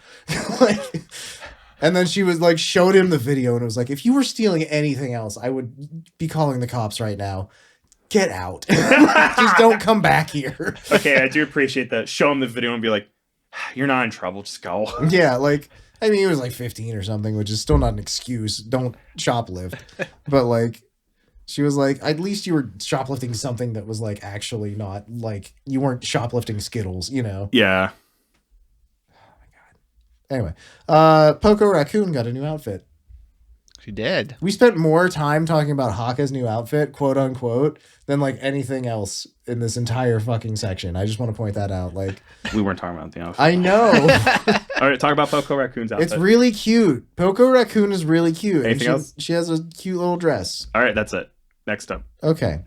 like. And then she was like, showed him the video and was like, "If you were stealing anything else, I would be calling the cops right now. Get out. Just don't come back here." Okay, I do appreciate that. Show him the video and be like, "You're not in trouble. Just go." Yeah, like, I mean, he was like 15 or something, which is still not an excuse. Don't shoplift. But like, she was like, at least you were shoplifting something that was like actually not like, you weren't shoplifting Skittles, you know? Yeah. Anyway, Poko Raccoon got a new outfit. She did. We spent more time talking about Hakka's new outfit, quote unquote, than like anything else in this entire fucking section. I just want to point that out. Like, we weren't talking about the outfit. I know. All right, talk about Poko Raccoon's outfit. It's really cute. Poko Raccoon is really cute. Anything else? She has a cute little dress. All right, that's it. Next up. Okay.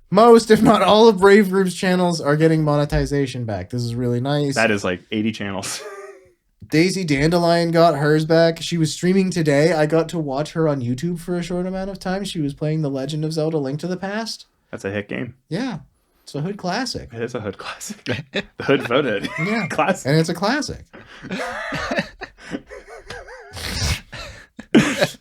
Most, if not all, of Brave Group's channels are getting monetization back. This is really nice. That is like 80 channels. Daisy Dandelion got hers back. She was streaming today. I got to watch her on YouTube for a short amount of time. She was playing The Legend of Zelda: Link to the Past. That's a hit game. Yeah. It's a hood classic. It is a hood classic. The hood voted. Yeah. Classic. And it's a classic.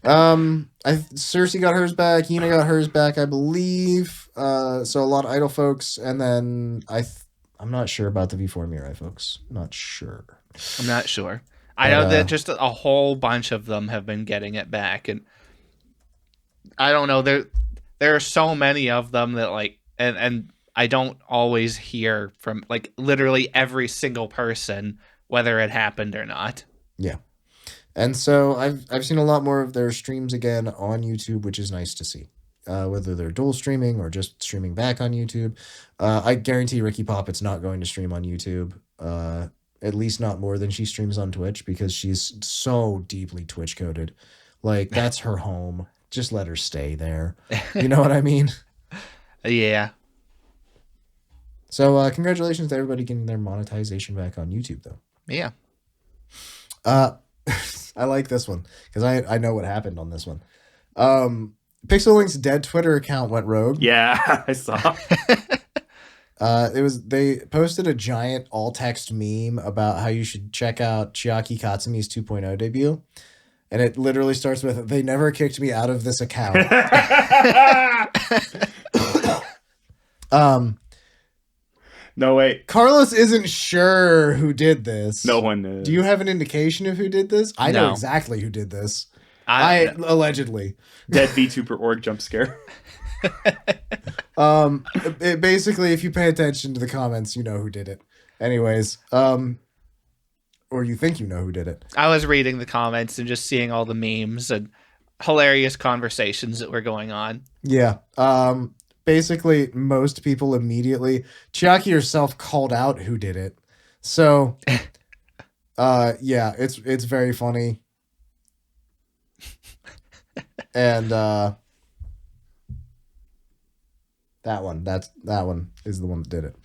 Cersei got hers back. Yuna got hers back, I believe. So a lot of Idol folks, and then I'm not sure about the V4 Mirai folks. Not sure. I'm not sure. I know that just a whole bunch of them have been getting it back, and I don't know. There are so many of them that like, and I don't always hear from like literally every single person whether it happened or not. Yeah. And so I've seen a lot more of their streams again on YouTube, which is nice to see. whether they're dual streaming or just streaming back on YouTube. I guarantee Ricky Poppet's not going to stream on YouTube. At least not more than she streams on Twitch, because she's so deeply Twitch coded. Like, that's her home. Just let her stay there. You know what I mean? Yeah. So congratulations to everybody getting their monetization back on YouTube, though. Yeah. I like this one because I know what happened on this one. PixelLink's dead Twitter account went rogue. Yeah, I saw. They posted a giant all text meme about how you should check out Chiaki Katsumi's 2.0 debut. And it literally starts with, "They never kicked me out of this account." No, wait. Carlos isn't sure who did this. No one is. Do you have an indication of who did this? I know No. exactly who did this. I allegedly. Dead VTuber org jump scare. Basically, if you pay attention to the comments, you know who did it. Anyways, or you think you know who did it. I was reading the comments and just seeing all the memes and hilarious conversations that were going on. Yeah. Basically, most people immediately, Chiaki herself called out who did it. So, yeah, it's very funny. And that one is the one that did it.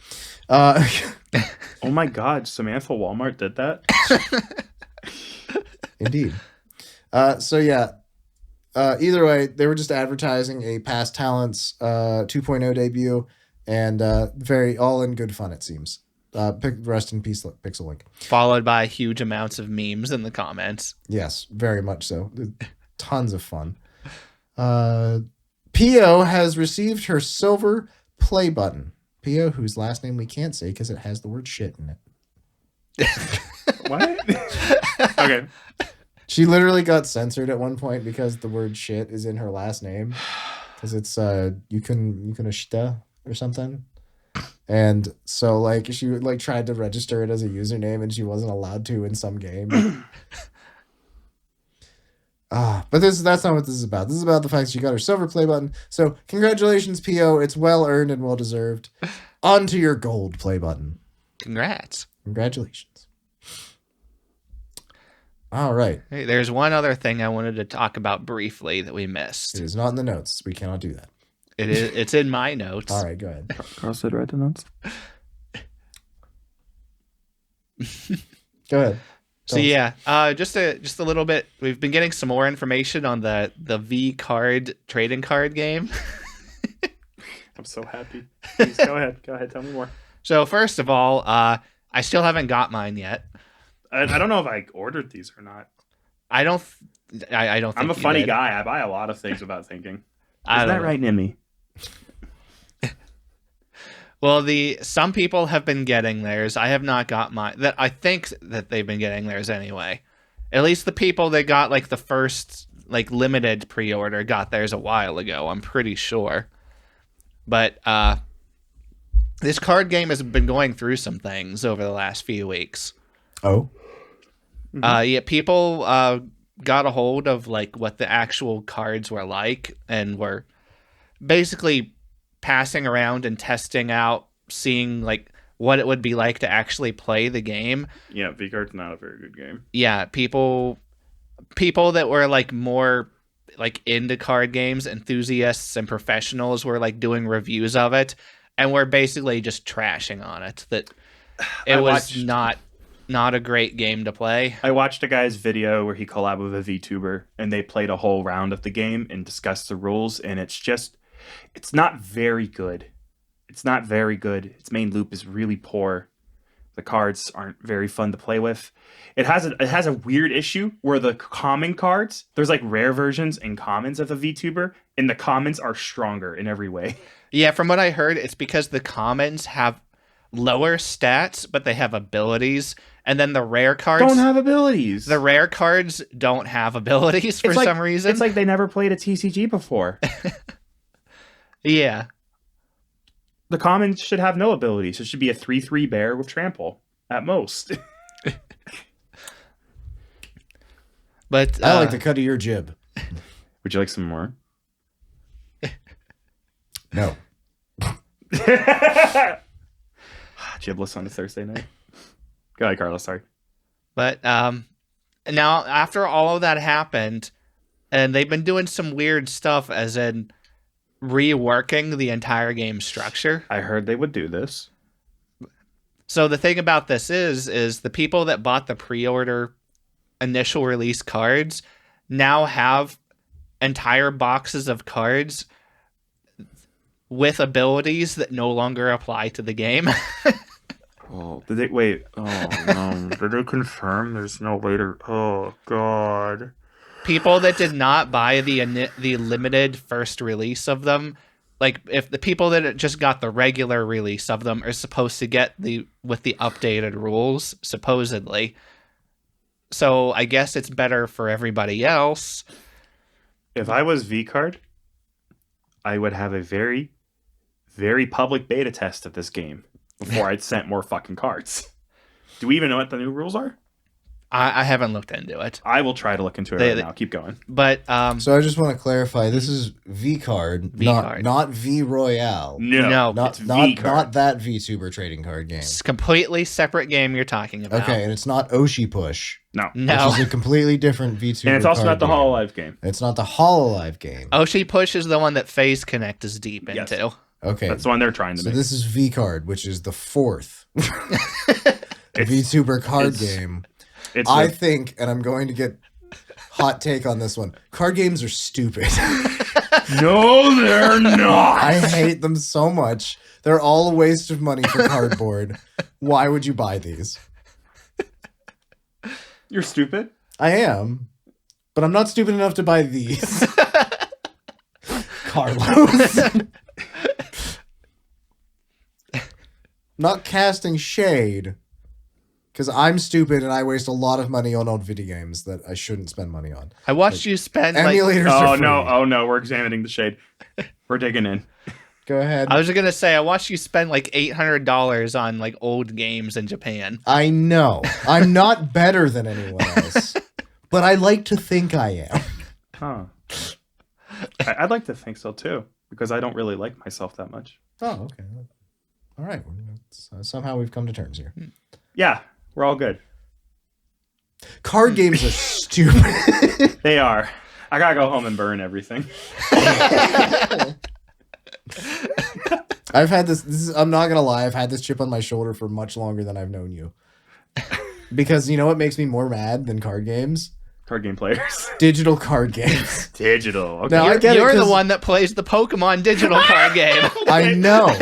Oh my God, Samantha Walmart did that? Indeed. So yeah. Either way, they were just advertising a Past Talents 2.0 debut, and very all in good fun, it seems. Rest in peace, PixelLink. Followed by huge amounts of memes in the comments. Yes, very much so. Tons of fun. Pio has received her silver play button. Pio, whose last name we can't say because it has the word shit in it. What? Okay. She literally got censored at one point because the word shit is in her last name. Because it's Yukunashita or something. And so like she like tried to register it as a username and she wasn't allowed to in some game. But that's not what this is about. This is about the fact that she got her silver play button. So congratulations, Pio. It's well earned and well deserved. On to your gold play button. Congrats. Congratulations. All right. Hey, there's one other thing I wanted to talk about briefly that we missed. It is not in the notes. We cannot do that. It's in my notes. All right, go ahead. Carl said write the notes. Go ahead. So yeah, just a little bit. We've been getting some more information on the VCard trading card game. I'm so happy. Please go ahead. Go ahead. Tell me more. So first of all, I still haven't got mine yet. I don't know if I ordered these or not. I don't think I'm a funny guy. I buy a lot of things without thinking. Is that right, Nimi? Well, some people have been getting theirs. I have not got mine. That I think that they've been getting theirs anyway. At least the people that got like the first like limited pre-order got theirs a while ago. I'm pretty sure. But this card game has been going through some things over the last few weeks. Oh. Mm-hmm. Yeah, people got a hold of like what the actual cards were like and were basically passing around and testing out, seeing like what it would be like to actually play the game. Yeah, VCard's not a very good game. Yeah, people that were like more like into card games, enthusiasts and professionals were like doing reviews of it and were basically just trashing on it that it was not a great game to play. I watched a guy's video where he collabed with a VTuber and they played a whole round of the game and discussed the rules, and it's not very good. It's not very good. Its main loop is really poor. The cards aren't very fun to play with. It has a weird issue where the common cards, there's like rare versions and commons of the VTuber, and the commons are stronger in every way. Yeah, from what I heard, it's because the commons have lower stats, but they have abilities, and then the rare cards don't have abilities. The rare cards don't have abilities for some reason. It's like they never played a TCG before. Yeah. The commons should have no abilities. It should be a 3/3 bear with trample at most. But I like the cut of your jib. Would you like some more? No. Gibless on a Thursday night. Go ahead, Carlos. Sorry. But now, after all of that happened, and they've been doing some weird stuff, as in reworking the entire game structure. I heard they would do this. So the thing about this is the people that bought the pre-order initial release cards now have entire boxes of cards with abilities that no longer apply to the game. Oh, did they wait? Oh no! Did they confirm there's no way to? Oh god! People that did not buy the limited first release of them, like if the people that just got the regular release of them are supposed to get with the updated rules, supposedly. So I guess it's better for everybody else. If I was VCard, I would have a very, very public beta test of this game before I'd sent more fucking cards. Do we even know what the new rules are? I haven't looked into it. I will try to look into it right now. Keep going. But so I just want to clarify: this is VCard, not V Royale. No, not it's VCard. Not that VTuber trading card game. It's a completely separate game you're talking about. Okay, and it's not Oshi Push. No, which is a completely different VTuber. And it's also card not the game. Hololive game. It's not the Hololive game. Oshi Push is the one that Phase Connect is deep into. Okay, that's the one they're trying to make. So this is VCard, which is the fourth VTuber card game. I think, and I'm going to get hot take on this one, card games are stupid. No, they're not. I hate them so much. They're all a waste of money for cardboard. Why would you buy these? You're stupid? I am. But I'm not stupid enough to buy these. Carlos. Not casting shade. Because I'm stupid and I waste a lot of money on old video games that I shouldn't spend money on. I watched you spend emulators. Oh no, we're examining the shade. We're digging in. Go ahead. I was going to say, I watched you spend like $800 on like old games in Japan. I know. I'm not better than anyone else. But I like to think I am. Huh. I'd like to think so too. Because I don't really like myself that much. Oh, okay. All right. Somehow we've come to terms here. Yeah. We're all good. Card games are stupid. They are. I gotta go home and burn everything. I've had this I'm not gonna lie, I've had this chip on my shoulder for much longer than I've known you. Because you know what makes me more mad than card games? Card game players. Digital card games. Digital. Okay. Now, you're the one that plays the Pokemon digital card game. I know.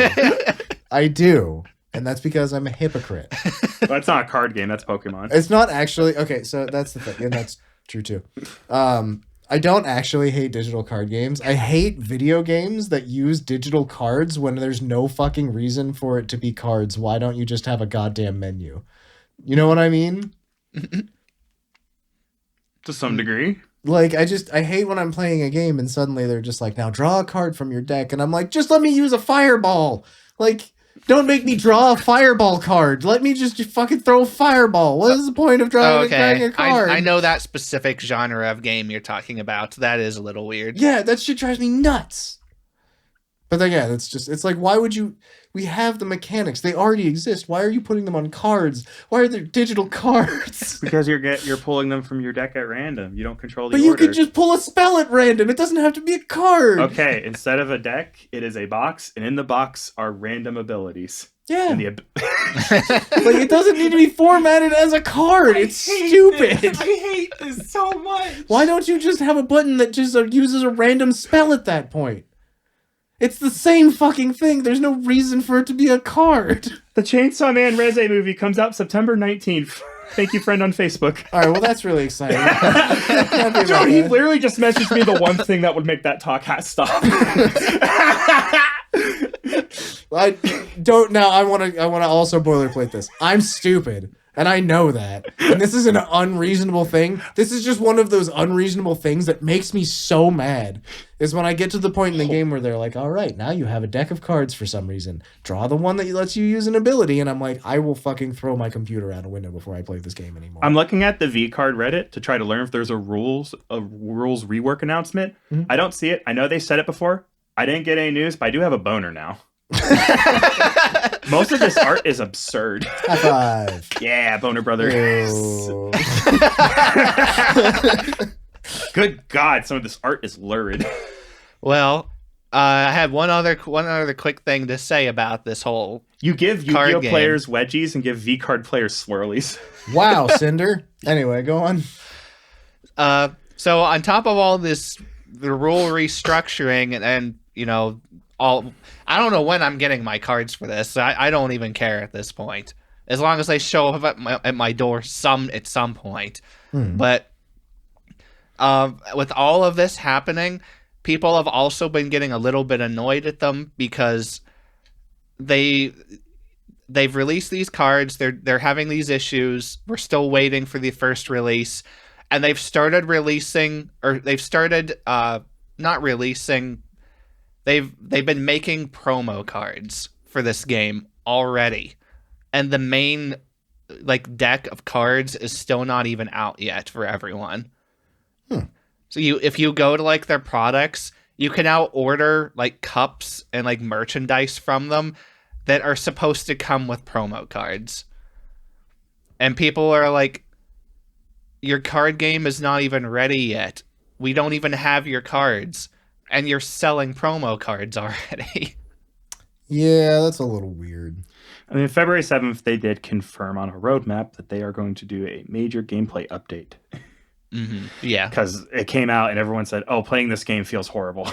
I do. And that's because I'm a hypocrite. Well, it's not a card game. That's Pokemon. It's not actually. Okay, so that's the thing. And that's true, too. I don't actually hate digital card games. I hate video games that use digital cards when there's no fucking reason for it to be cards. Why don't you just have a goddamn menu? You know what I mean? To some degree. Like, I hate when I'm playing a game and suddenly they're just like, now draw a card from your deck. And I'm like, just let me use a fireball. Like... Don't make me draw a fireball card. Let me just fucking throw a fireball. What is the point of drawing a card? I know that specific genre of game you're talking about. That is a little weird. Yeah, that shit drives me nuts. But then, yeah, it's like, why would you... We have the mechanics. They already exist. Why are you putting them on cards? Why are there digital cards? Because you're pulling them from your deck at random. You don't control the order. But you could just pull a spell at random. It doesn't have to be a card. Okay, instead of a deck, it is a box, and in the box are random abilities. Yeah. Like, it doesn't need to be formatted as a card. It's stupid. I hate this so much. Why don't you just have a button that just uses a random spell at that point? It's the same fucking thing. There's no reason for it to be a card. The Chainsaw Man Raeyei movie comes out September 19th. Thank you, friend on Facebook. All right, well, that's really exciting. Dude, he literally just messaged me the one thing that would make that talk hat stop. I don't now. I want to also boilerplate this. I'm stupid, and I know that. And this is an unreasonable thing. This is just one of those unreasonable things that makes me so mad. Is when I get to the point in the game where they're like, "All right, now you have a deck of cards for some reason. Draw the one that lets you use an ability." And I'm like, I will fucking throw my computer out a window before I play this game anymore. I'm looking at the VCard Reddit to try to learn if there's a rules rework announcement. Mm-hmm. I don't see it. I know they said it before. I didn't get any news, but I do have a boner now. Most of this art is absurd. High five. Yeah, boner brother. Good God, some of this art is lurid. Well, I had one other quick thing to say about this whole. You give Yu-Gi-Oh players wedgies and give V-Card players swirlies. Wow, Cinder. Anyway, go on. So on top of all this, the rule restructuring and you know, all, I don't know when I'm getting my cards for this. I don't even care at this point. As long as they show up at my door at some point. But with all of this happening, people have also been getting a little bit annoyed at them because they've released these cards. They're having these issues. We're still waiting for the first release, and they've started releasing, or they've started not releasing. They've been making promo cards for this game already, and the main deck of cards is still not even out yet for everyone. So if you go to their products, you can now order cups and merchandise from them that are supposed to come with promo cards. And people are like, your card game is not even ready yet. We don't even have your cards. And you're selling promo cards already. Yeah, that's a little weird. I mean, February 7th, they did confirm on a roadmap that they are going to do a major gameplay update. Yeah. Because it came out and everyone said, oh, playing this game feels horrible.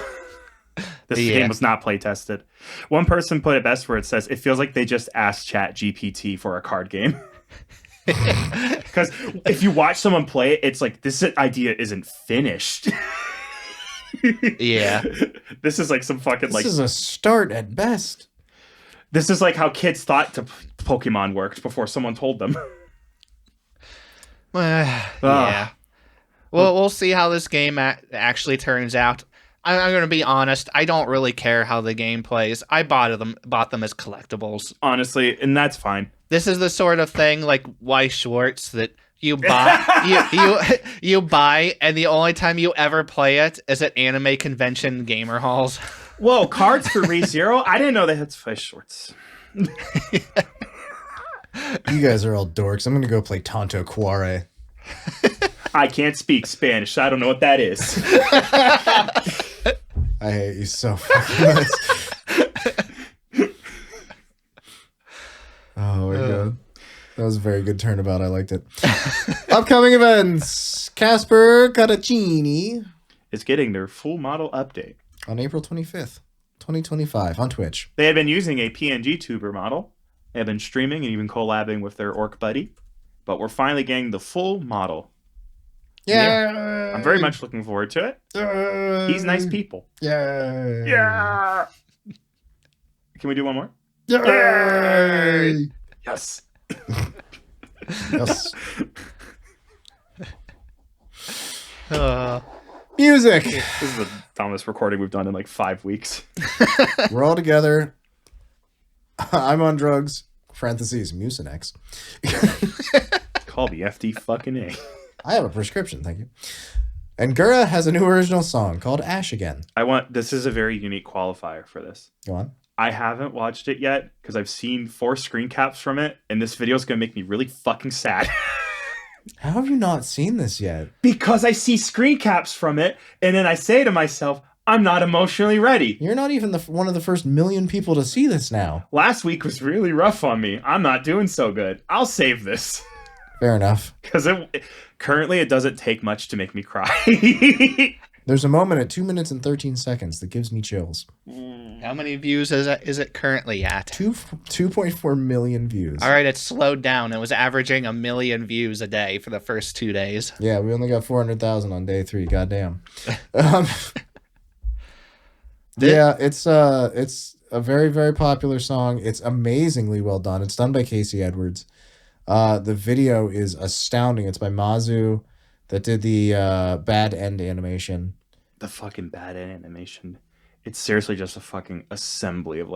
This game was not play tested. One person put it best where it says, it feels like they just asked ChatGPT for a card game. Because if you watch someone play it, it's like, this idea isn't finished. Yeah. This is some fucking This is a start at best. This is how kids thought Pokemon worked before someone told them. Yeah. Well, we'll see how this game actually turns out. I'm going to be honest. I don't really care how the game plays. I bought them as collectibles. Honestly, and that's fine. This is the sort of thing like Weiss Schwartz that you buy, you buy, and the only time you ever play it is at anime convention gamer halls. Whoa, cards for ReZero? I didn't know they had Weiss Schwartz. You guys are all dorks. I'm going to go play Tanto Cuore. I can't speak Spanish, so I don't know what that is. I hate you so fucking much. Oh my god. That was a very good turnabout. I liked it. Upcoming events. Casper Caracini is getting their full model update. On April 25th, 2025 on Twitch. They had been using a PNG tuber model. They have been streaming and even collabing with their orc buddy. But we're finally getting the full model. Yeah. I'm very much looking forward to it. He's nice people. Yeah. Yeah. Can we do one more? Yay! Yes. Yes. This Music. is the dumbest recording we've done in 5 weeks. We're all together. I'm on drugs. Parentheses, Mucinex. Call the FD fucking A. I have a prescription, thank you. And Gura has a new original song called Ash Again. This is a very unique qualifier for this. Go on. I haven't watched it yet because I've seen 4 screen caps from it, and this video is going to make me really fucking sad. How have you not seen this yet? Because I see screen caps from it, and then I say to myself, I'm not emotionally ready. You're not even one of the first million people to see this now. Last week was really rough on me. I'm not doing so good. I'll save this. Fair enough. Because currently it doesn't take much to make me cry. There's a moment at 2 minutes and 13 seconds that gives me chills. How many views is it currently at? 2.4 million views. All right, it's slowed down. It was averaging 1 million views a day for the first 2 days. Yeah, we only got 400,000 on day 3. Goddamn. Yeah, it's a very, very popular song. It's amazingly well done. It's done by Casey Edwards. The video is astounding. It's by Mazu that did the bad end animation. The fucking bad end animation. It's seriously just a fucking assembly of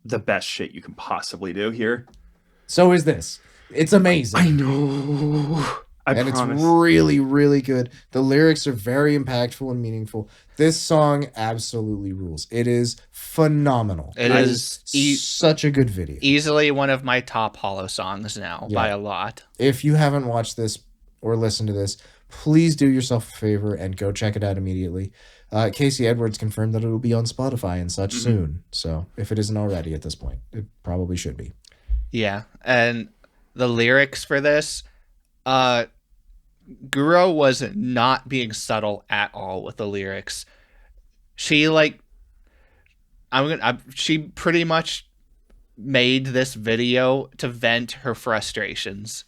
the best shit you can possibly do here. So is this. It's amazing. I know. It's really, really good. The lyrics are very impactful and meaningful. This song absolutely rules. It is phenomenal. It is such a good video. Easily one of my top Hollow songs now by a lot. If you haven't watched this or listened to this, please do yourself a favor and go check it out immediately. Casey Edwards confirmed that it will be on Spotify and such soon. So if it isn't already at this point, it probably should be. Yeah, and the lyrics for this, Gura was not being subtle at all with the lyrics. She she pretty much made this video to vent her frustrations.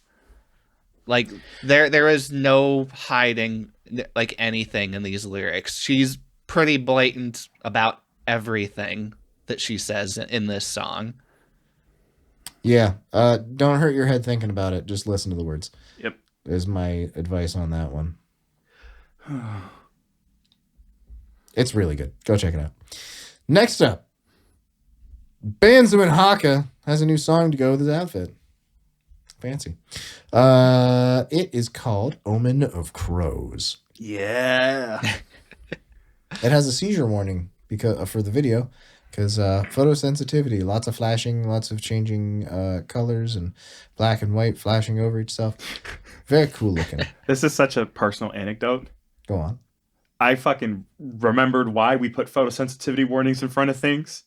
Like there is no hiding like anything in these lyrics. She's pretty blatant about everything that she says in this song. Yeah, don't hurt your head thinking about it. Just listen to the words. Yep. Is my advice on that one. It's really good. Go check it out. Next up, Bijou and Hakka has a new song to go with his outfit. Fancy. It is called Omen of Crows. Yeah. It has a seizure warning for the video. Because photosensitivity, lots of flashing, lots of changing colors and black and white flashing over itself. Very cool looking. This is such a personal anecdote. Go on. I fucking remembered why we put photosensitivity warnings in front of things.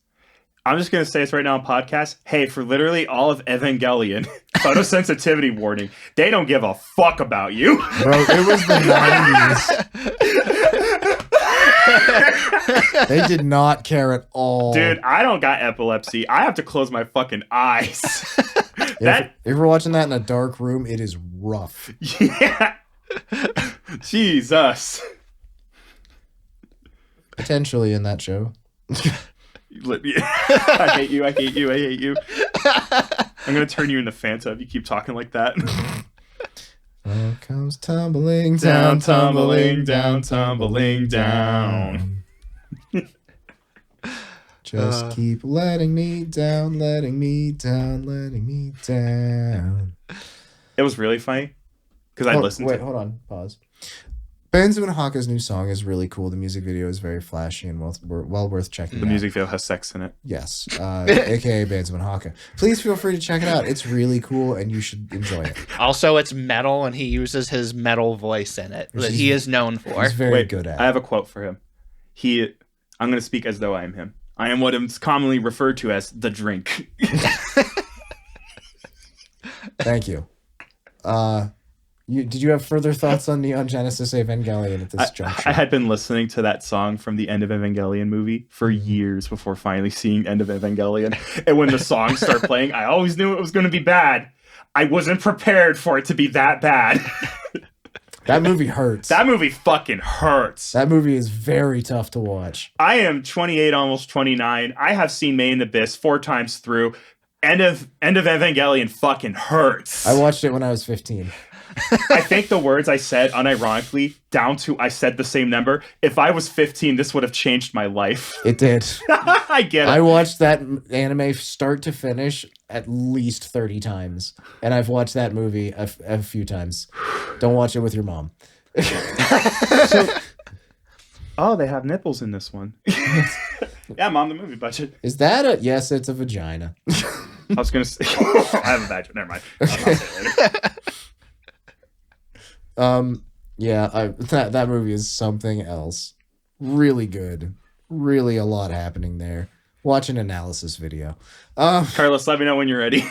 I'm just going to say this right now on podcast. Hey, for literally all of Evangelion, photosensitivity warning. They don't give a fuck about you. Bro, it was the 90s. They did not care at all. Dude, I don't got epilepsy. I have to close my fucking eyes. If you're watching that in a dark room, it is rough. Yeah. Jesus. Potentially in that show. I hate you. I hate you. I hate you. I'm going to turn you into Fanta if you keep talking like that. Comes tumbling down, tumbling down, tumbling down. Just keep letting me down, letting me down, letting me down. It was really funny because I listened to it. Wait, hold on. Pause. Bijou and Hakka's new song is really cool. The music video is very flashy and well worth checking out. The music video has sex in it. Yes. AKA Bijou and Hakka. Please feel free to check it out. It's really cool and you should enjoy it. Also, it's metal and he uses his metal voice in it that he is known for. He's very good at it. I have a quote for him. I'm going to speak as though I am him. I am what is commonly referred to as the drink. Thank you. Did you have further thoughts on Neon Genesis Evangelion at this juncture? I had been listening to that song from the End of Evangelion movie for years before finally seeing End of Evangelion. And when the songs start playing, I always knew it was going to be bad. I wasn't prepared for it to be that bad. That movie hurts. That movie fucking hurts. That movie is very tough to watch. I am 28, almost 29. I have seen Made in Abyss 4 times through. End of Evangelion fucking hurts. I watched it when I was 15. I think the words I said unironically down to I said the same number. If I was 15, this would have changed my life. It did. I get it. I watched that anime start to finish at least 30 times. And I've watched that movie a few times. Don't watch it with your mom. Oh, they have nipples in this one. Yeah, Mom, the movie budget. Is that a... Yes, it's a vagina. I was going to say... I have a vagina. Never mind. I'll say it later. Yeah, that movie is something else. Really good. Really a lot happening there. Watch an analysis video. Carlos, let me know when you're ready.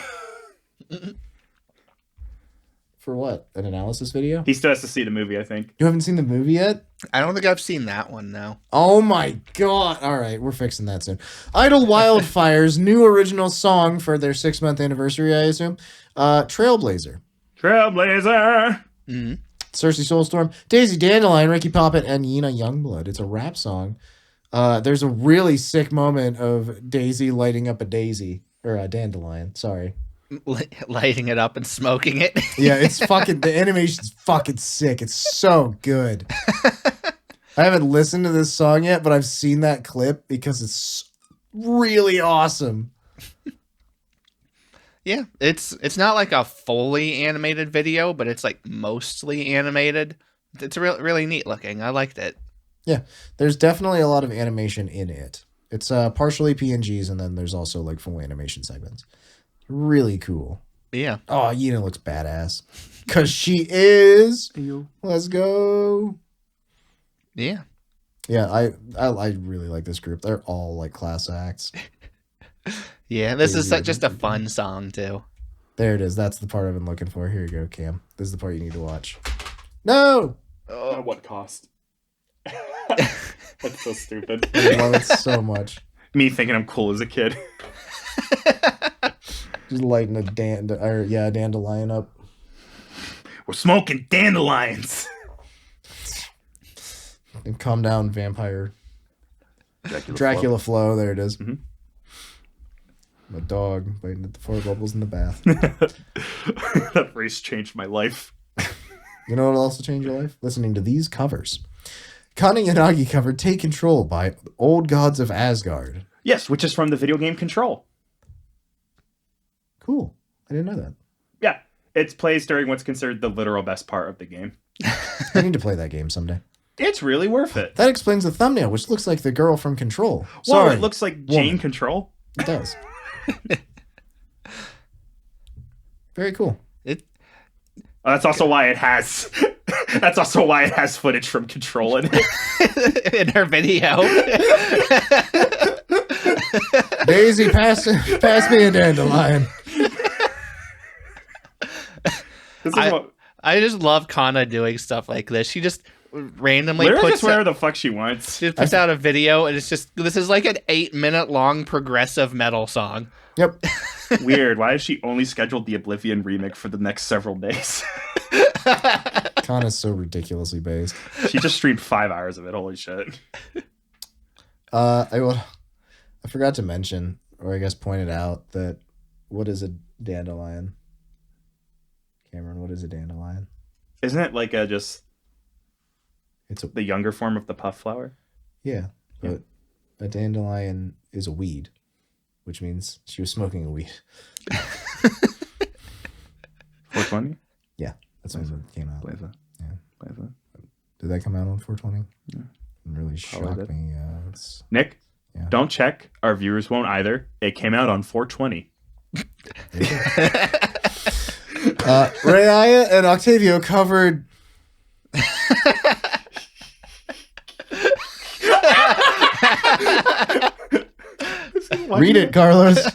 For what? An analysis video? He still has to see the movie, I think. You haven't seen the movie yet? I don't think I've seen that one, no. Oh my god. All right, we're fixing that soon. Idle Wildfyre's new original song for their 6-month anniversary, I assume. Trailblazer. Trailblazer! Mm-hmm. Cersei Soulstorm, Daisy Dandelion, Ricky Poppet, and Yina Youngblood. It's a rap song. There's a really sick moment of Daisy lighting up a daisy. Or a dandelion, sorry. Lighting it up and smoking it. Yeah, it's fucking... The animation's fucking sick. It's so good. I haven't listened to this song yet, but I've seen that clip because it's really awesome. Yeah, it's not like a fully animated video, but it's like mostly animated. It's really neat looking. I liked it. Yeah, there's definitely a lot of animation in it. It's partially PNGs, and then there's also like full animation segments. Really cool. Yeah. Oh, Yina looks badass. Because she is. Let's go. Yeah. Yeah, I really like this group. They're all like class acts. Yeah, this is just a fun song, too. There it is. That's the part I've been looking for. Here you go, Cam. This is the part you need to watch. No! At what cost? That's so stupid. I love it so much. Me thinking I'm cool as a kid. Just lighting a dandelion up. We're smoking dandelions. And calm down, vampire. Dracula flow. There it is. Mm-hmm. My dog biting at the 4 bubbles in the bath. That race changed my life. You know what will also change your life? Listening to these covers. Kanna Yanagi cover Take Control by Old Gods of Asgard. Yes, which is from the video game Control. Cool. I didn't know that. Yeah, it plays during what's considered the literal best part of the game. I need to play that game someday. It's really worth it. That explains the thumbnail, which looks like the girl from Control. Well, Sorry, it looks like Jane Control. It does. Very cool. That's also why it has. That's also why it has footage from Control in it. In her video. Daisy, pass me a dandelion. I just love Kanna doing stuff like this. She just randomly literally puts just whatever the fuck she wants. She puts out a video, and it's just, this is like an 8-minute long progressive metal song. Yep. Weird. Why has she only scheduled the Oblivion remake for the next several days? Kanna's so ridiculously based. She just streamed 5 hours of it. Holy shit. I forgot to mention, or I guess pointed out, that what is a dandelion? Cameron, what is a dandelion? Isn't it like the younger form of the puff flower? Yeah, but a dandelion is a weed, which means she was smoking a weed. 420? Yeah, that's when it came out. Blazer. Yeah. Blazer. Did that come out on 420? Yeah. It really shocked me. Nick, don't check. Our viewers won't either. It came out on 420. Raeyei and Octavio covered. Read it, Carlos.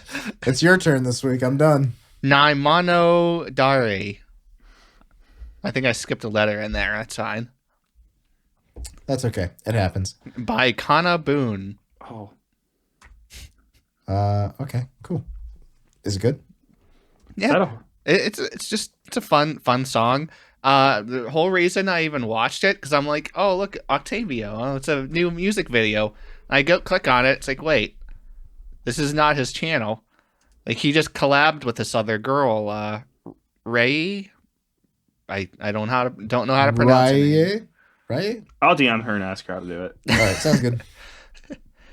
It's your turn this week. I'm done. Naimononedari. I think I skipped a letter in there. That's fine. That's okay. It happens. By Kanna Boone. Oh. Okay, cool. Is it good? Yeah. It's a fun song. The whole reason I even watched it, because I'm like, oh, look, Octavio. Oh, it's a new music video. I go click on it. It's like, wait, this is not his channel. Like, he just collabed with this other girl, Raeyei. I don't know how to pronounce it. Right? I'll DM her and ask her how to do it. All right, sounds good.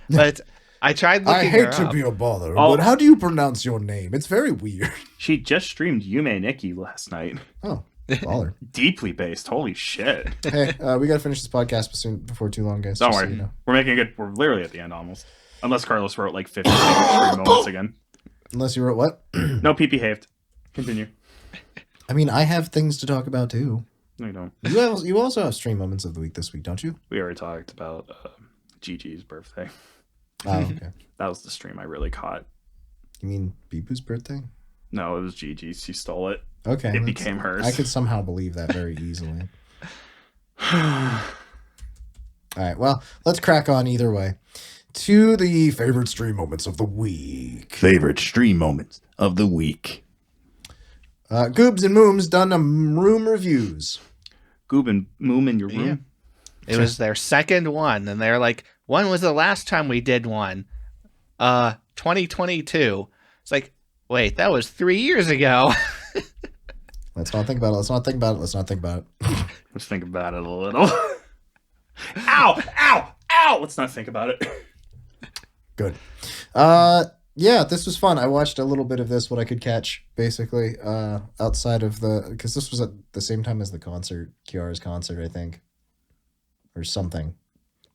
But I tried looking her up. I hate to be a bother, but how do you pronounce your name? It's very weird. She just streamed Yume Nikki last night. Oh, baller. Deeply based. Holy shit. Hey, we got to finish this podcast before too long, guys. Don't worry. So you know. We're making it. We're literally at the end almost. Unless Carlos wrote like 50 stream moments again. Unless you wrote what? No, PP haved. Continue. I mean, I have things to talk about too. No, you don't. You also have stream moments of the week this week, don't you? We already talked about Gigi's birthday. Oh, okay. That was the stream I really caught. You mean Bibu's birthday? No, it was Gigi's. She stole it. Okay. It became hers. I could somehow believe that very easily. All right, well, let's crack on either way. To the favorite stream moments of the week. Favorite stream moments of the week. Goobs and Mooms done room reviews. Goob and Moom in your room? It was their second one, and they're like, when was the last time we did one? 2022. It's like, wait, that was 3 years ago. Let's not think about it. Let's not think about it. Let's think about it a little. Ow! Ow! Ow! Let's not think about it. Good. Yeah, this was fun. I watched a little bit of this, what I could catch, basically, outside of because this was at the same time as the concert, Kiara's concert, I think, or something.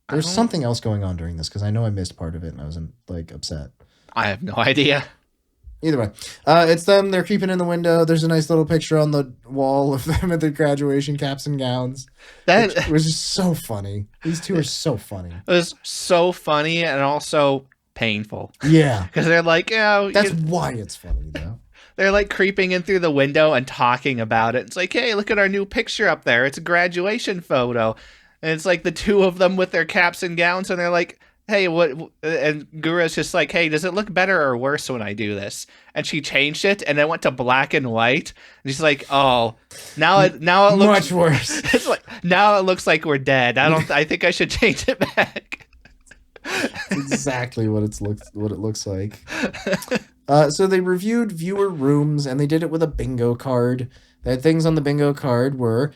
There's something else going on during this, because I know I missed part of it, and I was, like, upset. I have no idea. Either way, it's them. They're creeping in the window. There's a nice little picture on the wall of them at their graduation caps and gowns. That was just so funny. These two are so funny. It was so funny and also painful. Yeah. Because they're like, that's why it's funny, though. They're like creeping in through the window and talking about it. It's like, hey, look at our new picture up there. It's a graduation photo. And it's like the two of them with their caps and gowns, and they're like, hey, what? And Gura's just like, hey, does it look better or worse when I do this? And she changed it, and it went to black and white. And she's like, oh, now it looks much worse. It's like, now it looks like we're dead. I think I should change it back. That's exactly what it looks like. So they reviewed viewer rooms, and they did it with a bingo card. The things on the bingo card were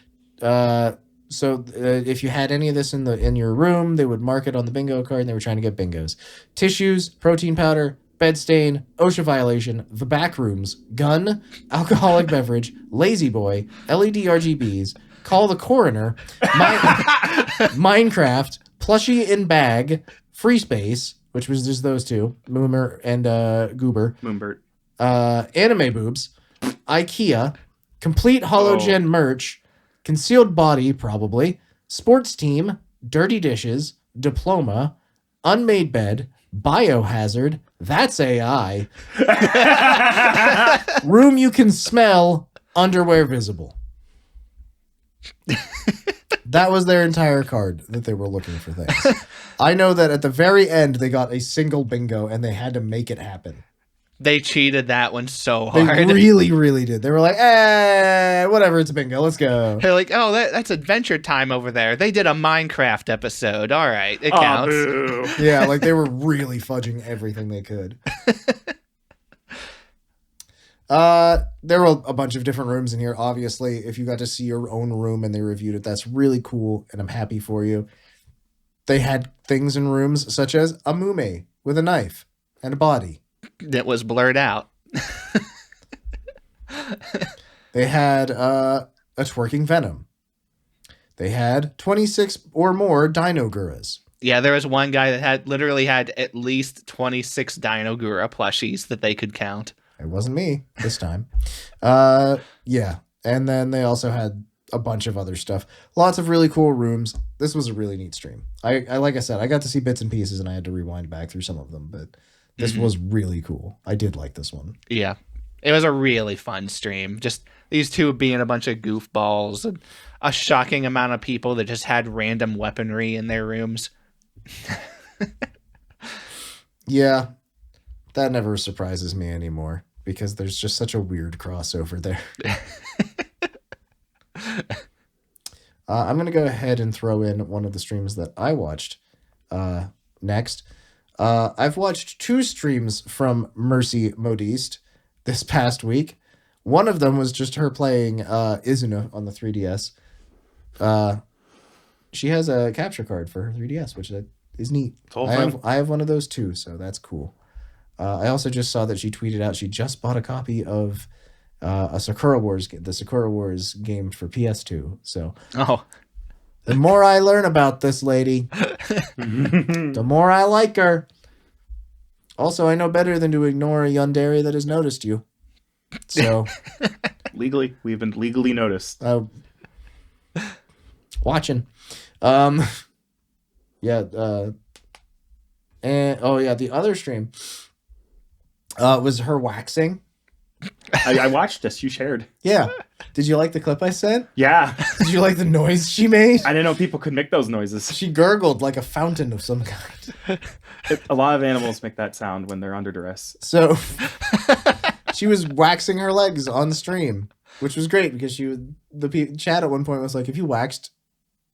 if you had any of this in your room, they would mark it on the bingo card, and they were trying to get bingos. Tissues, protein powder, bed stain, OSHA violation, the back rooms, gun, alcoholic beverage, lazy boy, LED RGBs, call the coroner, Minecraft, plushie in bag, free space, which was just those two, Moomer and Goober. Moombert. Anime boobs, IKEA, complete hologen merch, concealed body, probably, sports team, dirty dishes, diploma, unmade bed, biohazard, that's AI, room you can smell, underwear visible. That was their entire card that they were looking for things. I know that at the very end, they got a single bingo, and they had to make it happen. They cheated that one so hard. They really, really did. They were like, whatever, it's a bingo, let's go. They're like, oh, that's Adventure Time over there. They did a Minecraft episode. All right, it counts. Boo. Yeah, like they were really fudging everything they could. There were a bunch of different rooms in here. Obviously, if you got to see your own room and they reviewed it, that's really cool, and I'm happy for you. They had things in rooms such as a Mumei with a knife and a body. That was blurred out. They had a twerking Venom. They had 26 or more Dino Guras. Yeah, there was one guy that literally had at least 26 Dino Gura plushies that they could count. It wasn't me this time. Yeah. And then they also had a bunch of other stuff. Lots of really cool rooms. This was a really neat stream. I like I said, I got to see bits and pieces, and I had to rewind back through some of them, but this was really cool. I did like this one. Yeah. It was a really fun stream. Just these two being a bunch of goofballs and a shocking amount of people that just had random weaponry in their rooms. Yeah. That never surprises me anymore because there's just such a weird crossover there. I'm going to go ahead and throw in one of the streams that I watched next. I've watched 2 streams from Mercy Modiste this past week. One of them was just her playing Izuna on the 3DS. She has a capture card for her 3DS, which is neat. I have one of those too, so that's cool. I also just saw that she tweeted out she just bought a copy of the Sakura Wars game for PS2. So the more I learn about this lady, the more I like her. Also, I know better than to ignore a yandere that has noticed you. So we've been legally noticed. Watching. And the other stream was her waxing. I watched this. You shared. Yeah. Did you like the clip I sent? Yeah. Did you like the noise she made? I didn't know people could make those noises. She gurgled like a fountain of some kind. A lot of animals make that sound when they're under duress. So she was waxing her legs on stream, which was great because the chat at one point was like, "Have you waxed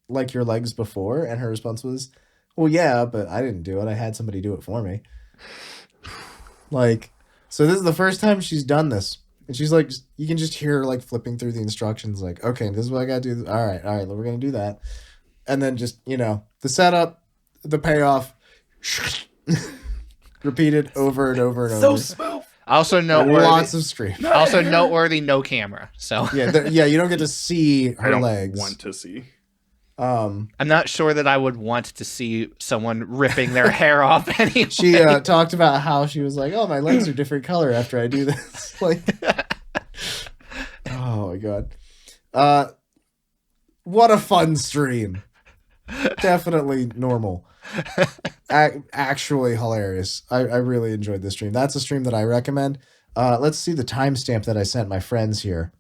like your legs before?" And her response was, "Well, yeah, but I didn't do it. I had somebody do it for me." Like, so this is the first time she's done this. And she's like, you can just hear her like flipping through the instructions, like, okay, this is what I gotta do. All right, we're gonna do that. And then just, the setup, the payoff. repeated over and over and So over. smooth. Also noteworthy. Lots of stream. Also noteworthy, no camera. So Yeah, you don't get to see I her don't legs. want to see. I'm not sure that I would want to see someone ripping their hair off anyway. She talked about how she was like, "Oh, my legs are different color after I do this." Like, oh my god, what a fun stream! Definitely normal. Actually hilarious. I really enjoyed this stream. That's a stream that I recommend. Let's see the timestamp that I sent my friends here,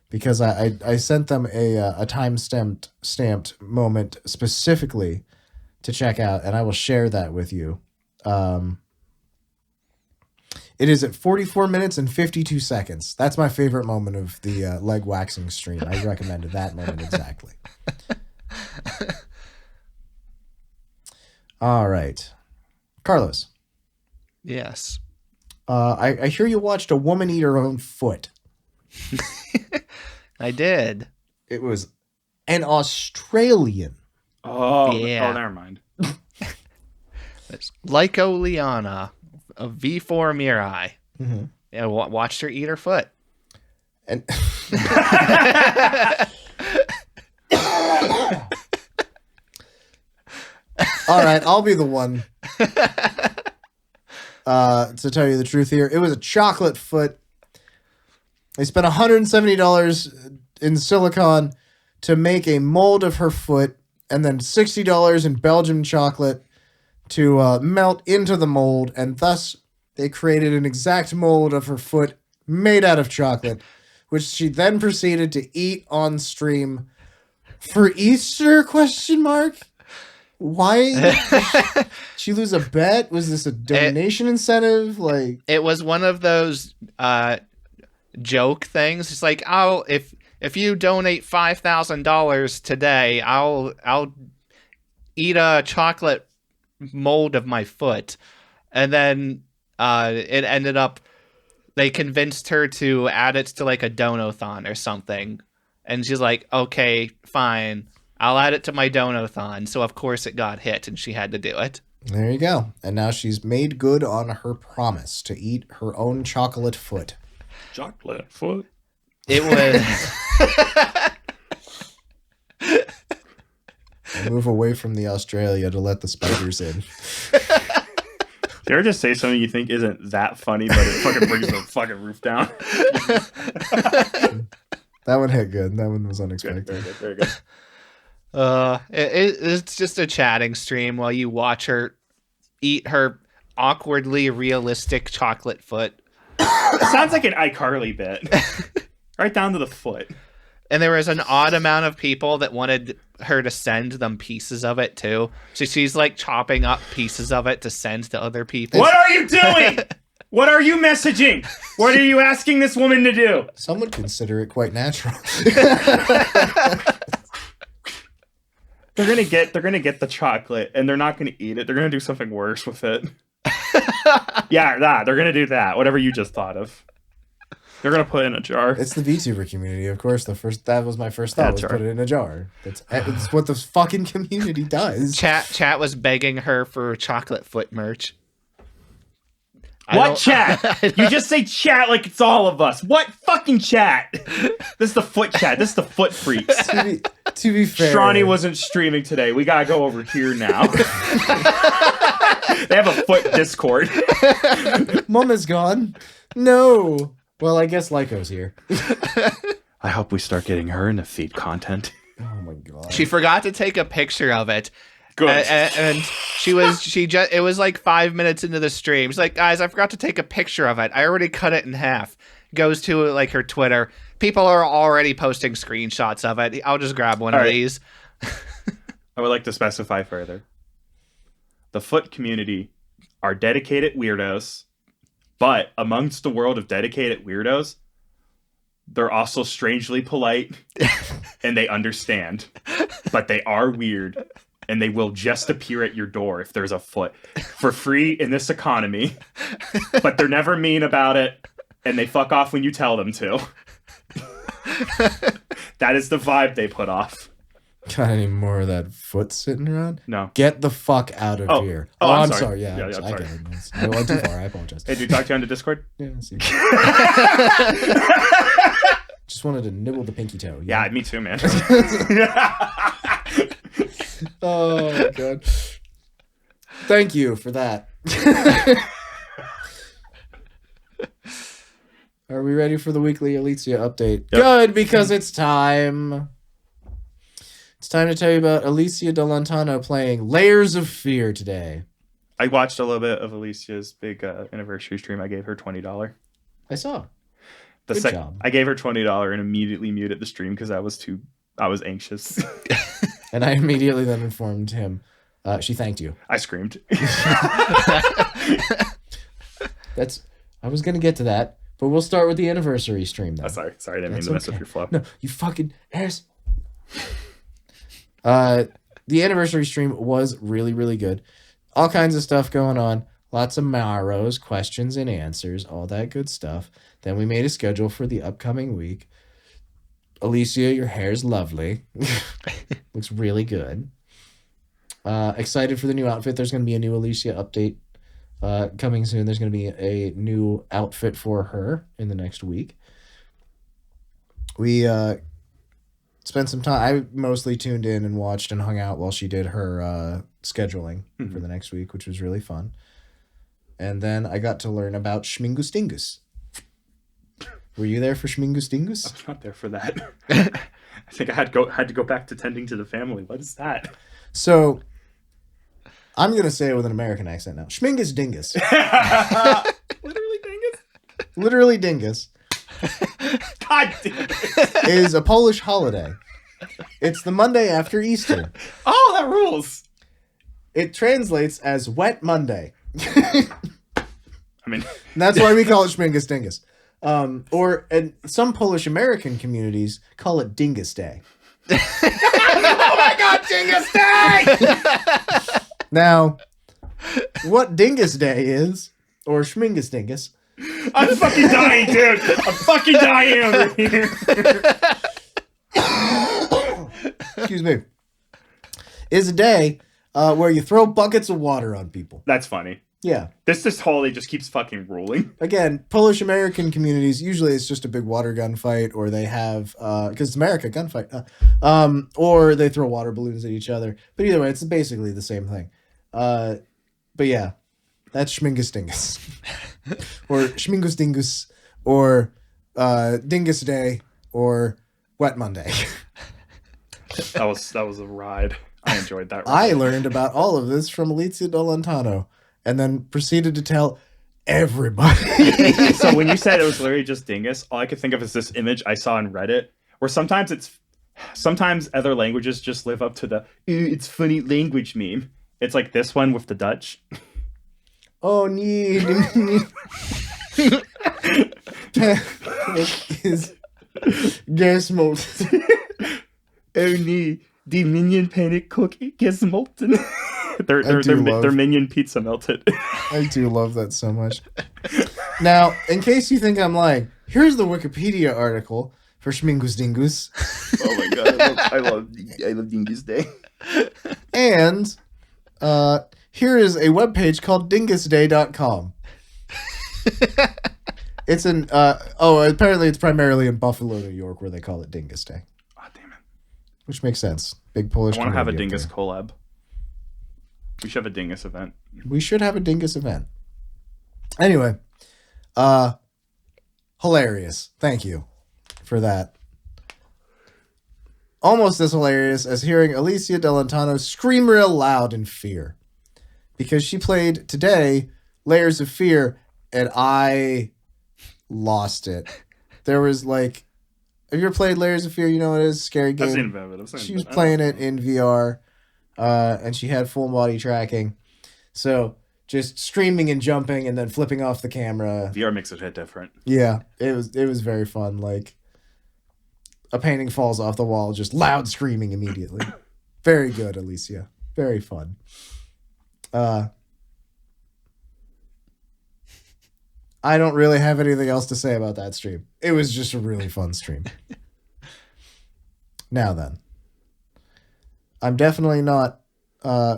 because I sent them a stamped moment specifically to check out, and I will share that with you. It is at 44 minutes and 52 seconds. That's my favorite moment of the leg waxing stream. I recommended that moment exactly. All right. Carlos. Yes. I hear you watched a woman eat her own foot. I did. It was an Australian. Oh, Yeah. Oh, never mind. It's Lyco Lianna of V4 Mirai. Mm-hmm. Yeah, watched her eat her foot. And all right, I'll be the one to tell you the truth here. It was a chocolate foot. They spent $170 in silicone to make a mold of her foot, and then $60 in Belgian chocolate to melt into the mold, and thus they created an exact mold of her foot made out of chocolate, which she then proceeded to eat on stream for Easter? Question mark. Why did she lose a bet? Was this a donation incentive? Like, it was one of those joke things. It's like, if you donate $5,000 today, I'll eat a chocolate mold of my foot. And then it ended up, they convinced her to add it to like a donathon or something. And she's like, okay, fine. I'll add it to my donathon. So of course it got hit and she had to do it. there you go. And now she's made good on her promise to eat her own chocolate foot. Chocolate foot. It was I move away from the Australia to let the spiders in. You ever just say something you think isn't that funny, but it fucking brings the fucking roof down? That one hit good. That one was unexpected. Very good, very good. It's just a chatting stream while you watch her eat her awkwardly realistic chocolate foot. It sounds like an iCarly bit. Right down to the foot. And there was an odd amount of people that wanted her to send them pieces of it too. So she's like chopping up pieces of it to send to other people. What are you doing? What are you messaging? What are you asking this woman to do? Some would consider it quite natural. They're gonna get the chocolate and they're not gonna eat it. They're gonna do something worse with it. Yeah, they're gonna do that. Whatever you just thought of. They're gonna put it in a jar. It's the VTuber community, of course. That was my first thought, was Jar. put it in a jar. It's what the fucking community does. Chat was begging her for chocolate foot merch. What chat? You just say chat like it's all of us. What fucking chat? This is the foot chat. This is the foot freaks. To be fair, Strawny wasn't streaming today. We gotta go over here now. They have a foot Discord. Mom is gone. No. Well, I guess Lyco's here. I hope we start getting her into feed content. Oh my god. She forgot to take a picture of it. Good. And it was like 5 minutes into the stream. She's like, guys, I forgot to take a picture of it. I already cut it in half. Goes to like her Twitter. People are already posting screenshots of it. I'll just grab one of these. I would like to specify further. The foot community are dedicated weirdos, but amongst the world of dedicated weirdos, they're also strangely polite and they understand, but they are weird. And they will just appear at your door if there's a foot for free in this economy. But they're never mean about it. And they fuck off when you tell them to. That is the vibe they put off. Got any more of that foot sitting around? No. Get the fuck out of here. Oh, I'm sorry. Yeah, I'm sorry. I went too far. I apologize. Hey, did you talk to you on the Discord? Yeah, see. Just wanted to nibble the pinky toe. Yeah, me too, man. Oh, God. Thank you for that. Are we ready for the weekly Alicia update? Yep. Good, because it's time. It's time to tell you about Alicia Delantano playing Layers of Fear today. I watched a little bit of Alicia's big anniversary stream. I gave her $20. I saw. Good job. I gave her $20 and immediately muted the stream because I was anxious. And I immediately then informed him. She thanked you. I screamed. I was gonna get to that, but we'll start with the anniversary stream then. Oh, sorry, I didn't mean to mess with your flow. No, you fucking ass. The anniversary stream was really, really good. All kinds of stuff going on. Lots of Maros, questions and answers, all that good stuff. Then we made a schedule for the upcoming week. Alicia, your hair's lovely. Looks really good. Excited for the new outfit. There's going to be a new Alicia update coming soon. There's going to be a new outfit for her in the next week. We spent some time. I mostly tuned in and watched and hung out while she did her scheduling for the next week, which was really fun. And then I got to learn about Schmingustingus. Were you there for Schmingustingus? I was not there for that. I think I had to go back to tending to the family. What is that? So, I'm going to say it with an American accent now. Schmingus Dingus. Literally dingus? Literally Dingus. God damn it. Is a Polish holiday. It's the Monday after Easter. Oh, that rules. It translates as Wet Monday. I mean, And that's why we call it Schmingus Dingus. And some Polish American communities call it Dingus Day. oh my God, Dingus Day! Now, what Dingus Day is, or Schmingus Dingus. I'm fucking dying, dude. I'm fucking dying over here. Excuse me. Is a day where you throw buckets of water on people. That's funny. Yeah. This holiday just keeps fucking ruling. Again, Polish American communities, usually it's just a big water gun fight, or they have, because it's America, gunfight, or they throw water balloons at each other. But either way, it's basically the same thing. But yeah, that's Schmingus Dingus. Or Schmingus Dingus, or Dingus Day, or Wet Monday. That was a ride. I enjoyed that ride. I learned about all of this from Alicia Delantano, and then proceeded to tell everybody. So when you said it was literally just dingus, all I could think of is this image I saw on Reddit, where sometimes other languages just live up to the it's funny language meme. It's like this one with the Dutch. Oh, nee. is Gersmolt. Oh nee, the minion panic cookie gets molten. Their minion pizza melted. I do love that so much. Now, in case you think I'm lying, here's the Wikipedia article for Schmingus Dingus. Oh my God, I love Dingus Day. And here is a webpage called dingusday.com. It's apparently it's primarily in Buffalo, New York, where they call it Dingus Day. Oh, damn it. Which makes sense. Big Polish. I want to have a community dingus up collab. We should have a dingus event. there. We should have a dingus event. Anyway, hilarious. Thank you for that. Almost as hilarious as hearing Alicia Delantano scream real loud in fear. Because she played today Layers of Fear, and I lost it. There was like, have you ever played Layers of Fear? You know what it is? Scary game. I've seen a bit. She was playing it in VR, and she had full body tracking. So just screaming and jumping and then flipping off the camera. VR makes it hit different. Yeah, it was very fun. Like, a painting falls off the wall, just loud screaming immediately. Very good, Alicia. Very fun. I don't really have anything else to say about that stream. It was just a really fun stream. Now then, I'm definitely not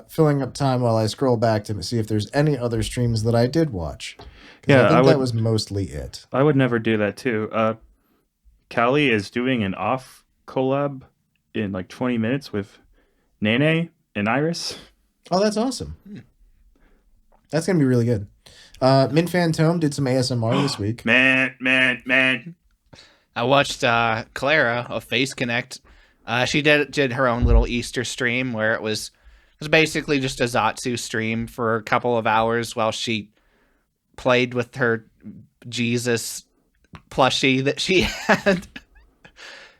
filling up time while I scroll back to see if there's any other streams that I did watch. Yeah, I think that was mostly it. I would never do that too. Callie is doing an off collab in like 20 minutes with Nene and Iris. Oh, that's awesome. That's going to be really good. Mint Phantom did some ASMR this week. Man. I watched Clara of Face Connect. She did her own little Easter stream where it was basically just a Zatsu stream for a couple of hours while she played with her Jesus plushie that she had.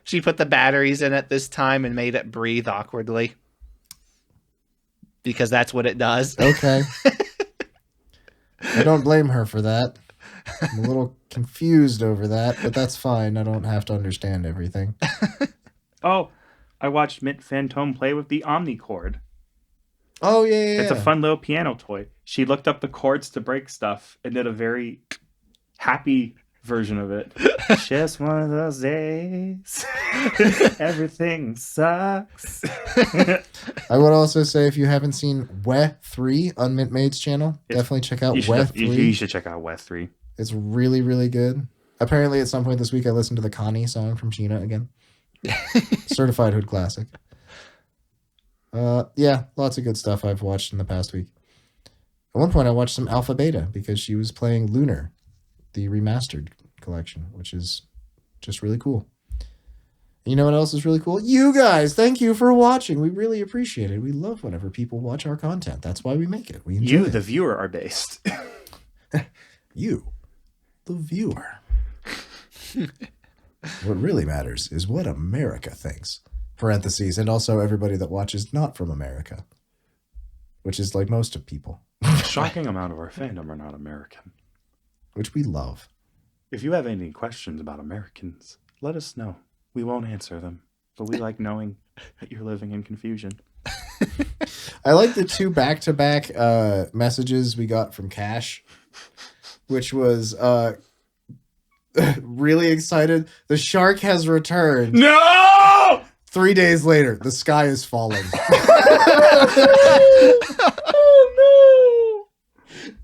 She put the batteries in it this time and made it breathe awkwardly. Because that's what it does. Okay. I don't blame her for that. I'm a little confused over that, but that's fine. I don't have to understand everything. Oh, I watched Mint Phantom play with the Omnicord. Oh, yeah. It's a fun little piano toy. She looked up the chords to break stuff and did a very happy version of it. Just one of those days. Everything sucks. I would also say if you haven't seen Weh 3 on Mint Maid's channel, definitely check out Weh 3. You should check out Weh 3. It's really, really good. Apparently, at some point this week, I listened to the Connie song from Sheena again. Certified Hood Classic. Yeah, lots of good stuff I've watched in the past week. At one point, I watched some Alpha Beta because she was playing Lunar, the remastered collection, which is just really cool. And you know what else is really cool? You guys, thank you for watching. We really appreciate it. We love whenever people watch our content. That's why we make it. We enjoy You, it. the viewer, are based. You, the viewer. What really matters is what America thinks. Parentheses, and also everybody that watches not from America, which is like most of people. Shocking amount of our fandom are not American. Which we love. If you have any questions about Americans, let us know. We won't answer them, but we like knowing that you're living in confusion. I like the 2 back-to-back messages we got from Cash, which was really excited. The shark has returned. No! 3 days later, the sky is falling. Oh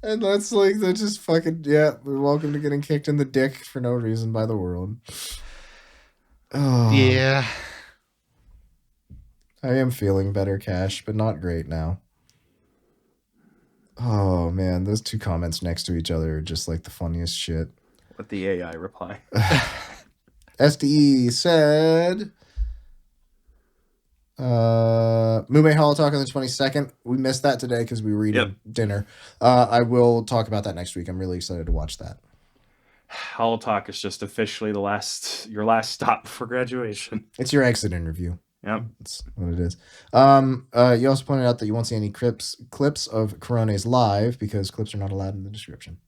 no! And that's like, they're just fucking, yeah, we're welcome to getting kicked in the dick for no reason by the world. Oh. Yeah. I am feeling better, Cash, but not great now. Oh, man, those 2 comments next to each other are just like the funniest shit. Let the AI reply. SDE said... Mumei Holo Talk on the 22nd. We missed that today because we were eating dinner. I will talk about that next week. I'm really excited to watch that. Holo Talk is just officially your last stop before graduation. It's your exit interview. Yep. That's what it is. You also pointed out that you won't see any clips of Corone's live because clips are not allowed in the description.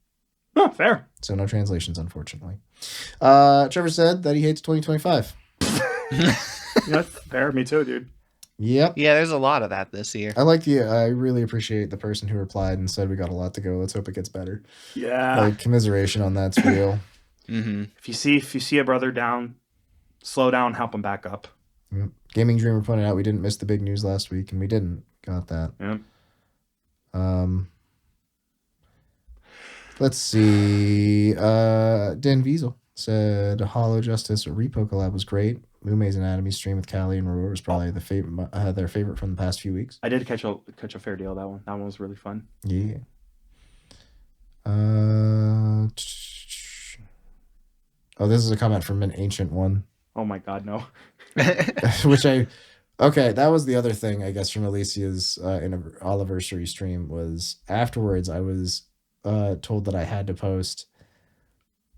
Oh, fair. So no translations, unfortunately. Trevor said that he hates 2025. Yeah, fair. Me too, dude. Yep. Yeah, there's a lot of that this year. I really appreciate the person who replied and said we got a lot to go. Let's hope it gets better. Yeah. Like, commiseration on that's real. Mm-hmm. If you see a brother down, slow down, help him back up. Yep. Gaming Dreamer pointed out we didn't miss the big news last week, and we didn't. Got that. Yep. Let's see. Dan Wiesel said Hollow Justice Repo collab was great. Mumei's Anatomy stream with Callie and Roar was probably their favorite from the past few weeks. I did catch a fair deal that one. That one was really fun. Yeah. Oh, this is a comment from an ancient one. Oh my god, no. Okay, that was the other thing, I guess, from Alicia's anniversary stream was afterwards I was told that I had to post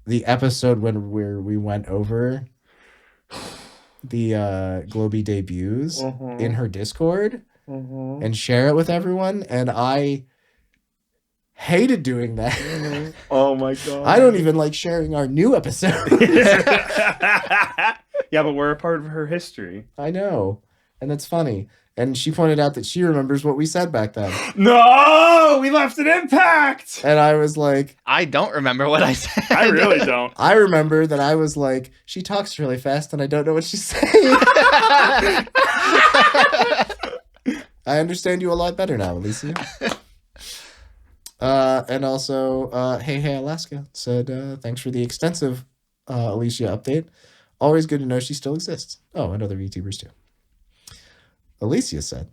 the episode where we went over the Globy debuts in her Discord and share it with everyone, and I hated doing that. Oh my god. I don't even like sharing our new episode. Yeah, but we're a part of her history. I know. And it's funny. And she pointed out that she remembers what we said back then. No! We left an impact! And I was like... I don't remember what I said. I really don't. I remember that I was like, she talks really fast and I don't know what she's saying. I understand you a lot better now, Alicia. And also, Hey Alaska said, thanks for the extensive Alicia update. Always good to know she still exists. Oh, and other VTubers too. Alicia said.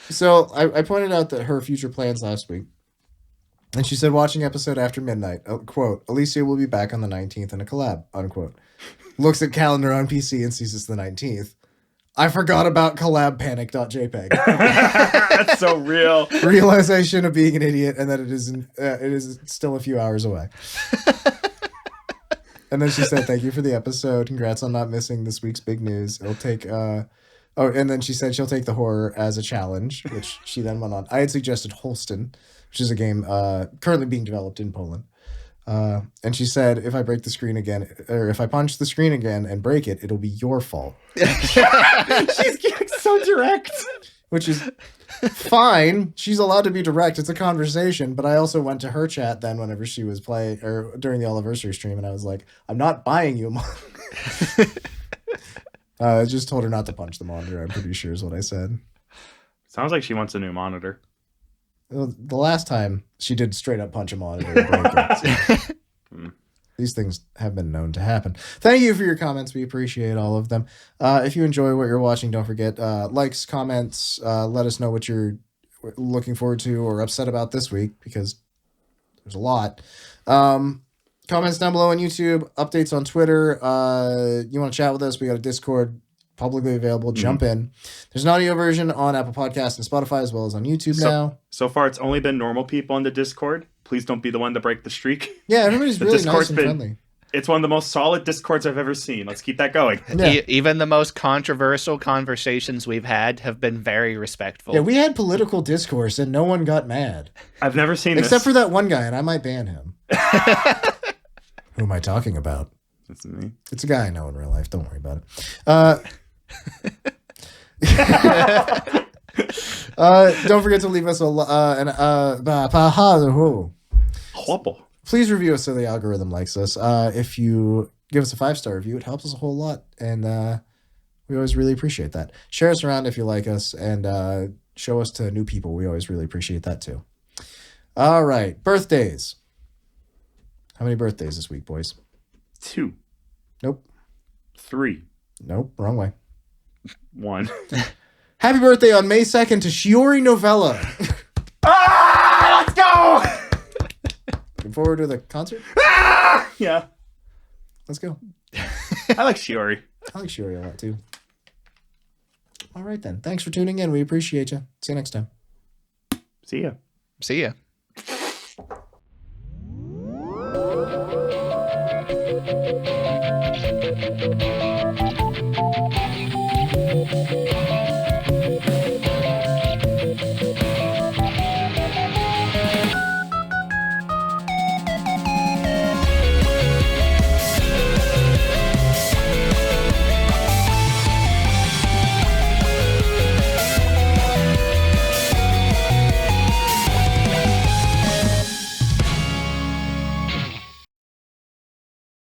So I pointed out that her future plans last week. And she said, watching episode after midnight, quote, Alicia will be back on the 19th in a collab, unquote. Looks at calendar on PC and sees it's the 19th. I forgot about collab panic.jpg. That's so real. Realization of being an idiot and that it is still a few hours away. And then she said, thank you for the episode. Congrats on not missing this week's big news. It'll take, and then she said she'll take the horror as a challenge, which she then went on. I had suggested Holston, which is a game currently being developed in Poland. And she said, if I break the screen again, or if I punch the screen again and break it, it'll be your fault. She's getting so direct. Which is fine. She's allowed to be direct. It's a conversation. But I also went to her chat then whenever she was playing, or during the anniversary stream, and I was like, I'm not buying you a monitor. I just told her not to punch the monitor, I'm pretty sure is what I said. Sounds like she wants a new monitor. The last time she did straight up punch a monitor and break it. These things have been known to happen. Thank you for your comments. We appreciate all of them. If you enjoy what you're watching, don't forget likes, comments. Let us know what you're looking forward to or upset about this week, because there's a lot. Comments down below on YouTube, updates on Twitter. You want to chat with us? We got a Discord publicly available. Jump in. There's an audio version on Apple Podcasts and Spotify, as well as on YouTube now. So far, it's only been normal people on the Discord. Please don't be the one to break the streak. Yeah, everybody's really Discord's nice and friendly. It's one of the most solid Discords I've ever seen. Let's keep that going. Yeah. Even the most controversial conversations we've had have been very respectful. Yeah, we had political discourse and no one got mad. I've never seen Except this. for that one guy, and I might ban him. Who am I talking about? That's me. It's a guy I know in real life. Don't worry about it. Don't forget to leave us please review us so the algorithm likes us. If you give us a 5-star review, it helps us a whole lot, and we always really appreciate that. Share us around if you like us, and show us to new people. We always really appreciate that too. All right, birthdays. How many birthdays this week, boys? 2. Nope. 3. Nope, wrong way. 1. Happy birthday on May 2nd to Shiori Novella. Let's go! Looking forward to the concert? Yeah. Let's go. I like Shiori. I like Shiori a lot too. All right then. Thanks for tuning in. We appreciate you. See you next time. See ya. See ya. Thank you.